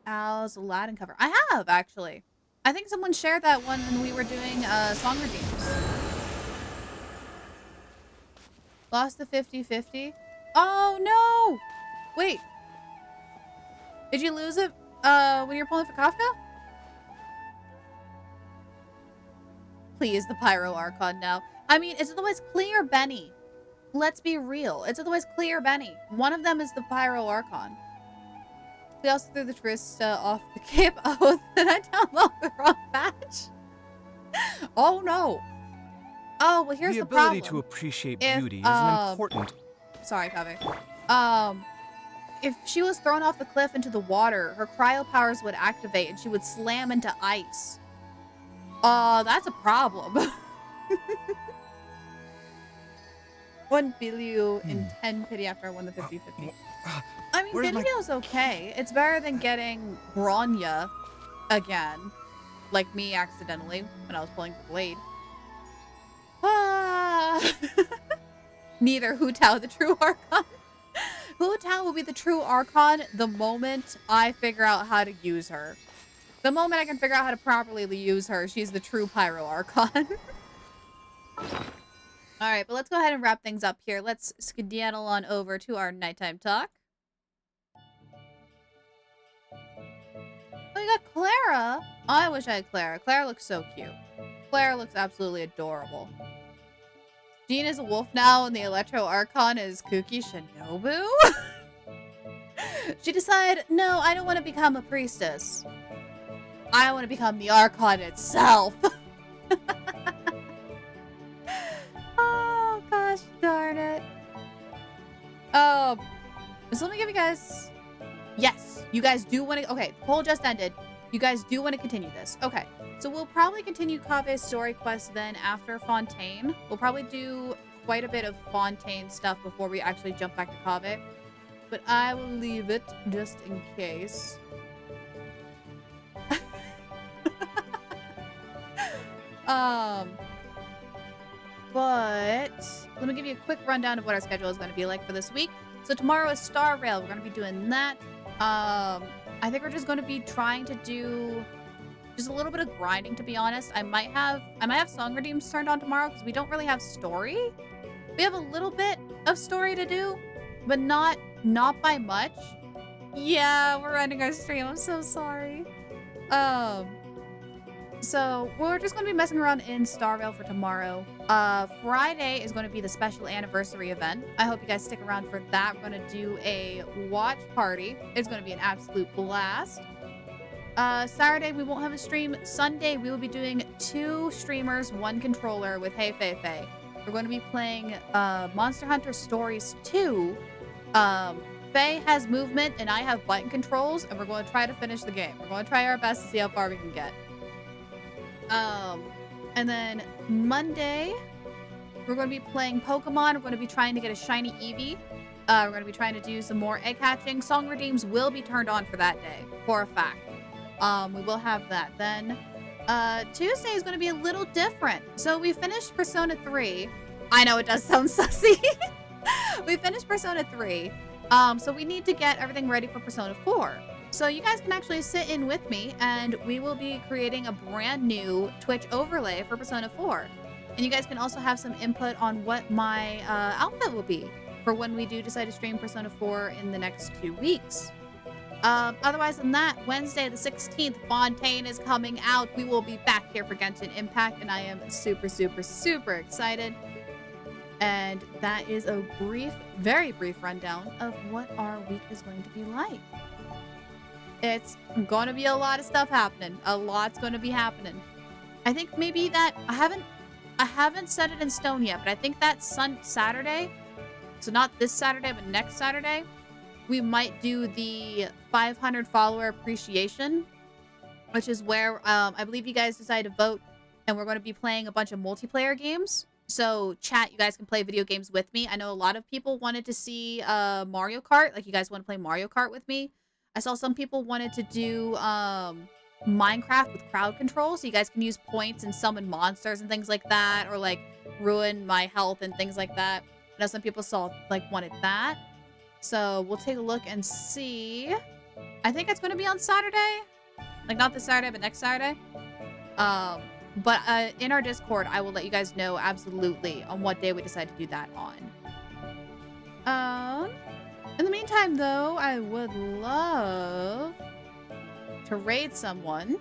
Al's Aladdin cover? I have, actually. I think someone shared that one when we were doing song redeems. Lost the 50-50. Oh, no! Wait. Did you lose it when you were pulling for Kafka? Please, the Pyro Archon now. I mean, it's otherwise Klee or Benny. Let's be real. It's otherwise Klee or Benny. One of them is the Pyro Archon. We also threw the Trista off the Cape. Oh, did I download the wrong batch? Oh, no. Oh, well, here's the problem. The ability to appreciate beauty is an important... Sorry, Kaveh. If she was thrown off the cliff into the water, her cryo powers would activate and she would slam into ice. That's a problem. 1 billion in 10 pity after I won the 50-50. I mean, Bilio's okay. It's better than getting Bronya again. Like me accidentally when I was pulling the blade. Neither Hu Tao the true Archon. Hu Tao will be the true Archon the moment I figure out how to use her. The moment I can figure out how to properly use her, she's the true Pyro Archon. Alright, but let's go ahead and wrap things up here. Let's skedaddle on over to our nighttime talk. Oh, we got Clara. Oh, I wish I had Clara. Clara looks so cute. Clara looks absolutely adorable. Jean is a wolf now, and the Electro Archon is Kuki Shinobu? She decided, no, I don't want to become a priestess. I want to become the Archon itself. Oh, gosh darn it. So let me give you guys... Yes, you guys do want to... Okay, the poll just ended. You guys do want to continue this. Okay, so we'll probably continue Kaveh's story quest then after Fontaine. We'll probably do quite a bit of Fontaine stuff before we actually jump back to Kaveh. But I will leave it just in case. But let me give you a quick rundown of what our schedule is going to be like for this week. So tomorrow is Star Rail. We're going to be doing that. I think we're just going to be trying to do just a little bit of grinding, to be honest. I might have song redeems turned on tomorrow because we don't really have story. We have a little bit of story to do, but not by much. Yeah, we're ending our stream. I'm so sorry. So we're just going to be messing around in Star Rail for tomorrow. Friday is going to be the special anniversary event. I hope you guys stick around for that. We're going to do a watch party. It's going to be an absolute blast. Saturday, we won't have a stream. Sunday, we will be doing 2 streamers, 1 controller with Hey Fei Fei. We're going to be playing Monster Hunter Stories 2. Faye has movement and I have button controls, and we're going to try to finish the game. We're going to try our best to see how far we can get. And then Monday, we're going to be playing Pokemon. We're going to be trying to get a shiny Eevee. We're going to be trying to do some more egg hatching. Song redeems will be turned on for that day, for a fact. We will have that. Then, Tuesday is going to be a little different. So we finished Persona 3. I know it does sound sussy. We finished Persona 3. So we need to get everything ready for Persona 4. So you guys can actually sit in with me, and we will be creating a brand new Twitch overlay for Persona 4. And you guys can also have some input on what my outfit will be for when we do decide to stream Persona 4 in the next 2 weeks. Otherwise than that, Wednesday the 16th, Fontaine is coming out. We will be back here for Genshin Impact, and I am super, super, super excited. And that is a brief, very brief rundown of what our week is going to be like. It's going to be a lot of stuff happening. A lot's going to be happening. I think maybe that I haven't set it in stone yet, but I think that Saturday, so not this Saturday, but next Saturday, we might do the 500 follower appreciation which is where I believe you guys decided to vote, and we're going to be playing a bunch of multiplayer games. So chat, you guys can play video games with me. I know a lot of people wanted to see Mario Kart, like you guys want to play Mario Kart with me. I saw some people wanted to do Minecraft with crowd control, so you guys can use points and summon monsters and things like that, or like ruin my health and things like that. I know some people wanted that. So we'll take a look and see. I think it's going to be on Saturday. Like not this Saturday, but next Saturday. But in our Discord, I will let you guys know absolutely on what day we decide to do that on. In the meantime, though, I would love to raid someone.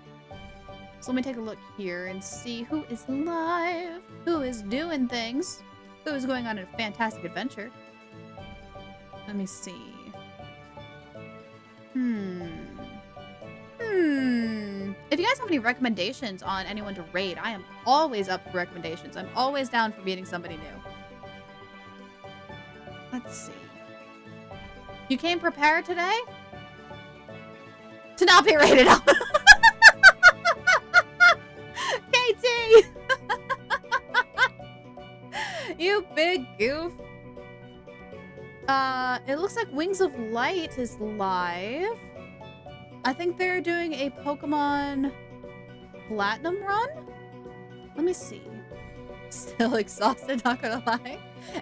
So let me take a look here and see who is live, who is doing things, who is going on a fantastic adventure. Let me see. If you guys have any recommendations on anyone to raid, I am always up for recommendations. I'm always down for meeting somebody new. Let's see. You came prepared today? To not be rated out. KT! You big goof. It looks like Wings of Light is live. I think they're doing a Pokemon Platinum run? Let me see. Still exhausted, not gonna lie.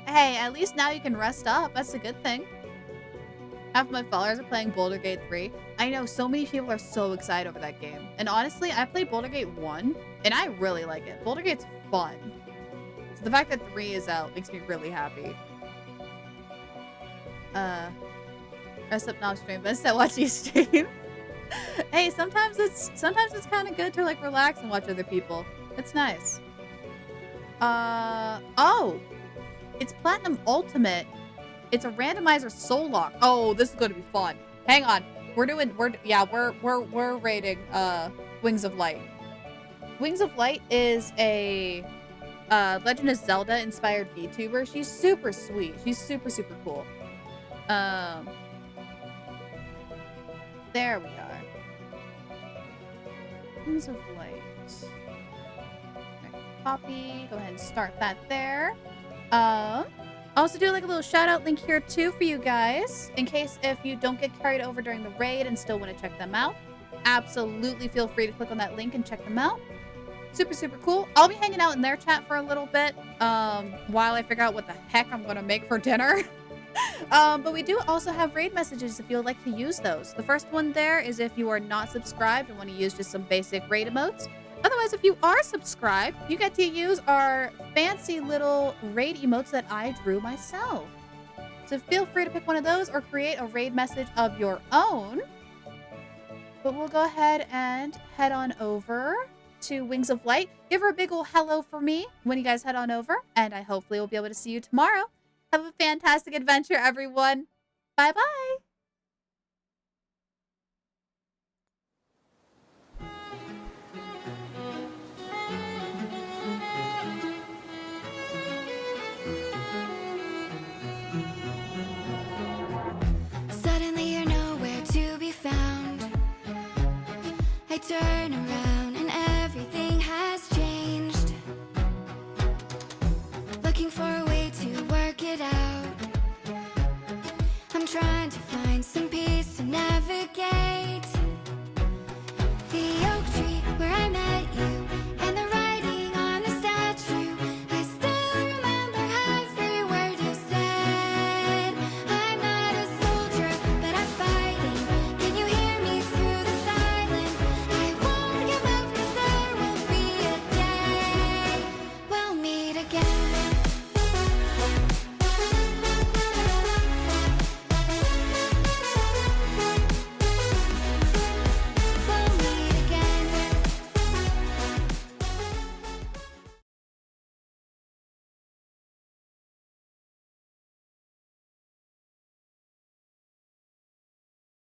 Hey, at least now you can rest up. That's a good thing. Half of my followers are playing Boulder Gate 3. I know so many people are so excited over that game. And honestly, I played Boulder Gate 1, and I really like it. Boulder Gate's fun. So the fact that 3 is out makes me really happy. Rest up now stream, but instead watch you stream. Hey, sometimes it's kind of good to like relax and watch other people. It's nice. Oh, it's Platinum Ultimate. It's a randomizer soul lock. Oh, this is going to be fun. Hang on, we're rating Wings of Light. Wings of Light is a Legend of Zelda inspired VTuber. She's super sweet. She's super cool. There we are. Wings of Light. Okay, copy. Go ahead and start that there. Also do like a little shout out link here too for you guys, in case if you don't get carried over during the raid and still want to check them out. Absolutely feel free to click on that link and check them out. Super cool. I'll be hanging out in their chat for a little bit while I figure out what the heck I'm gonna make for dinner. But we do also have raid messages if you would like to use those. The first one there is if you are not subscribed and want to use just some basic raid emotes. Otherwise, if you are subscribed, you get to use our fancy little raid emotes that I drew myself. So feel free to pick one of those or create a raid message of your own. But we'll go ahead and head on over to Wings of Light. Give her a big ol' hello for me when you guys head on over, and I hopefully will be able to see you tomorrow. Have a fantastic adventure, everyone. Bye-bye. Suddenly you're nowhere to be found. I turn